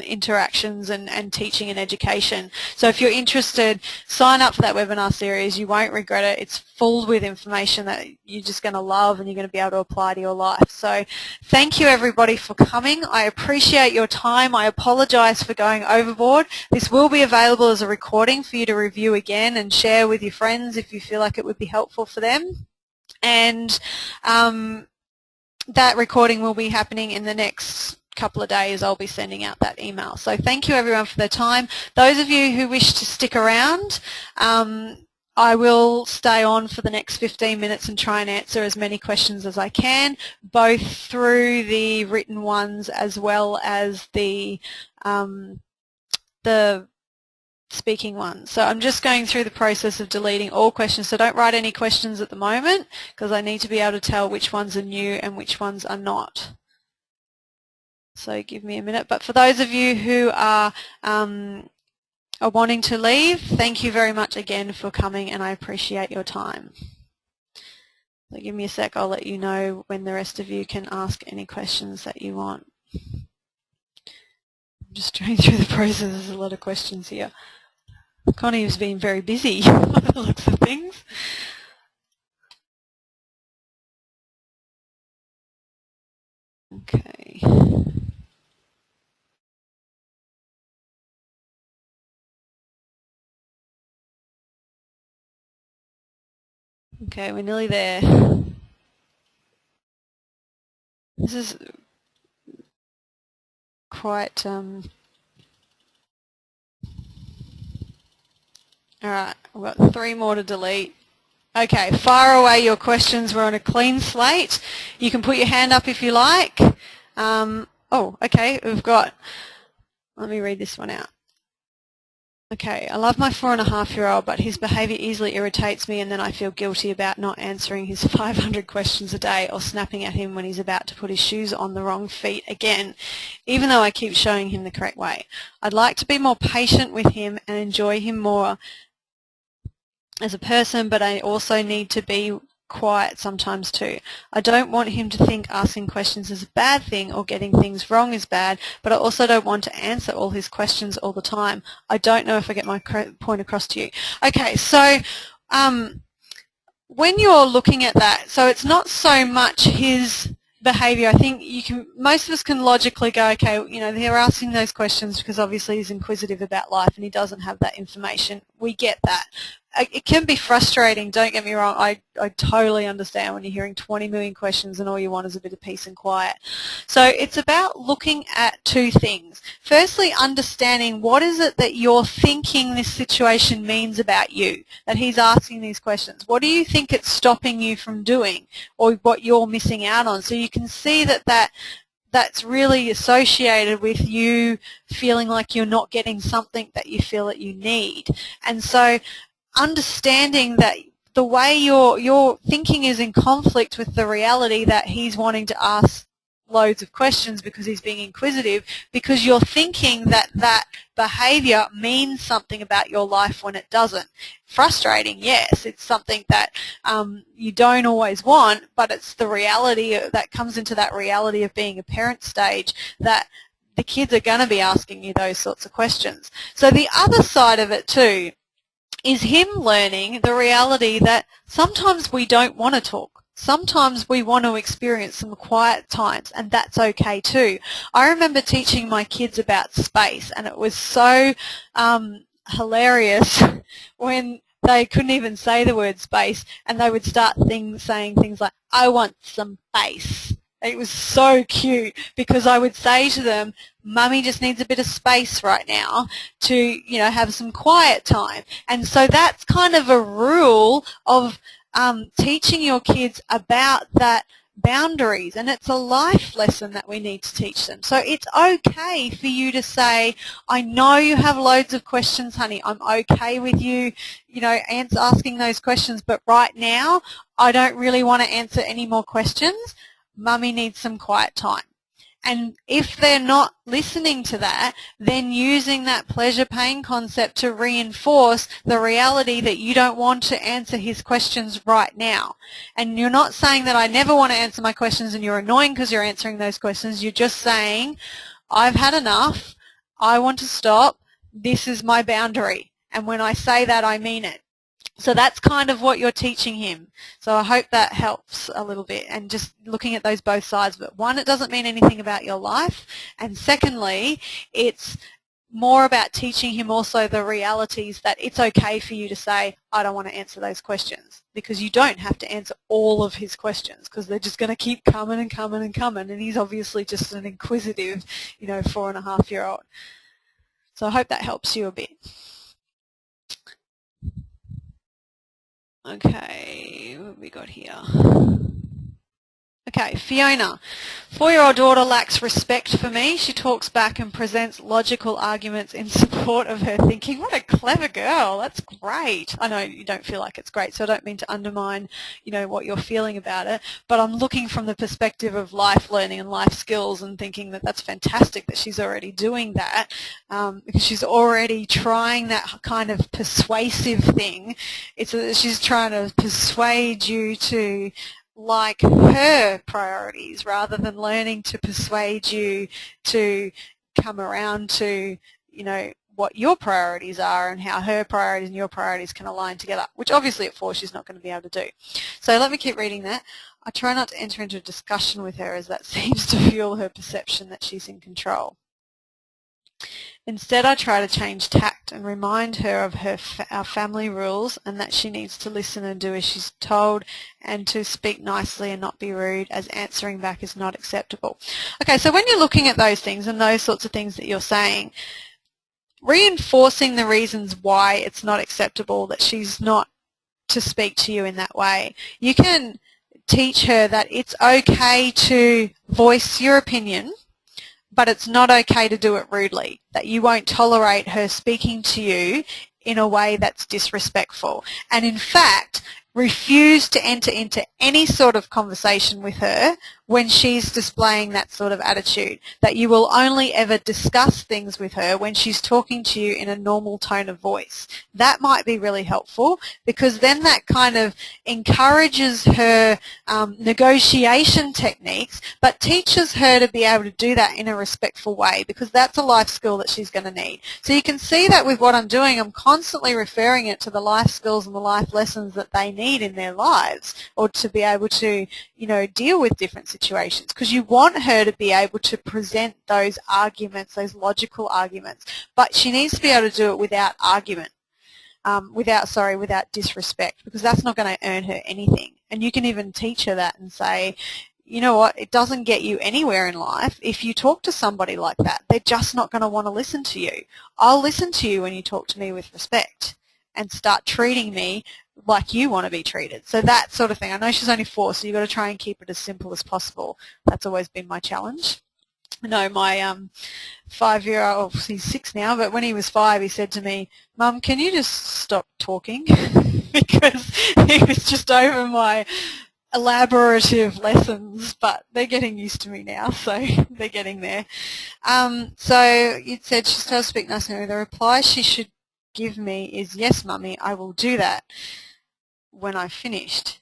interactions and teaching and education. So if you're interested, sign up for that webinar series. You won't regret it. It's full with information that you're just going to love and you're going to be able to apply to your life. So thank you everybody for coming. I appreciate your time. I apologize for going overboard. This will be available as a recording for you to review again and share with your friends if you feel like it would be helpful for them. And that recording will be happening in the next couple of days. I'll be sending out that email. So thank you everyone for their time. Those of you who wish to stick around, I will stay on for the next 15 minutes and try and answer as many questions as I can, both through the written ones as well as the speaking ones. So I'm just going through the process of deleting all questions. So don't write any questions at the moment because I need to be able to tell which ones are new and which ones are not. So give me a minute. But for those of you who are wanting to leave, thank you very much again for coming, and I appreciate your time. So give me a sec. I'll let you know when the rest of you can ask any questions that you want. I'm just going through the process. There's a lot of questions here. Connie has been very busy by the looks of things. Okay. Okay, we're nearly there. This is quite alright, we've got 3 more to delete. Okay, fire away your questions. We're on a clean slate. You can put your hand up if you like. Oh, okay, we've got Let me read this one out. Okay, I love my 4.5-year-old, but his behaviour easily irritates me, and then I feel guilty about not answering his 500 questions a day or snapping at him when he's about to put his shoes on the wrong feet again, even though I keep showing him the correct way. I'd like to be more patient with him and enjoy him more as a person, but I also need to be quiet sometimes too. I don't want him to think asking questions is a bad thing or getting things wrong is bad, but I also don't want to answer all his questions all the time. I don't know if I get my point across to you. Okay, so when you're looking at that, so it's not so much his behaviour. I think most of us can logically go, okay, you know, they're asking those questions because obviously he's inquisitive about life and he doesn't have that information. We get that. It can be frustrating, don't get me wrong. I totally understand when you're hearing 20 million questions and all you want is a bit of peace and quiet. So it's about looking at two things. Firstly, understanding what is it that you're thinking this situation means about you, that he's asking these questions. What do you think it's stopping you from doing or what you're missing out on? So you can see that's really associated with you feeling like you're not getting something that you feel that you need. And so understanding that the way your thinking is in conflict with the reality that he's wanting to ask loads of questions because he's being inquisitive, because you're thinking that behaviour means something about your life when it doesn't. Frustrating, yes, it's something that you don't always want, but it's the reality that comes into that reality of being a parent stage, that the kids are going to be asking you those sorts of questions. So the other side of it too is him learning the reality that sometimes we don't want to talk. Sometimes we want to experience some quiet times, and that's okay too. I remember teaching my kids about space, and it was so hilarious when they couldn't even say the word space, and they would start saying things like, I want some space. It was so cute because I would say to them, Mummy just needs a bit of space right now to, you know, have some quiet time. And so that's kind of a rule of teaching your kids about that boundaries, and it's a life lesson that we need to teach them. So it's okay for you to say, I know you have loads of questions, honey. I'm okay with you, you know, asking those questions, but right now I don't really want to answer any more questions. Mummy needs some quiet time. And if they're not listening to that, then using that pleasure-pain concept to reinforce the reality that you don't want to answer his questions right now. And you're not saying that I never want to answer my questions and you're annoying because you're answering those questions. You're just saying, I've had enough. I want to stop. This is my boundary. And when I say that, I mean it. So that's kind of what you're teaching him. So I hope that helps a little bit, and just looking at those both sides. But one, it doesn't mean anything about your life. And secondly, it's more about teaching him also the realities that it's okay for you to say, I don't want to answer those questions, because you don't have to answer all of his questions because they're just going to keep coming and coming and coming. And he's obviously just an inquisitive, you know, 4.5-year-old. So I hope that helps you a bit. Okay, what have we got here? Okay, Fiona. 4-year-old daughter lacks respect for me. She talks back and presents logical arguments in support of her thinking. What a clever girl. That's great. I know you don't feel like it's great, so I don't mean to undermine, you know, what you're feeling about it, but I'm looking from the perspective of life learning and life skills and thinking that that's fantastic that she's already doing that, because she's already trying that kind of persuasive thing. She's trying to persuade you to like her priorities rather than learning to persuade you to come around to, you know, what your priorities are and how her priorities and your priorities can align together, which obviously at 4 she's not going to be able to do. So let me keep reading that. I try not to enter into a discussion with her as that seems to fuel her perception that she's in control. Instead, I try to change tact and remind her of our family rules and that she needs to listen and do as she's told and to speak nicely and not be rude, as answering back is not acceptable. Okay, so when you're looking at those things and those sorts of things that you're saying, reinforcing the reasons why it's not acceptable that she's not to speak to you in that way. You can teach her that it's okay to voice your opinion, but it's not okay to do it rudely, that you won't tolerate her speaking to you in a way that's disrespectful. And in fact, refuse to enter into any sort of conversation with her when she's displaying that sort of attitude, that you will only ever discuss things with her when she's talking to you in a normal tone of voice. That might be really helpful, because then that kind of encourages her negotiation techniques, but teaches her to be able to do that in a respectful way, because that's a life skill that she's going to need. So you can see that with what I'm doing, I'm constantly referring it to the life skills and the life lessons that they need in their lives, or to be able to, you know, deal with different situations, because you want her to be able to present those arguments, those logical arguments, but she needs to be able to do it without argument, without disrespect, because that's not going to earn her anything. And you can even teach her that and say, you know what, it doesn't get you anywhere in life if you talk to somebody like that. They're just not going to want to listen to you. I'll listen to you when you talk to me with respect and start treating me like you want to be treated. So that sort of thing. I know she's only 4, so you've got to try and keep it as simple as possible. That's always been my challenge. No, my 5-year-old, he's 6 now, but when he was 5, he said to me, "Mum, can you just stop talking?" Because he was just over my elaborative lessons, but they're getting used to me now, so they're getting there. So you said she started to speak nicely. The reply she should give me is, "Yes, Mummy, I will do that when I've finished."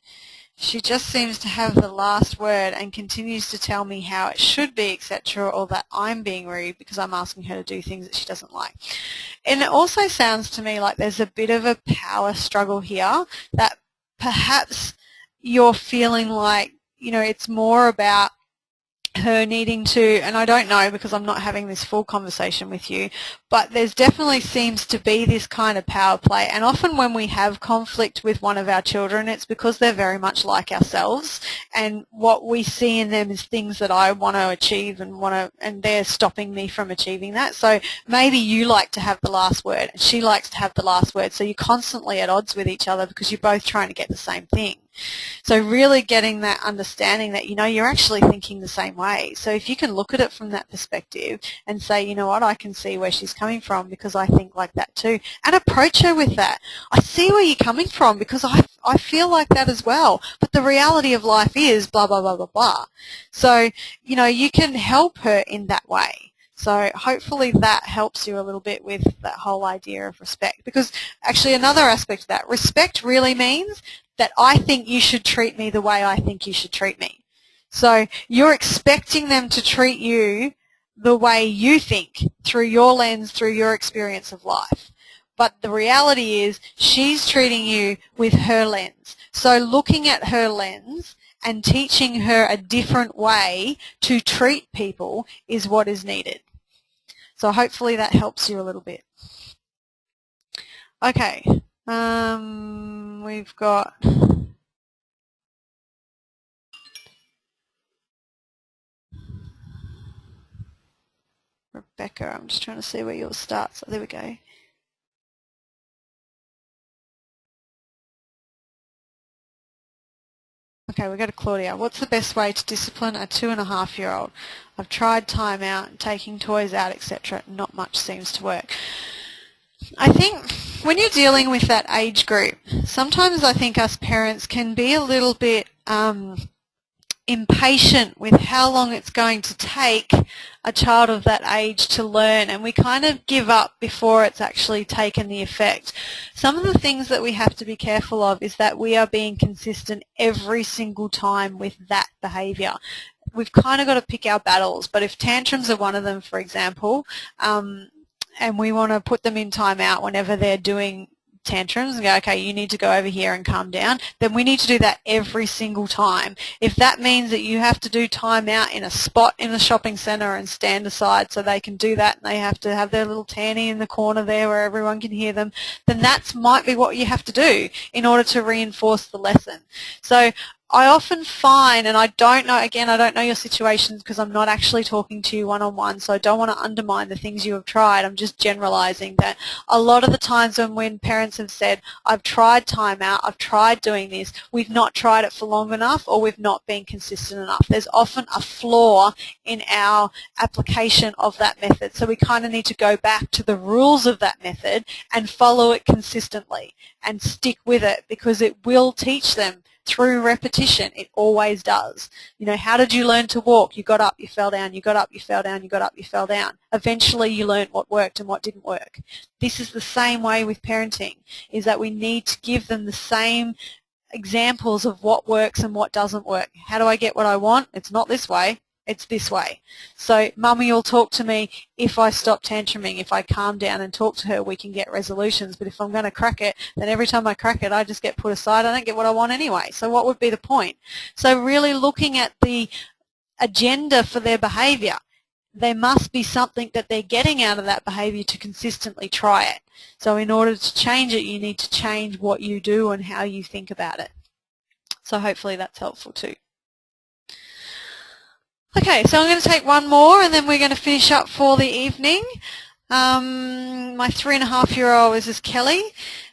She just seems to have the last word and continues to tell me how it should be, etc., or that I'm being rude because I'm asking her to do things that she doesn't like. And it also sounds to me like there's a bit of a power struggle here, that perhaps you're feeling like, you know, it's more about her needing to, and I don't know because I'm not having this full conversation with you, but there's definitely seems to be this kind of power play. And often when we have conflict with one of our children, it's because they're very much like ourselves, and what we see in them is things that I want to achieve and they're stopping me from achieving that. So maybe you like to have the last word and she likes to have the last word, so you're constantly at odds with each other because you're both trying to get the same thing. So really getting that understanding that, you know, you're actually thinking the same way. So if you can look at it from that perspective and say, you know what, I can see where she's coming from because I think like that too, and approach her with that. I see where you're coming from because I feel like that as well, but the reality of life is blah, blah, blah, blah, blah. So, you know, you can help her in that way. So hopefully that helps you a little bit with that whole idea of respect, because actually another aspect of that, respect really means that I think you should treat me the way I think you should treat me. So you're expecting them to treat you the way you think, through your lens, through your experience of life. But the reality is she's treating you with her lens. So looking at her lens and teaching her a different way to treat people is what is needed. So hopefully that helps you a little bit. Okay. We've got Rebecca. I'm just trying to see where yours starts. Oh, there we go. Okay, we go to Claudia. What's the best way to discipline a 2.5-year-old? I've tried time out, taking toys out, etc. Not much seems to work. I think when you're dealing with that age group, sometimes I think us parents can be a little bit impatient with how long it's going to take a child of that age to learn, and we kind of give up before it's actually taken the effect. Some of the things that we have to be careful of is that we are being consistent every single time with that behaviour. We've kind of got to pick our battles, but if tantrums are one of them, for example, and we want to put them in time out whenever they're doing tantrums and go, okay, you need to go over here and calm down, then we need to do that every single time. If that means that you have to do time out in a spot in the shopping centre and stand aside so they can do that, and they have to have their little tanny in the corner there where everyone can hear them, then that might be what you have to do in order to reinforce the lesson. So I often find, and I don't know, again, I don't know your situations because I'm not actually talking to you one-on-one, so I don't want to undermine the things you have tried. I'm just generalizing that a lot of the times when parents have said, I've tried timeout, I've tried doing this, we've not tried it for long enough or we've not been consistent enough. There's often a flaw in our application of that method, so we kind of need to go back to the rules of that method and follow it consistently and stick with it because it will teach them through repetition. It always does. You know, how did you learn to walk? You got up, you fell down, you got up, you fell down, you got up, you fell down. Eventually you learned what worked and what didn't work. This is the same way with parenting, is that we need to give them the same examples of what works and what doesn't work. How do I get what I want? It's not this way. It's this way. So Mummy will talk to me if I stop tantruming. If I calm down and talk to her, we can get resolutions. But if I'm going to crack it, then every time I crack it, I just get put aside. I don't get what I want anyway. So what would be the point? So really looking at the agenda for their behaviour. There must be something that they're getting out of that behaviour to consistently try it. So in order to change it, you need to change what you do and how you think about it. So hopefully that's helpful too. Okay, so I'm going to take one more and then we're going to finish up for the evening. My 3.5-year-old, this is Kelly.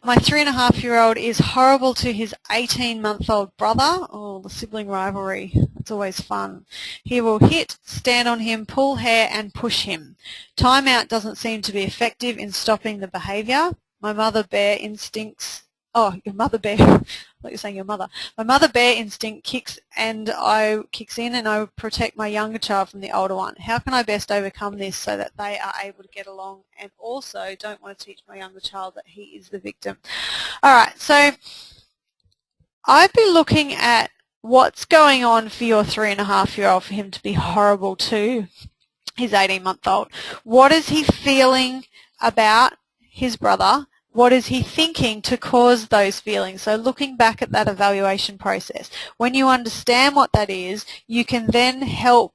My 3.5-year-old is horrible to his 18-month-old brother. Oh, the sibling rivalry. It's always fun. He will hit, stand on him, pull hair and push him. Timeout doesn't seem to be effective in stopping the behaviour. My mother bear instincts. Oh, your mother bear. I thought you were saying your mother. My mother bear instinct kicks in and I protect my younger child from the older one. How can I best overcome this so that they are able to get along and also don't want to teach my younger child that he is the victim? All right, so I'd be looking at what's going on for your 3.5-year-old for him to be horrible to his 18-month-old. What is he feeling about his brother? What is he thinking to cause those feelings? So looking back at that evaluation process. When you understand what that is, you can then help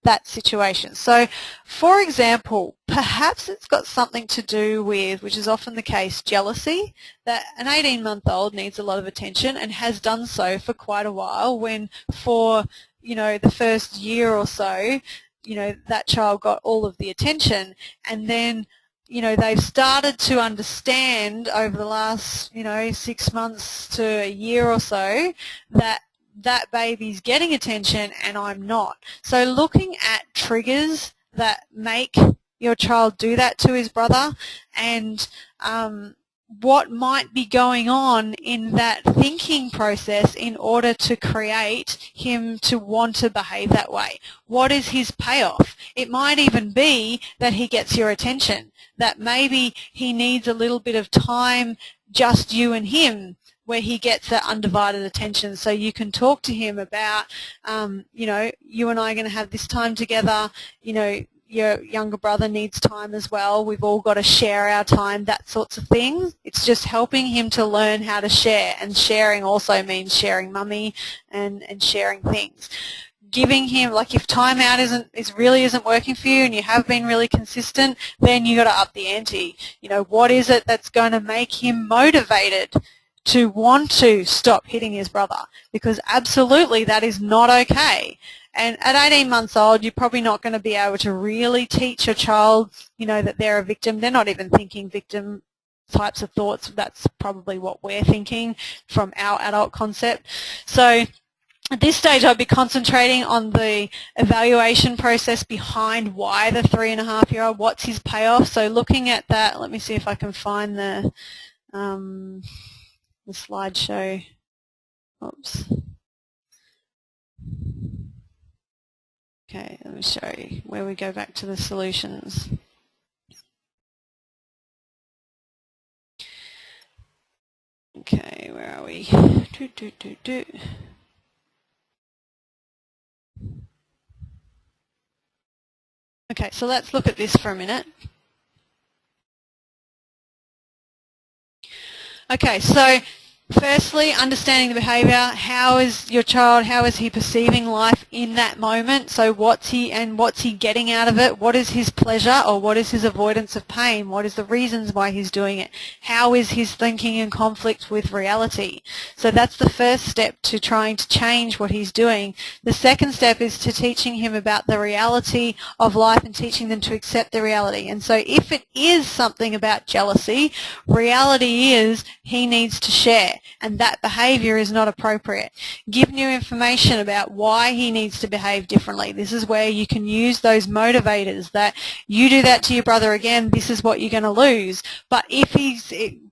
that situation. So, for example, perhaps it's got something to do with, which is often the case, jealousy, that an 18-month-old needs a lot of attention and has done so for quite a while when for, you know, the first year or so, you know, that child got all of the attention and then you know, they've started to understand over the last, you know, 6 months to a year or so that that baby's getting attention and I'm not. So looking at triggers that make your child do that to his brother and what might be going on in that thinking process in order to create him to want to behave that way. What is his payoff? It might even be that he gets your attention, that maybe he needs a little bit of time, just you and him, where he gets that undivided attention. So you can talk to him about, you know, you and I are going to have this time together, you know, your younger brother needs time as well. We've all got to share our time, that sorts of things. It's just helping him to learn how to share, and sharing also means sharing mummy and sharing things. Giving him, like if timeout really isn't working for you and you have been really consistent, then you got to up the ante. You know, what is it that's going to make him motivated to want to stop hitting his brother? Because absolutely that is not okay. And at 18 months old, you're probably not going to be able to really teach your child, you know, that they're a victim. They're not even thinking victim types of thoughts. That's probably what we're thinking from our adult concept. So at this stage, I'd be concentrating on the evaluation process behind why the 3.5-year-old, what's his payoff. So looking at that, let me see if I can find the slideshow. Oops. Okay, let me show you where we go back to the solutions. Okay, where are we? Okay, so let's look at this for a minute. Okay, so Firstly, understanding the behaviour. How is your child, how is he perceiving life in that moment? So what's he getting out of it? What is his pleasure or what is his avoidance of pain? What is the reasons why he's doing it? How is his thinking in conflict with reality? So that's the first step to trying to change what he's doing. The second step is to teaching him about the reality of life and teaching them to accept the reality. And so if it is something about jealousy, reality is he needs to share, and that behaviour is not appropriate. Give new information about why he needs to behave differently. This is where you can use those motivators that you do that to your brother again, this is what you're going to lose. But if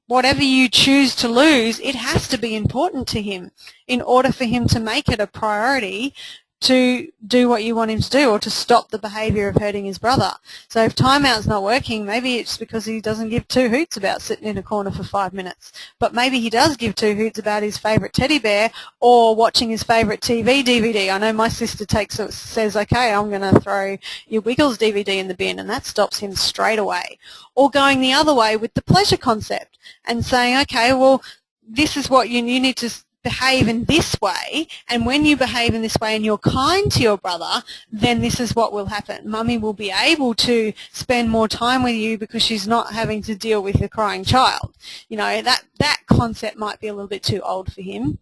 whatever you choose to lose, it has to be important to him in order for him to make it a priority to do what you want him to do or to stop the behaviour of hurting his brother. So if timeout's not working, maybe it's because he doesn't give two hoots about sitting in a corner for 5 minutes. But maybe he does give two hoots about his favourite teddy bear or watching his favourite TV DVD. I know my sister says, okay, I'm going to throw your Wiggles DVD in the bin, and that stops him straight away. Or going the other way with the pleasure concept and saying, okay, well, this is what you need to behave in this way, and when you behave in this way and you're kind to your brother, then this is what will happen. Mummy will be able to spend more time with you because she's not having to deal with a crying child. You know, that concept might be a little bit too old for him.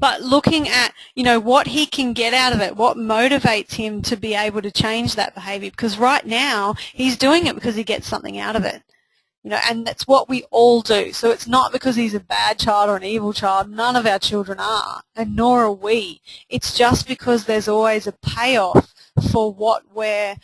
But looking at, you know, what he can get out of it, what motivates him to be able to change that behavior, because right now he's doing it because he gets something out of it. You know, and that's what we all do. So it's not because he's a bad child or an evil child. None of our children are, and nor are we. It's just because there's always a payoff for what why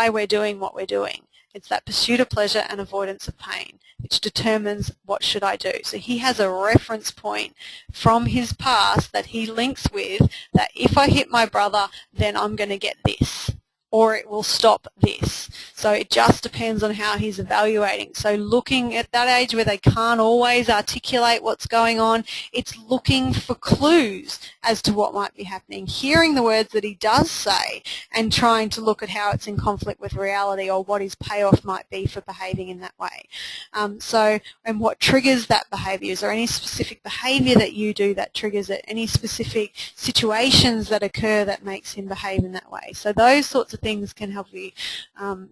we're doing what we're doing. It's that pursuit of pleasure and avoidance of pain, which determines what should I do. So he has a reference point from his past that he links with, that if I hit my brother, then I'm going to get this, or it will stop this. So it just depends on how he's evaluating. So looking at that age where they can't always articulate what's going on, it's looking for clues as to what might be happening, hearing the words that he does say and trying to look at how it's in conflict with reality or what his payoff might be for behaving in that way. And what triggers that behaviour? Is there any specific behaviour that you do that triggers it? Any specific situations that occur that makes him behave in that way? So those sorts of things can help you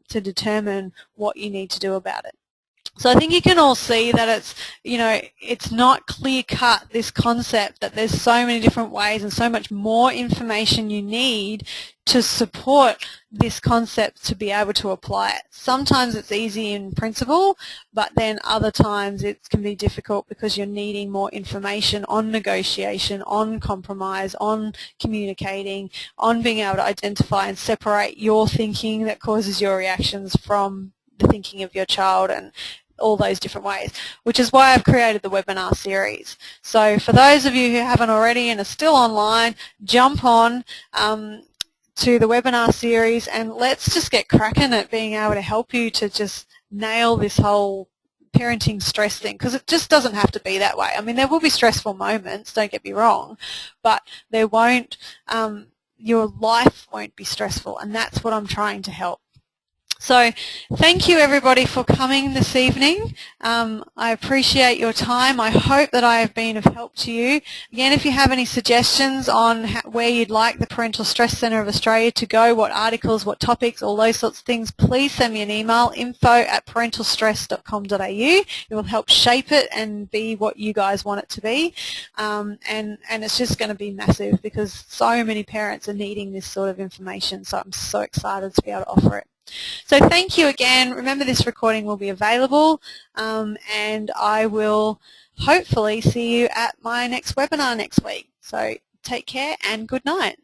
to determine what you need to do about it. So I think you can all see that it's, you know, it's not clear-cut, this concept, that there's so many different ways and so much more information you need to support this concept to be able to apply it. Sometimes it's easy in principle, but then other times it can be difficult because you're needing more information on negotiation, on compromise, on communicating, on being able to identify and separate your thinking that causes your reactions from the thinking of your child, and all those different ways, which is why I've created the webinar series. So for those of you who haven't already and are still online, jump on to the webinar series and let's just get cracking at being able to help you to just nail this whole parenting stress thing, because it just doesn't have to be that way. I mean, there will be stressful moments, don't get me wrong, but there won't, your life won't be stressful, and that's what I'm trying to help. So thank you everybody for coming this evening. I appreciate your time. I hope that I have been of help to you. Again, if you have any suggestions on where you'd like the Parental Stress Centre of Australia to go, what articles, what topics, all those sorts of things, please send me an email, info@parentalstress.com.au. It will help shape it and be what you guys want it to be. And it's just going to be massive because so many parents are needing this sort of information. So I'm so excited to be able to offer it. So thank you again. Remember, this recording will be available, and I will hopefully see you at my next webinar next week. So take care and good night.